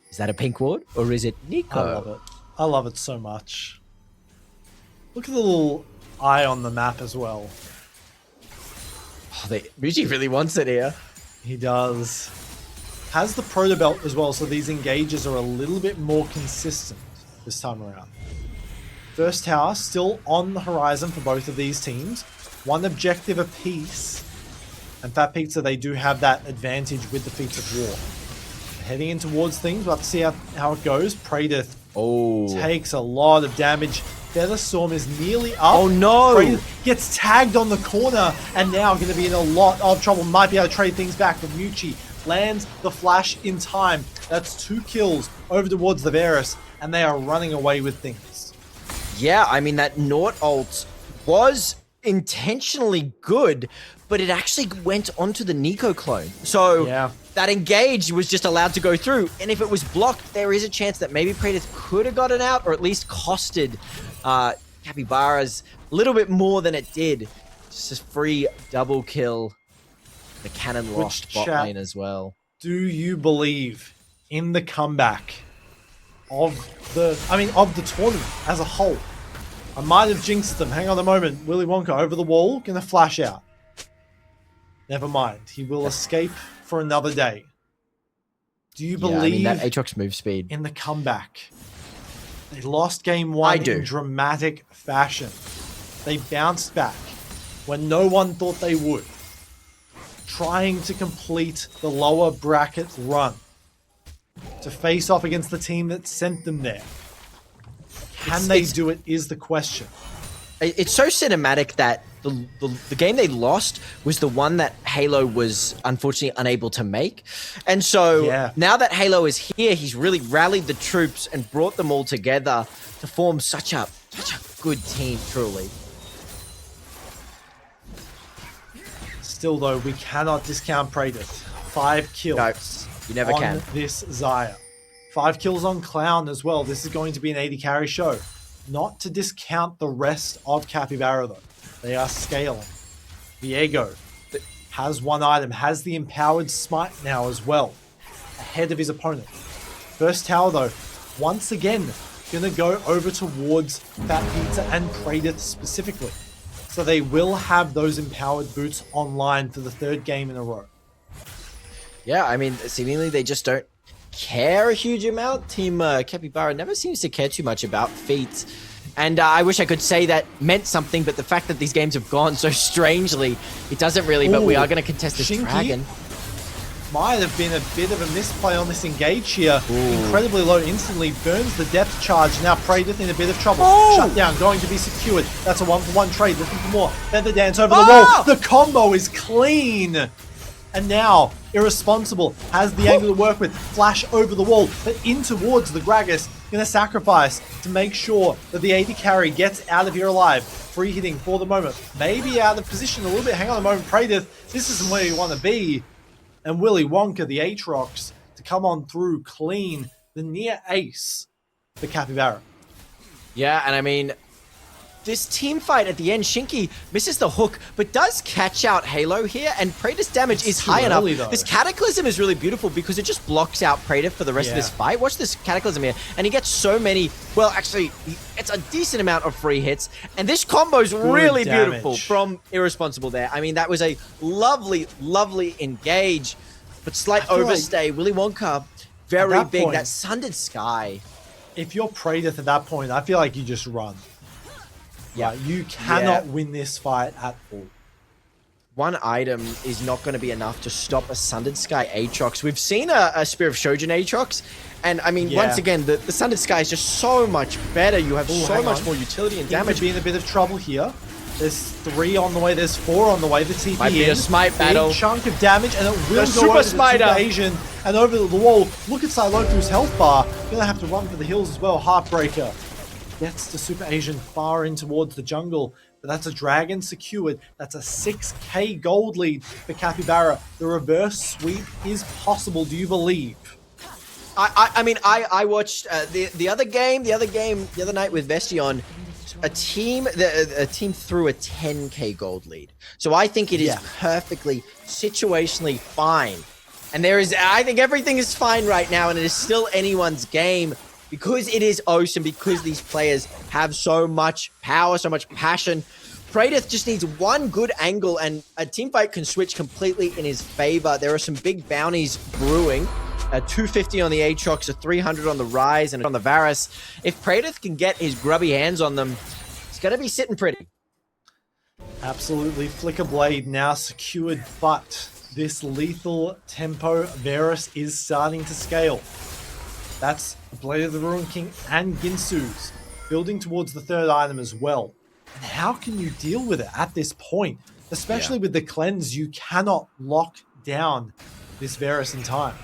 Is that a pink ward, or is it Nico? I love it. I love it so much. Look at the little eye on the map as well. Oh, Muji really wants it here. He does. Has the proto belt as well, so these engages are a little bit more consistent this time around. First tower still on the horizon for both of these teams. 1 objective apiece. And fatpizza, they do have that advantage with the feats of war. Heading in towards things, we'll have to see how it goes. Praedith takes a lot of damage. Featherstorm is nearly up. Oh no! Praedith gets tagged on the corner and now going to be in a lot of trouble. Might be able to trade things back, but Muchi lands the flash in time. That's 2 kills over towards the Varus, and they are running away with things. Yeah, I mean, that Nort ult was intentionally good, but it actually went onto the Nico clone. So yeah, that engage was just allowed to go through. And if it was blocked, there is a chance that maybe Praedith could have gotten out, or at least costed Capybara's a little bit more than it did. Just a free double kill. The cannon lost bot lane as well. Do you believe in the comeback of the tournament as a whole? I might have jinxed them. Hang on a moment. Willy Wonka over the wall, gonna flash out. Never mind. He will escape for another day. Do you believe that Aatrox move speed in the comeback? They lost game 1 in dramatic fashion. They bounced back when no one thought they would, trying to complete the lower bracket run to face off against the team that sent them there. Can they do it is the question. It's so cinematic that the game they lost was the one that Halo was unfortunately unable to make. And so now that Halo is here, he's really rallied the troops and brought them all together to form such a good team, truly. Still though, we cannot discount Praedith. 5 kills. No, you never can. This Xayah. 5 kills on Clown as well. This is going to be an 80 carry show. Not to discount the rest of Capybara though. They are scaling. Viego has 1 item, has the empowered smite now as well, ahead of his opponent. First tower though, once again, gonna go over towards fatpizza and Praedyth specifically. So they will have those empowered boots online for the 3rd game in a row. Yeah, I mean, seemingly they just don't care a huge amount. Team Capybara never seems to care too much about feats. And I wish I could say that meant something, but the fact that these games have gone so strangely, it doesn't really. But we are going to contest this Shinky dragon. Might have been a bit of a misplay on this engage here. Ooh. Incredibly low instantly, burns the depth charge. Now Praedyth in a bit of trouble. Shut down, going to be secured. That's a 1-for-1 trade, looking for more. Feather dance over the wall. The combo is clean. And now, Irresponsible has the angle to work with. Flash over the wall, but in towards the Gragas. Gonna sacrifice to make sure that the AD carry gets out of here alive. Free hitting for the moment. Maybe out of position a little bit. Hang on a moment, Praedyth. This isn't where you want to be. And Willy Wonka, the Aatrox, to come on through clean. The near ace for Capybara. Yeah, and I mean, this team fight at the end, Shinky misses the hook, but does catch out Halo here, and Praedyth's damage is high enough. Though. This Cataclysm is really beautiful because it just blocks out Praedyth for the rest of this fight. Watch this Cataclysm here, and he gets so many, well, actually, it's a decent amount of free hits, and this combo's really beautiful from Irresponsible there. I mean, that was a lovely, lovely engage, but slight overstay. Willy Wonka, very big. That Sundered Sky. If you're Praedyth at that point, I feel like you just run. Yeah, you cannot win this fight at all. 1 item is not going to be enough to stop a Sundered Sky Aatrox. We've seen a Spear of Shojin Aatrox, and I mean, once again, the Sundered Sky is just so much better. You have so much more utility and damage. Be in a bit of trouble here. There's 3 on the way. There's 4 on the way. The TP might be a smite battle. Big chunk of damage, and it will go over the Super Asian and over the wall. Look at Siloku's health bar. Gonna have to run for the hills as well. Heartbreaker gets the Super Asian far in towards the jungle, but that's a dragon secured. That's a 6k gold lead for Capybara. The reverse sweep is possible. Do you believe? I mean, I watched the other night with Vestion. A team threw a 10k gold lead, so I think it is perfectly situationally fine. And I think everything is fine right now, and it is still anyone's game. Because it is Ocean, because these players have so much power, so much passion, Praedyth just needs 1 good angle and a teamfight can switch completely in his favor. There are some big bounties brewing. A 250 on the Aatrox, a 300 on the Rise, and on the Varus. If Praedyth can get his grubby hands on them, it's going to be sitting pretty. Absolutely. Flicker Blade now secured, but this lethal tempo Varus is starting to scale. That's Blade of the Ruin King and Ginsu's building towards the 3rd item as well. And how can you deal with it at this point? Especially with the cleanse, you cannot lock down this Varus in time.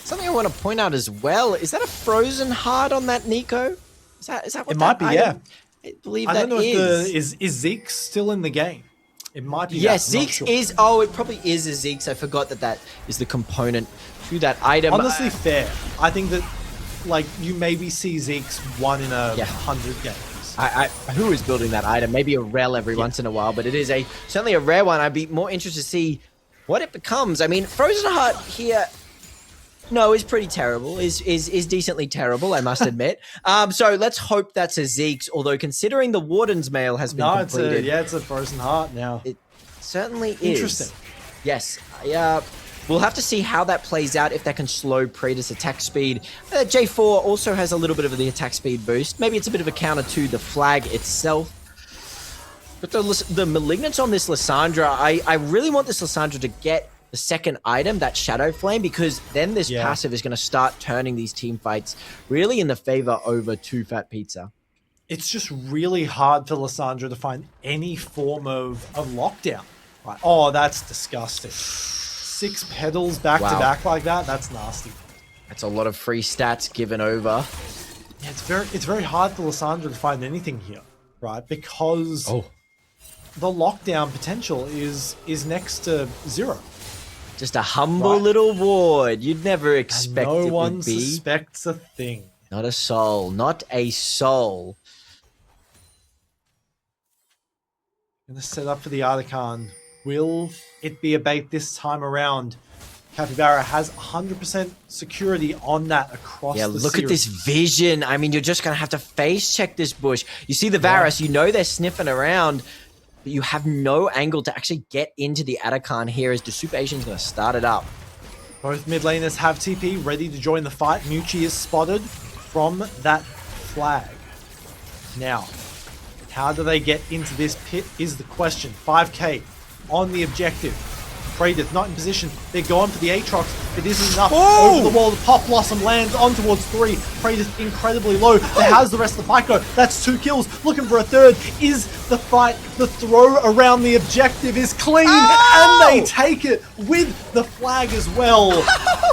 Something I want to point out as well, is that a frozen heart on that Nico? Is that what it might be, item? I believe that is Zeke still in the game? It might be. Yes, Zeke's is. Oh, it probably is a Zeke's. I forgot that is the component to that item. Honestly, fair. I think that, like, you maybe see Zeke's 1 in 100 games. Who is building that item? Maybe a rel every once in a while, but it is certainly a rare one. I'd be more interested to see what it becomes. I mean, Frozen Heart here, no, is pretty terrible. Is decently terrible, I must admit. So let's hope that's a Zeke's. Although considering the Warden's mail has been completed, it's a Frozen Heart now. It certainly is interesting. Yes, we'll have to see how that plays out, if that can slow Praedyth's attack speed. J4 also has a little bit of the attack speed boost. Maybe it's a bit of a counter to the flag itself. But the Malignance on this Lissandra, I really want this Lissandra to get the 2nd item, that Shadow Flame, because then this passive is going to start turning these team fights really in the favor over to fatpizza. It's just really hard for Lissandra to find any form of lockdown. Right. Oh, that's disgusting. 6 petals back to back like that, that's nasty. That's a lot of free stats given over. Yeah, it's very hard for Lissandra to find anything here, right? Because the lockdown potential is next to 0. Just a humble Right. little ward. You'd never And expect no it one would be. suspects a thing. Not a soul. Not a soul. Gonna set up for the Artican. Will it be a bait this time around? Capybara has 100% security on that across Yeah, the look series. at this vision. I mean, you're just going to have to face check this bush. You see the Varus, you know they're sniffing around, but you have no angle to actually get into the Atachan here as the Super Asian's going to start it up. Both mid laners have TP ready to join the fight. Mucci is spotted from that flag. Now, how do they get into this pit is the question. 5k on the objective. Praedith not in position. They're going for the Aatrox. It isn't enough. Oh! Over the wall, the Pop Blossom lands on towards 3. Praedith incredibly low. How's the rest of the fight go? That's 2 kills. Looking for a third. Is the fight, the throw around the objective is clean. Oh! And they take it with the flag as well.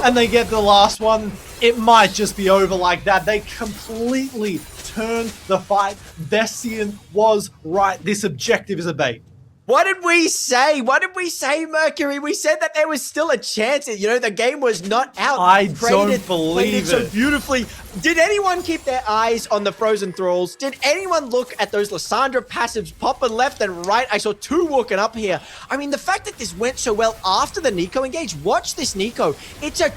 And they get the last one. It might just be over like that. They completely turned the fight. Vestian was right. This objective is a bait. What did we say? What did we say, Mercury? We said that there was still a chance. You know, the game was not out. I Played don't believe it so it. beautifully. Did anyone keep their eyes on the Frozen Thralls? Did anyone look at those Lissandra passives popping left and right? I saw 2 walking up here. I mean, the fact that this went so well after the Nico engage. Watch this Nico. It's a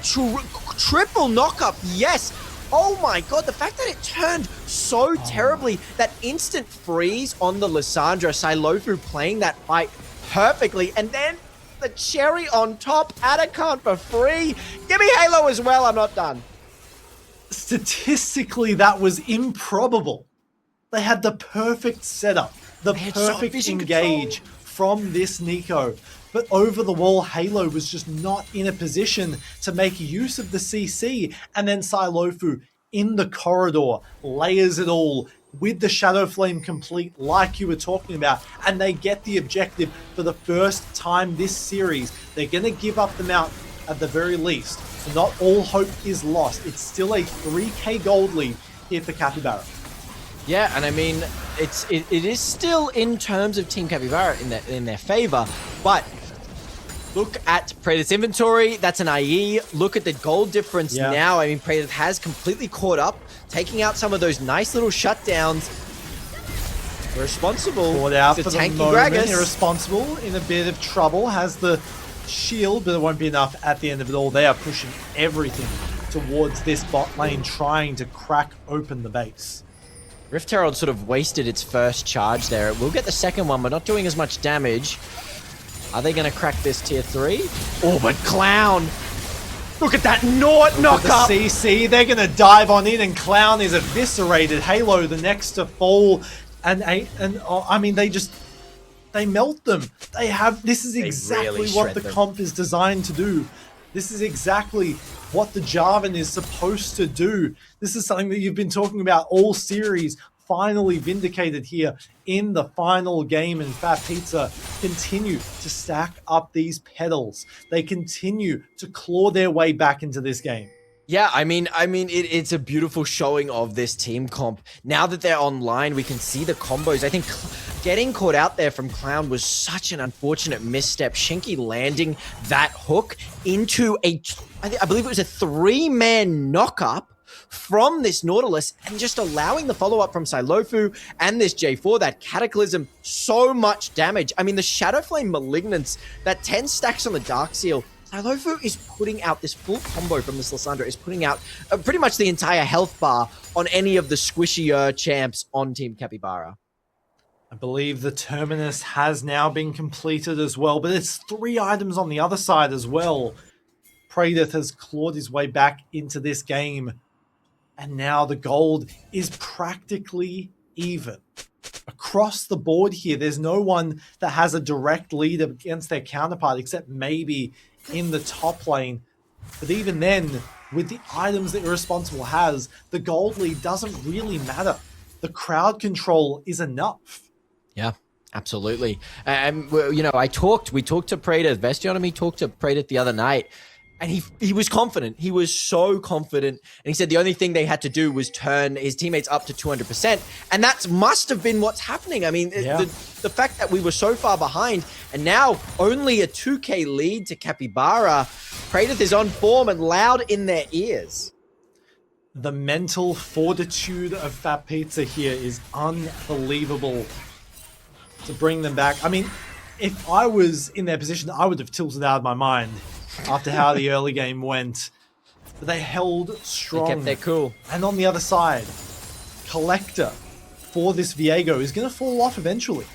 triple knock-up. Yes. Oh my god, the fact that it turned so terribly, that instant freeze on the Lissandra, Silofu playing that fight perfectly, and then the cherry on top, Atacant for free. Give me Halo as well, I'm not done. Statistically, that was improbable. They had the perfect setup, the perfect engage from this Nico. But over the wall, Halo was just not in a position to make use of the CC. And then Silofu in the corridor layers it all with the Shadow Flame complete, like you were talking about. And they get the objective for the first time this series. They're going to give up the mount at the very least. So not all hope is lost. It's still a 3k gold lead here for Capybara. Yeah, and I mean, it is still in terms of Team Capybara in their favor, but look at Praedith's inventory. That's an IE. Look at the gold difference now. I mean, Praedith has completely caught up, taking out some of those nice little shutdowns. Irresponsible. Caught out for the tanky moment. Gragas. Irresponsible, in a bit of trouble. Has the shield, but it won't be enough at the end of it all. They are pushing everything towards this bot lane, trying to crack open the base. Rift Herald sort of wasted its first charge there. It will get the second one, but not doing as much damage. Are they going to crack this tier 3? Oh, but Clown! Look at that knock up! The CC, they're going to dive on in, and Clown is eviscerated. Halo, the next to fall. And I mean, they melt them. This is exactly really what the shred them. comp is designed to do. This is exactly what the Jarvan is supposed to do. This is something that you've been talking about all series, finally vindicated here in the final game. And fatpizza continue to stack up these pedals. They continue to claw their way back into this game. Yeah, I mean, it's a beautiful showing of this team comp. Now that they're online, we can see the combos. I think getting caught out there from Clown was such an unfortunate misstep. Shinky landing that hook into I believe it was a 3-man knock-up from this Nautilus, and just allowing the follow-up from Silofu and this J4, that Cataclysm, so much damage. I mean, the Shadow Flame Malignance, that 10 stacks on the Dark Seal, Silofu is putting out this full combo from this Lissandra, is putting out pretty much the entire health bar on any of the squishier champs on Team Capybara. I believe the Terminus has now been completed as well, but it's 3 items on the other side as well. Praedith has clawed his way back into this game, and now the gold is practically even. Across the board here, there's no one that has a direct lead against their counterpart, except maybe in the top lane. But even then, with the items that Irresponsible has, the gold lead doesn't really matter. The crowd control is enough. Yeah, absolutely. And you know, we talked to Praedith. Vestion and me talked to Praedith the other night. And he was confident. He was so confident. And he said the only thing they had to do was turn his teammates up to 200%. And that must have been what's happening. I mean, the fact that we were so far behind and now only a 2K lead to Capybara. Praedyth is on form and loud in their ears. The mental fortitude of fatpizza here is unbelievable to bring them back. I mean, if I was in their position, I would have tilted out of my mind after how the early game went. But they held strong. They kept their cool. And on the other side, Collector for this Viego is going to fall off eventually.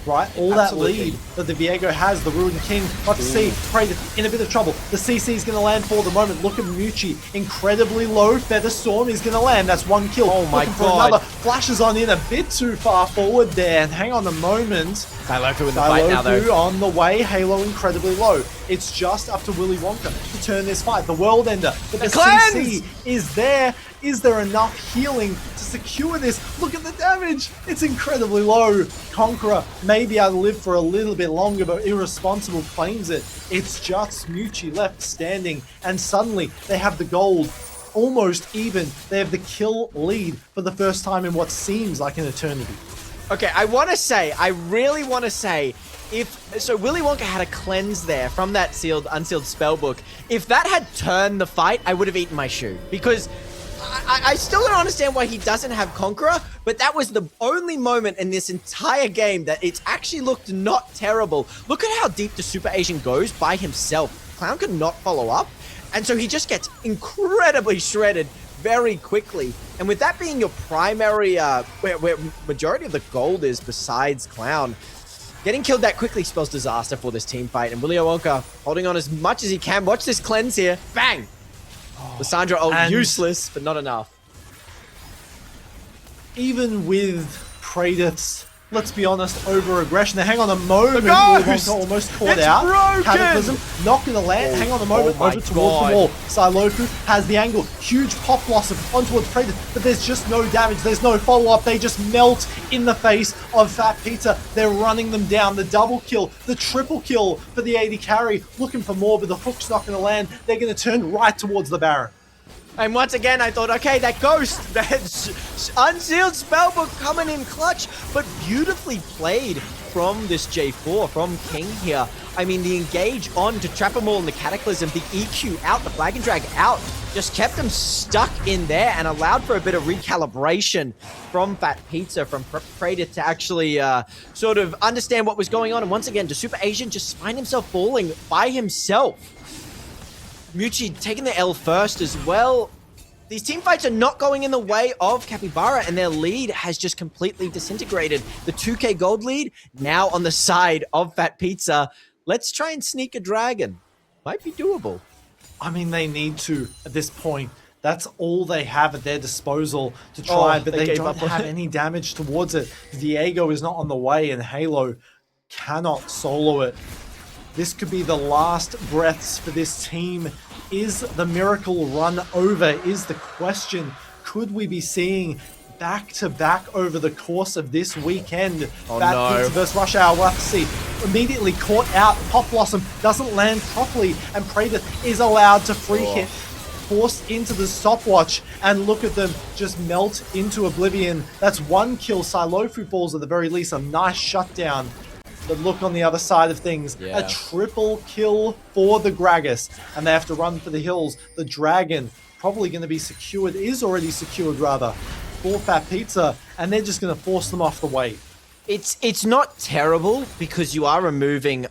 Right? All Absolutely. that lead that the Viego has, the Ruined King, got to see Praedyth in a bit of trouble. The CC is going to land for the moment. Look at Mucci, incredibly low. Feather Storm is going to land. That's one kill. Oh my Looking for God. another. Flashes on in a bit too far forward there. And hang on a moment. Silofu in the fight now, though. On the way. Halo incredibly low. It's just up to Willy Wonka to turn this fight. The World Ender. But the CC is there. Is there enough healing to secure this? Look at the damage. It's incredibly low. Conqueror may be able to live for a little bit longer, but Irresponsible claims it. It's just Mucci left standing, and suddenly they have the gold. Almost even. They have the kill lead for the first time in what seems like an eternity. Okay, I really want to say, so Willy Wonka had a cleanse there from that unsealed spellbook. If that had turned the fight, I would have eaten my shoe. Because I still don't understand why he doesn't have Conqueror, but that was the only moment in this entire game that it's actually looked not terrible. Look at how deep the Super Asian goes by himself. Clown could not follow up, and so he just gets incredibly shredded very quickly. And with that being your primary, where majority of the gold is besides Clown, getting killed that quickly spells disaster for this team fight. And Willy Wonka holding on as much as he can. Watch this cleanse here. Bang! Lissandra, useless, but not enough. Even with Praedyth's, let's be honest, over-aggression. Now, hang on a moment. Willy Wonka almost caught out. Broken. Cataclysm, not going to land. Hang on a moment. Over towards the wall. Silofu has the angle. Huge pop blossom on towards Praedyth, but there's just no damage. There's no follow-up. They just melt in the face of fatpizza. They're running them down. The double kill, the triple kill for the AD carry. Looking for more, but the hook's not going to land. They're going to turn right towards the Baron. And once again, I thought, okay, that ghost, that unsealed spellbook coming in clutch, but beautifully played from this J4, from King here. I mean, the engage on to trap them all in the Cataclysm, the EQ out, the Flag and Drag out, just kept them stuck in there and allowed for a bit of recalibration from fatpizza, from Praedyth to actually sort of understand what was going on. And once again, the Super Asian just find himself falling by himself. Mucci taking the L first as well. These team fights are not going in the way of Capybara, and their lead has just completely disintegrated. The 2K gold lead now on the side of fatpizza. Let's try and sneak a dragon. Might be doable. I mean, they need to at this point. That's all they have at their disposal to try, but they don't have any damage towards it. Viego is not on the way, and Halo cannot solo it. This could be the last breaths for this team. Is the miracle run over? Is the question. Could we be seeing back-to-back over the course of this weekend? No. Versus Rush Hour, we'll have to see. Immediately caught out. Pop Blossom doesn't land properly, and Praedyth is allowed to free hit. Forced into the stopwatch, and look at them just melt into oblivion. That's one kill. Silofu falls at the very least. A nice shutdown. But look on the other side of things. Yeah. A triple kill for the Gragas. And they have to run for the hills. The Dragon probably going to be secured, is already secured rather, for fatpizza. And they're just going to force them off the way. It's not terrible because you are removing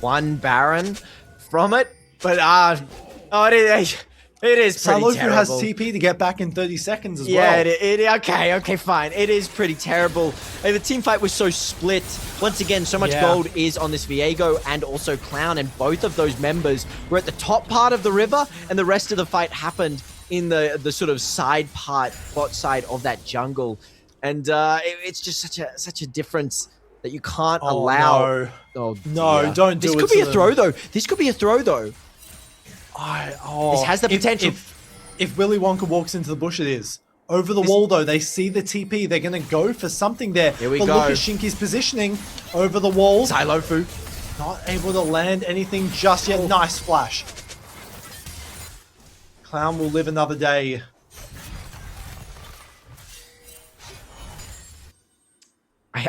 one Baron from it. But it is pretty Silofu terrible. has TP to get back in 30 seconds as well. Yeah, okay, fine. It is pretty terrible. The team fight was so split. Once again, so much gold is on this Viego and also Clown, and both of those members were at the top part of the river, and the rest of the fight happened in the sort of side part, bot side of that jungle. And it's just such a difference that you can't allow. No, don't do it. This could be a throw, though. This could be a throw, though. This has the potential. If Willy Wonka walks into the bush, it is. Over the wall, though, they see the TP. They're going to go for something there. Here we go. Look at Shinky's positioning over the wall. Silofu. Not able to land anything just yet. Nice flash. Clown will live another day.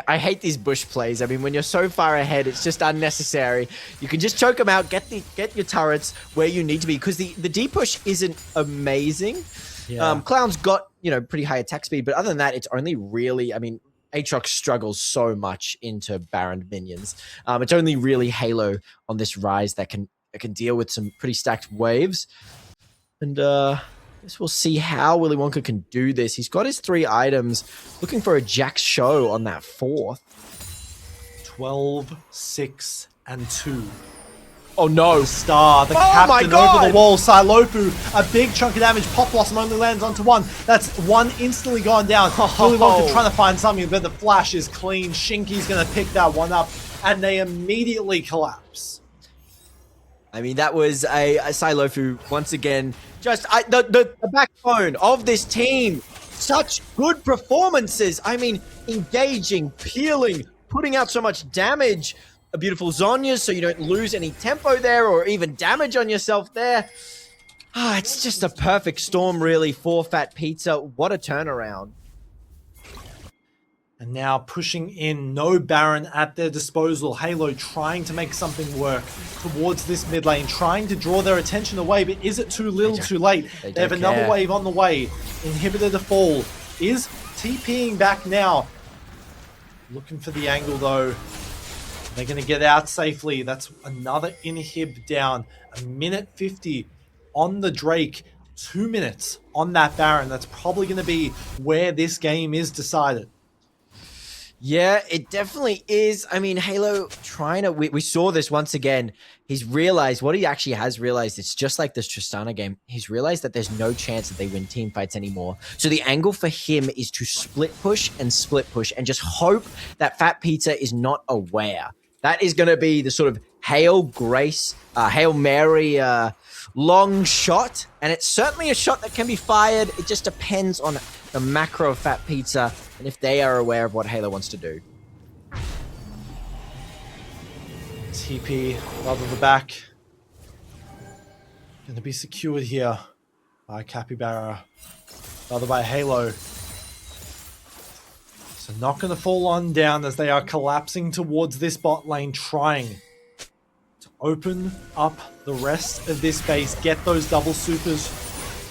I hate these bush plays. I mean, when you're so far ahead, it's just unnecessary. You can just choke them out, get your turrets where you need to be, because the D push isn't amazing. Yeah. Clown's got, pretty high attack speed, but other than that, it's only really, I mean, Aatrox struggles so much into Baron minions. It's only really Halo on this Rise that can deal with some pretty stacked waves. And I guess we'll see how Willy Wonka can do this. He's got his 3 items, looking for a Jack show on that 4th. 12, 6, and 2. Oh no. The star, the captain over the wall, Silofu, a big chunk of damage. Pop Blossom only lands onto 1. That's 1 instantly gone down. Willy Wonka trying to find something, but the flash is clean. Shinky's going to pick that one up, and they immediately collapse. I mean, that was a Silofu, once again, just the backbone of this team. Such good performances. I mean, engaging, peeling, putting out so much damage. A beautiful Zhonya's so you don't lose any tempo there or even damage on yourself there. It's just a perfect storm, really, for Fat Pizza. What a turnaround. And now pushing in, no Baron at their disposal. Halo trying to make something work towards this mid lane, trying to draw their attention away, but is it too little, too late? They have another wave on the way. Inhibitor to fall. Is TPing back now. Looking for the angle, though. They're going to get out safely. That's another inhib down. 1:50 on the Drake. 2 minutes on that Baron. That's probably going to be where this game is decided. Yeah, it definitely is. I mean, Halo trying to... We saw this once again. He's realized... What he actually has realized, it's just like this Tristana game. He's realized that there's no chance that they win team fights anymore. So the angle for him is to split push and just hope that Fat Pizza is not aware. That is going to be the sort of Hail Grace, Hail Mary long shot. And it's certainly a shot that can be fired. It just depends on the macro of Fat Pizza and if they are aware of what Halo wants to do. TP, rather the back. Going to be secured here by Capybara, rather by Halo. So not going to fall on down as they are collapsing towards this bot lane, trying to open up the rest of this base, get those double supers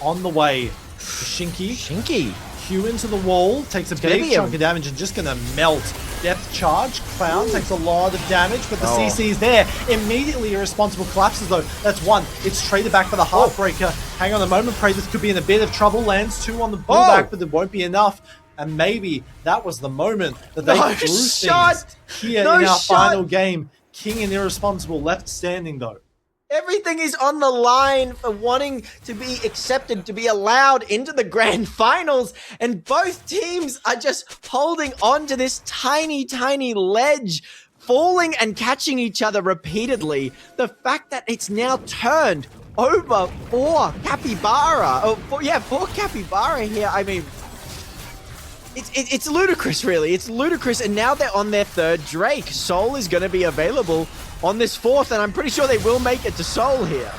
on the way. Shinky. Q into the wall, takes a big chunk of damage and just going to melt. Depth charge, Clown takes a lot of damage, but the CC is there. Immediately irresponsible collapses though. That's 1. It's traded back for the Heartbreaker. Hang on a moment, Praetus could be in a bit of trouble. Lands 2 on the pullback, but it won't be enough. And maybe that was the moment that they threw things here in our final game. King and Irresponsible left standing though. Everything is on the line for wanting to be accepted, to be allowed into the grand finals. And both teams are just holding on to this tiny, tiny ledge, falling and catching each other repeatedly. The fact that it's now turned over for Capybara. For Capybara here. I mean, it's ludicrous, really. It's ludicrous. And now they're on their 3rd Drake. Soul is going to be available on this 4th, and I'm pretty sure they will make it to Soul here.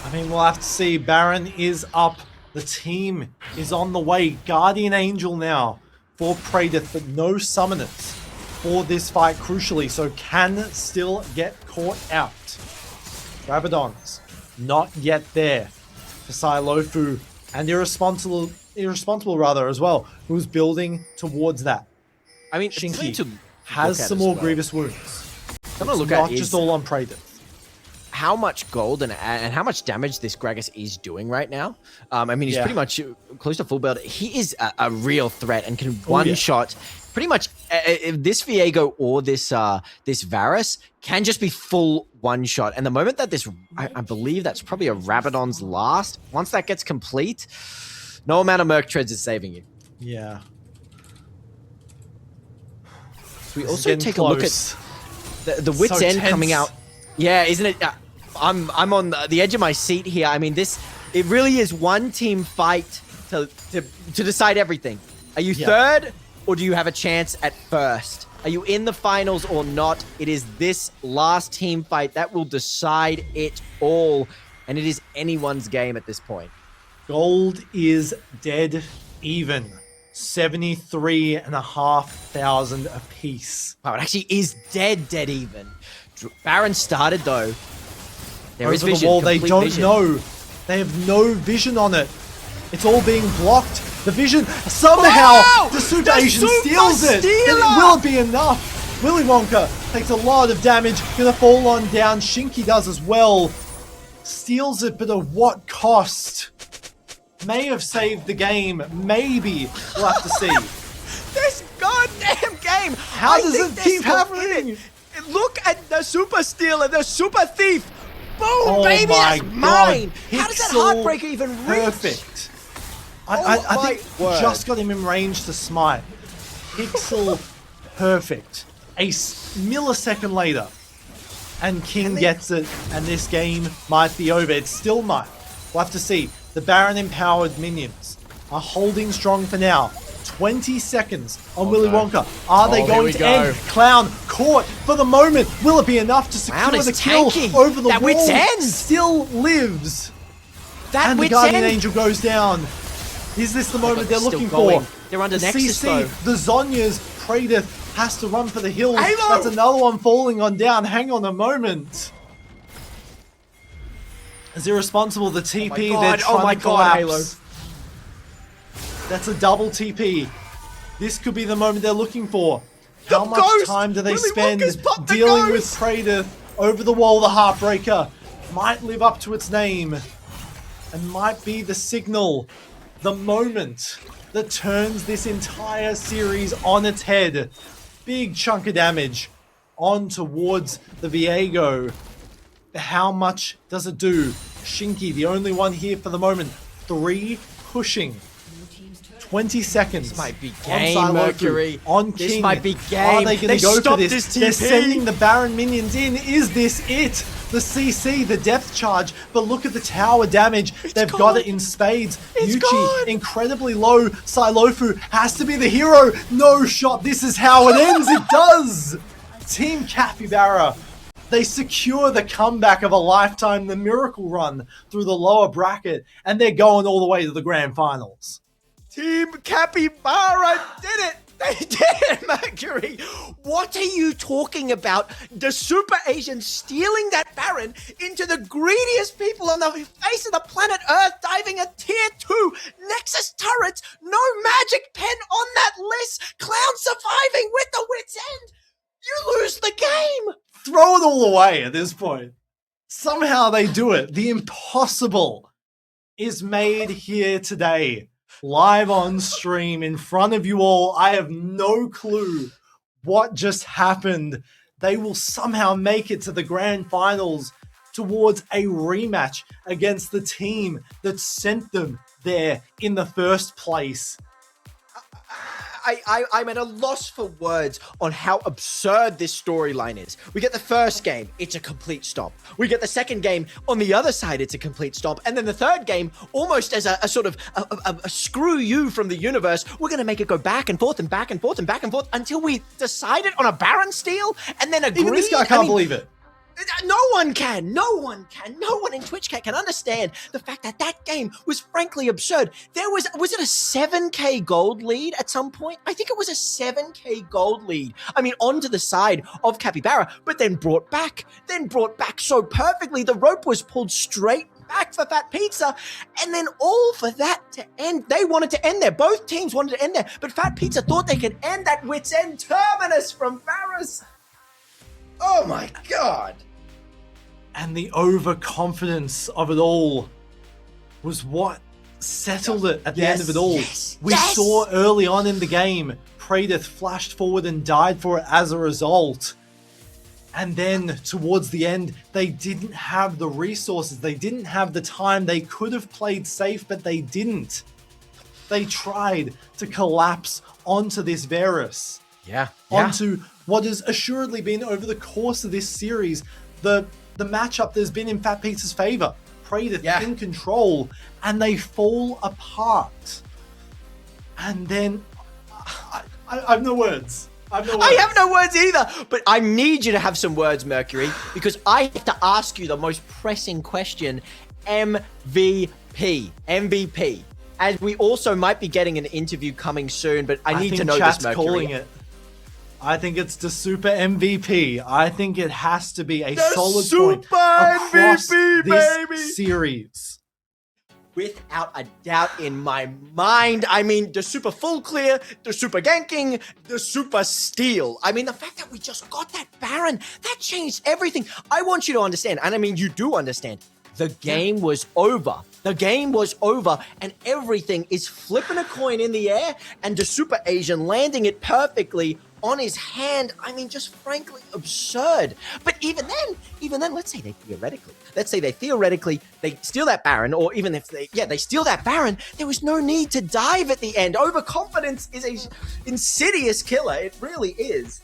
I mean, we'll have to see. Baron is up. The team is on the way. Guardian Angel now for Praedyth, but no summoners for this fight, crucially, so can still get caught out. Rabadon's not yet there for Silofu, and Irresponsible rather as well, who's building towards that. I mean, Shinky has some more grievous wounds. Look not just all on Praedyth. How much gold and how much damage this Gragas is doing right now. I mean, he's pretty much close to full build. He is a real threat and can one-shot pretty much this Viego or this Varus can just be full one-shot. And the moment that this, I believe that's probably a Rabadon's last. Once that gets complete, no amount of Merc Treads is saving you. Yeah. So we also take a look at the Wit's End coming out. Yeah, isn't it? I'm on the edge of my seat here. I mean, it really is one team fight to decide everything. Are you 3rd or do you have a chance at 1st? Are you in the finals or not? It is this last team fight that will decide it all. And it is anyone's game at this point. Gold is dead even. 73,500 apiece. Wow, it actually is dead even. Baron started though. There is Over vision, the wall, they don't vision. know. They have no vision on it. It's all being blocked. The vision, somehow, Wow! the Super The Asian Super steals it. Stealer! But will it be enough? Willy Wonka takes a lot of damage. Gonna fall on down. Shinky does as well. Steals it, but at what cost? May have saved the game. Maybe. We'll have to see. This goddamn game! How does it keep happening? Look at the Super Stealer, the Super Thief! Boom, Oh baby, my that's mine! God. How does that Pixel Heartbreaker even reach? Perfect. Oh I my think word. just got him in range to smite. Pixel perfect. A millisecond later. And King gets it, and this game might be over. It still might. We'll have to see. The Baron empowered minions are holding strong for now. 20 seconds on Willy Wonka. Are they going to end? Clown caught for the moment. Will it be enough to secure Clown is the kill tanky. over the That wall? Wit's End. Still lives. That And the Wit's Guardian End. Angel goes down. Is this the moment they're still looking going. for? They're under the Nexus, CC, though. the Zhonya's, Praedyth has to run for the hills. Halo! That's another one falling on down. Hang on a moment. Is irresponsible, the TP, God. they're trying Oh my to God, collapse. That's a double TP. This could be the moment they're looking for. How much ghost! time do they Willy spend Wonka's popped the dealing with ghost! Praedyth over the wall? The Heartbreaker might live up to its name and might be the signal, the moment that turns this entire series on its head. Big chunk of damage on towards the Viego. How much does it do? Shinky, the only one here for the moment. 3 pushing. 20 seconds. This might be on game, Psylocke, Mercury. On This King. might be Are game. they going They to go for stopped this? this They're TP. sending the Baron minions in. Is this it? The CC, the depth charge, but look at the tower damage. They've got it in spades. It's Yuchi, gone. incredibly low. Psylocke has to be the hero. No shot. This is how it ends. It does. Team Capybara. They secure the comeback of a lifetime, the miracle run through the lower bracket, and they're going all the way to the grand finals. Team Capybara did it! They did it, Mercury! What are you talking about? The Super Asians stealing that Baron into the greediest people on the face of the planet Earth, diving a tier 2 Nexus turrets, no magic pen on that list, Clown surviving with the Wit's End! You lose the game! Throw it all away at this point. Somehow they do it. The impossible is made here today. Live on stream in front of you all. I have no clue what just happened. They will somehow make it to the grand finals towards a rematch against the team that sent them there in the first place. I'm at a loss for words on how absurd this storyline is. We get the first game, it's a complete stomp. We get the second game, on the other side, it's a complete stomp. And then the third game, almost as a sort of a screw you from the universe, we're going to make it go back and forth and back and forth and back and forth until we decide it on a Baron steal and then agree. Even this guy can't believe it. No one can. No one in Twitch can understand the fact that that game was frankly absurd. There was it a 7k gold lead at some point? I think it was a 7k gold lead. I mean, onto the side of Capybara, but then brought back so perfectly. The rope was pulled straight back for Fat Pizza, and then all for that to end. They wanted to end there. Both teams wanted to end there, but Fat Pizza thought they could end that Wit's End terminus from Varus. Oh my god. And the overconfidence of it all was what settled it at the end of it all. We saw early on in the game, Praedyth flashed forward and died for it as a result. And then towards the end, they didn't have the resources. They didn't have the time. They could have played safe, but they didn't. They tried to collapse onto this Varus. Onto what has assuredly been, over the course of this series, the matchup that's been in Fat Pizza's favor. Praedyth in control, and they fall apart. And then I have no words. I have no I words. have no words either, but I need you to have some words, Mercury, because I have to ask you the most pressing question. MVP. MVP. As we also might be getting an interview coming soon, but I need to know chat's this, Mercury. calling it. I think it's the Super MVP. I think it has to be a solid point across MVP, this baby! series. Without a doubt in my mind. I mean, the super full clear, the super ganking, the super steal. I mean, the fact that we just got that Baron, that changed everything. I want you to understand, and I mean, you do understand, the game was over. The game was over, and everything is flipping a coin in the air, and the Super Asian landing it perfectly on his hand. I mean, just frankly absurd. But even then, let's say they theoretically, they steal that Baron, or even if they steal that Baron, there was no need to dive at the end. Overconfidence is a insidious killer. It really is.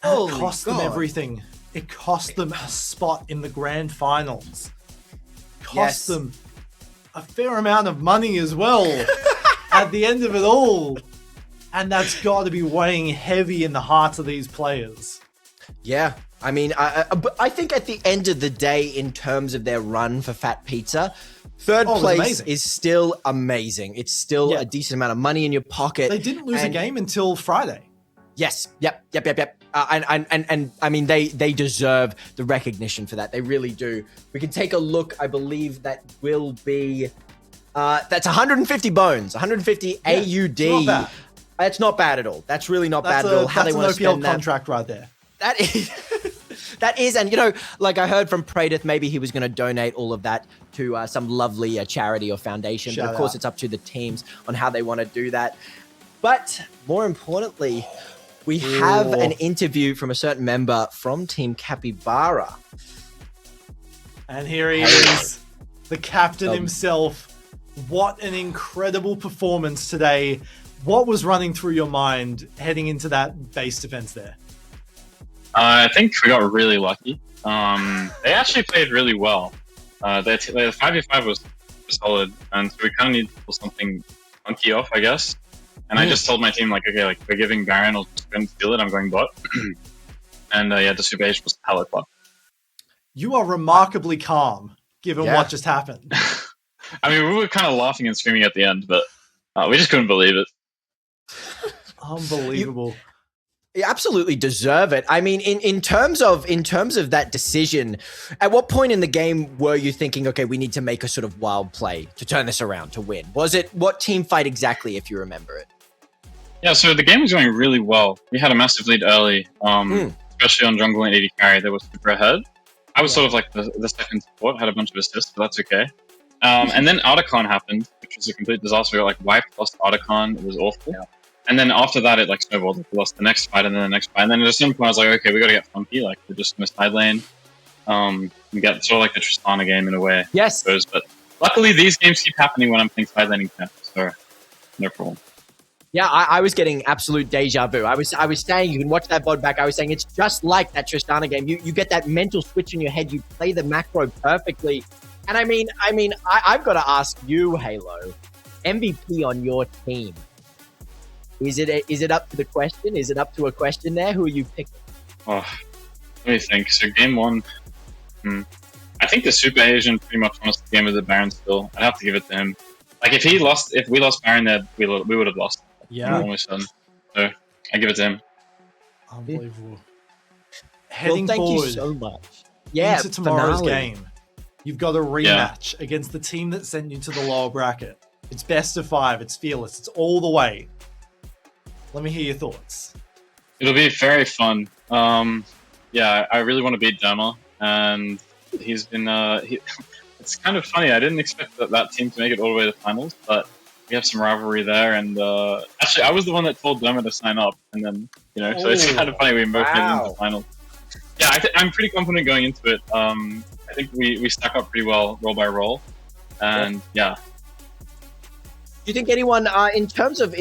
It cost them everything. It cost them a spot in the grand finals. Cost them a fair amount of money as well at the end of it all. And that's got to be weighing heavy in the hearts of these players. Yeah. I mean, I think at the end of the day, in terms of their run for Fat Pizza, third place is still amazing. It's still a decent amount of money in your pocket. They didn't lose a game until Friday. Yes. Yep. And I mean, they deserve the recognition for that. They really do. We can take a look. I believe that will be, that's 150 bones, 150 AUD. Not bad. That's not bad at all. That's really not bad at all. How they want to spend that contract right there. That is, that is, and you know, like I heard from Pradith, maybe he was going to donate all of that to some lovely charity or foundation. But of course, it's up to the teams on how they want to do that. But more importantly, we have an interview from a certain member from Team Capybara. And here he is, the captain himself. What an incredible performance today. What was running through your mind heading into that base defense there? I think we got really lucky. They actually played really well. The 5v5 was solid, and so we kind of need to pull something funky off, I guess. And I just told my team, like, okay, like, we're giving Baron, I'll just go and steal it, I'm going bot. And the Super Age was pallet bot. You are remarkably calm, given what just happened. I mean, we were kind of laughing and screaming at the end, but we just couldn't believe it. Unbelievable. You absolutely deserve it. I mean, in terms of that decision, at what point in the game were you thinking, okay, we need to make a sort of wild play to turn this around to win? Was it what team fight exactly, if you remember it? Yeah, so the game was going really well. We had a massive lead early, especially on jungle and AD carry. They were super ahead. I was sort of like the second support, had a bunch of assists, but that's okay. And then Articon happened, which was a complete disaster. We got like wiped, lost Articon. It was awful. Yeah. And then after that, it like snowballed. We lost the next fight and then the next fight. And then at a certain point, I was like, okay, we got to get funky. Like, we're just going to side lane. And get sort of like the Tristana game in a way. Yes. But luckily, these games keep happening when I'm playing side laning camp. So, no problem. Yeah, I was getting absolute deja vu. I was saying, you can watch that VOD back. I was saying it's just like that Tristana game. You get that mental switch in your head. You play the macro perfectly. And I mean, I've got to ask you, Halo, MVP on your team. Is it up to the question? Is it up to a question there? Who are you picking? Oh, let me think. So game one, I think the Super Asian pretty much won us the game with the Baron still. I'd have to give it to him. Like if we lost Baron there, we would have lost. Yeah. All of a sudden. So I give it to him. Unbelievable. Heading thank forward you so much. Yeah, into tomorrow's finale. game, you've got a rematch against the team that sent you to the lower bracket. It's best of 5. It's fearless. It's all the way. Let me hear your thoughts. It'll be very fun. Yeah, I really want to beat Derma, and he's been. It's kind of funny. I didn't expect that team to make it all the way to the finals, but we have some rivalry there. And actually, I was the one that told Derma to sign up, and then so it's kind of funny we both made it into the finals. Yeah, I'm pretty confident going into it. I think we stack up pretty well, role by role, and yeah. Do you think anyone, in terms of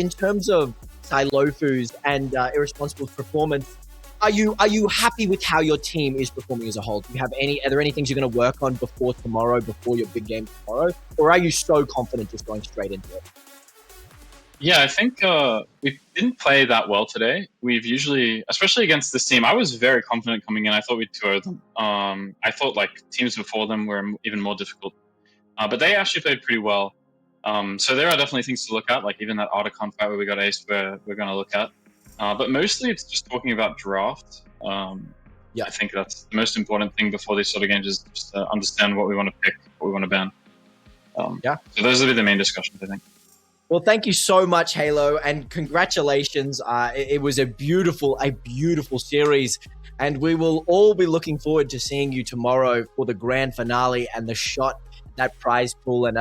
Silofu's and Irresponsible's performance, are you happy with how your team is performing as a whole? Do you have are there any things you're going to work on before your big game tomorrow, or are you so confident just going straight into it? Yeah, I think we didn't play that well today. We've usually, especially against this team, I was very confident coming in. I thought we'd 2-0 them. I thought like teams before them were even more difficult, but they actually played pretty well. So there are definitely things to look at, like even that Articon fight where we got aced, we're going to look at. But mostly it's just talking about draft. Yeah. I think that's the most important thing before these sort of games is just to understand what we want to pick, what we want to ban. Yeah. So those will be the main discussions, I think. Well, thank you so much, Halo, and congratulations. It was a beautiful series, and we will all be looking forward to seeing you tomorrow for the grand finale and the shot, that prize pool, and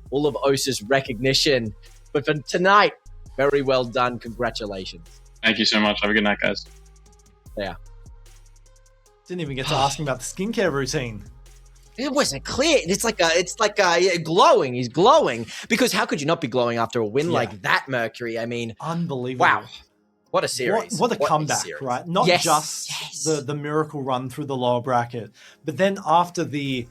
all of OSA's recognition. But for tonight, very well done. Congratulations. Thank you so much. Have a good night, guys. Yeah. Didn't even get to ask him about the skincare routine. It wasn't clear. It's like glowing. He's glowing because how could you not be glowing after a win like that, Mercury? I mean, unbelievable. Wow, what a series! What a comeback, right? Not just the miracle run through the lower bracket, but then after the,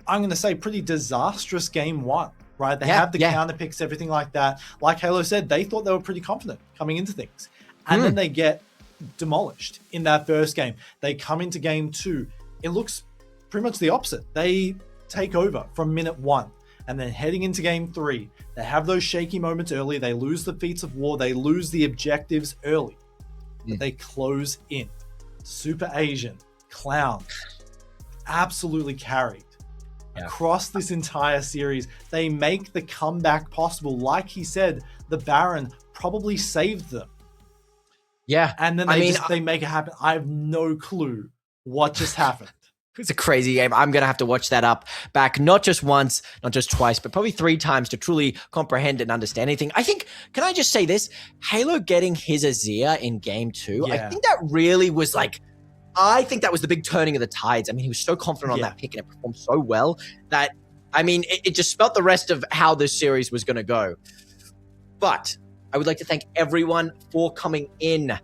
I'm going to say, pretty disastrous game one, right? They have the counter picks, everything like that. Like Halo said, they thought they were pretty confident coming into things, and then they get demolished in that first game. They come into game two. It looks pretty much the opposite. They take over from minute one, and then heading into game three, they have those shaky moments early. They lose the feats of war. They lose the objectives early, but they close in. Super Asian, Clown, absolutely carried across this entire series. They make the comeback possible. Like he said, the Baron probably saved them. Yeah. And then they make it happen. I have no clue what just happened. It's a crazy game. I'm going to have to watch that back, not just once, not just twice, but probably 3 times to truly comprehend and understand anything. I think, can I just say this? Halo getting his Azir in game 2, I think that really was I think that was the big turning of the tides. I mean, he was so confident on that pick and it performed so well that, I mean, it just spelt the rest of how this series was going to go. But I would like to thank everyone for coming in.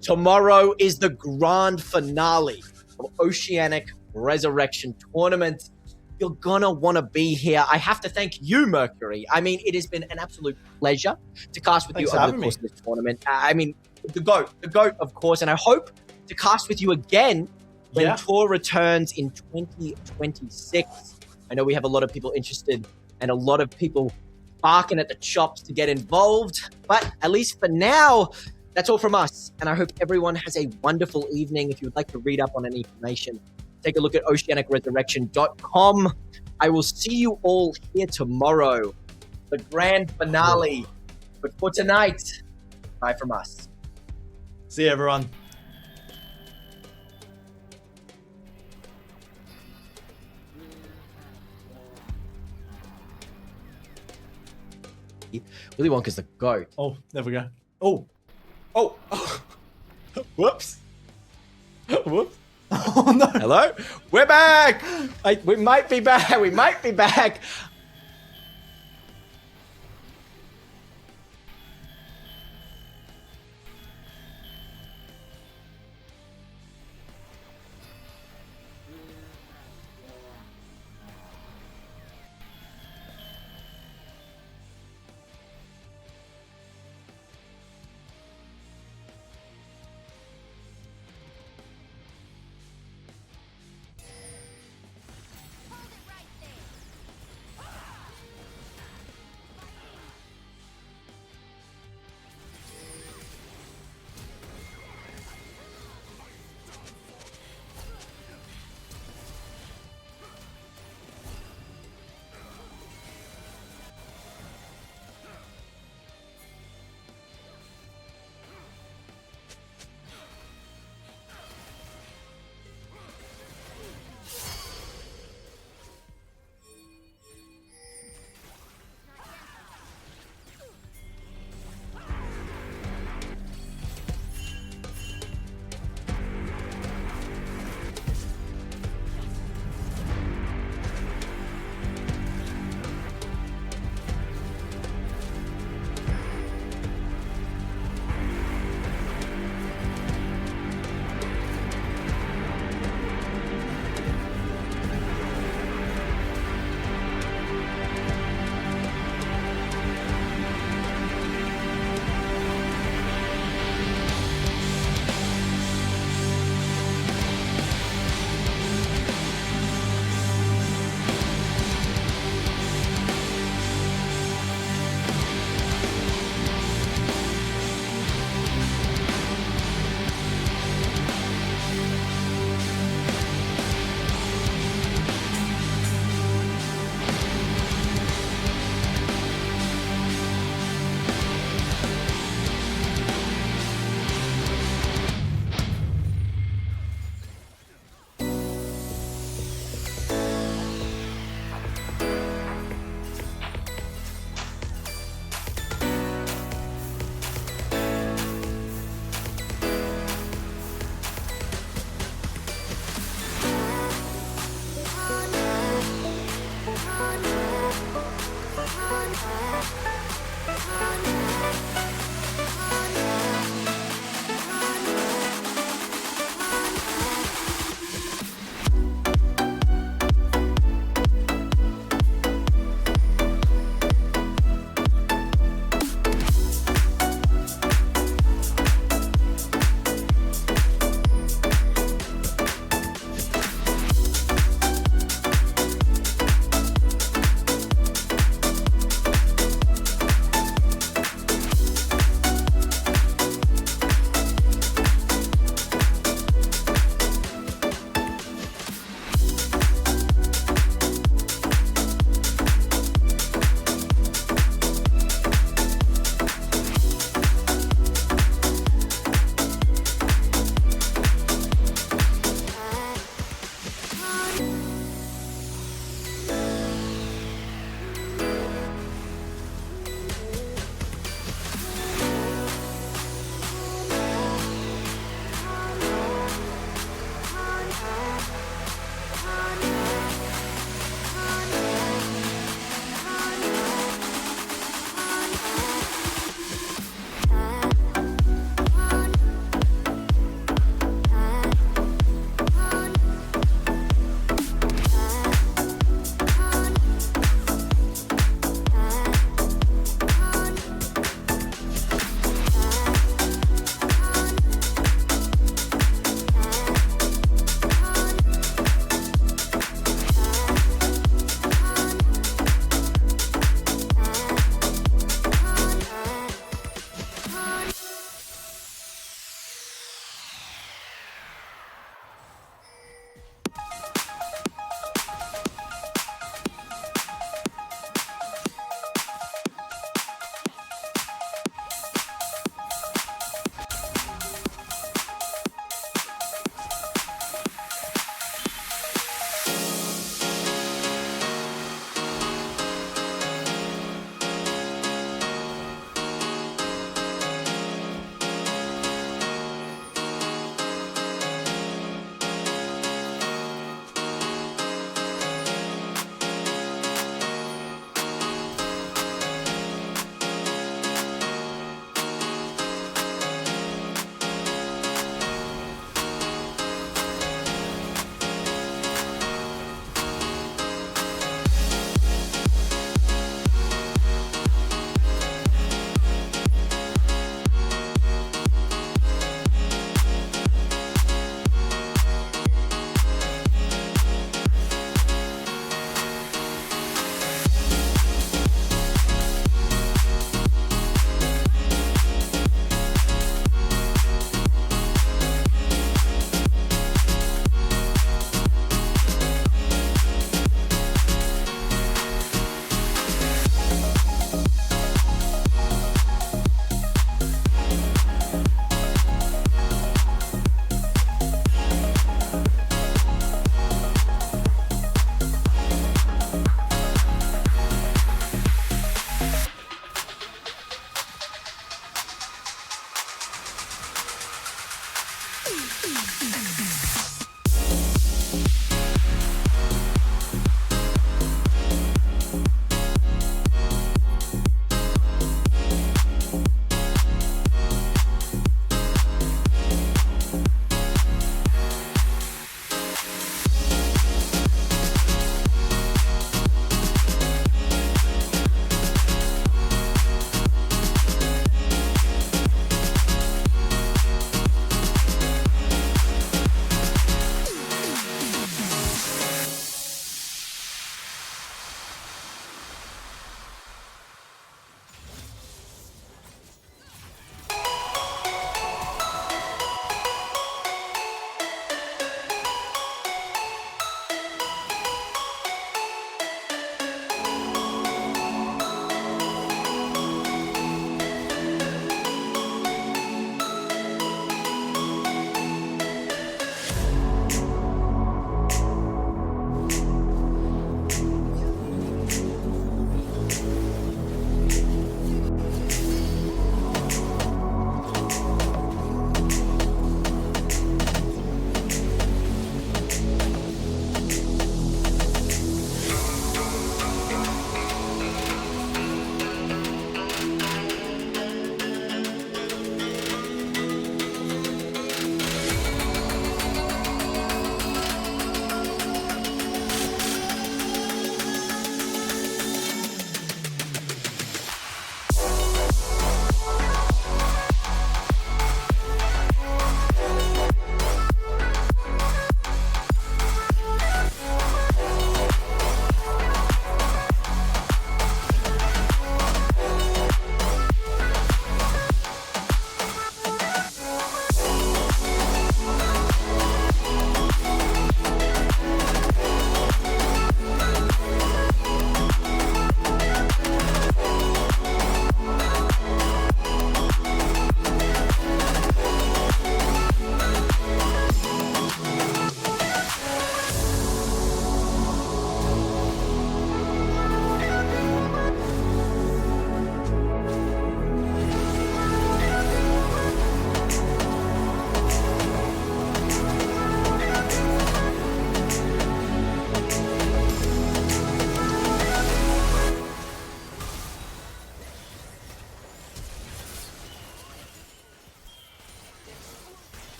Tomorrow is the grand finale of Oceanic Resurrection Tournament. You're gonna want to be here. I have to thank you, Mercury. I mean, it has been an absolute pleasure to cast with you over the course of this tournament. I mean, the GOAT, of course, and I hope to cast with you again when TOR returns in 2026. I know we have a lot of people interested and a lot of people barking at the chops to get involved, but at least for now, that's all from us, and I hope everyone has a wonderful evening. If you would like to read up on any information, take a look at oceanicresurrection.com. I will see you all here tomorrow, the grand finale. But for tonight, bye from us. See you, everyone. Willy Wonka's the GOAT. Oh, there we go. Oh. Whoops. Whoops. Oh, no. Hello? We're back. We might be back.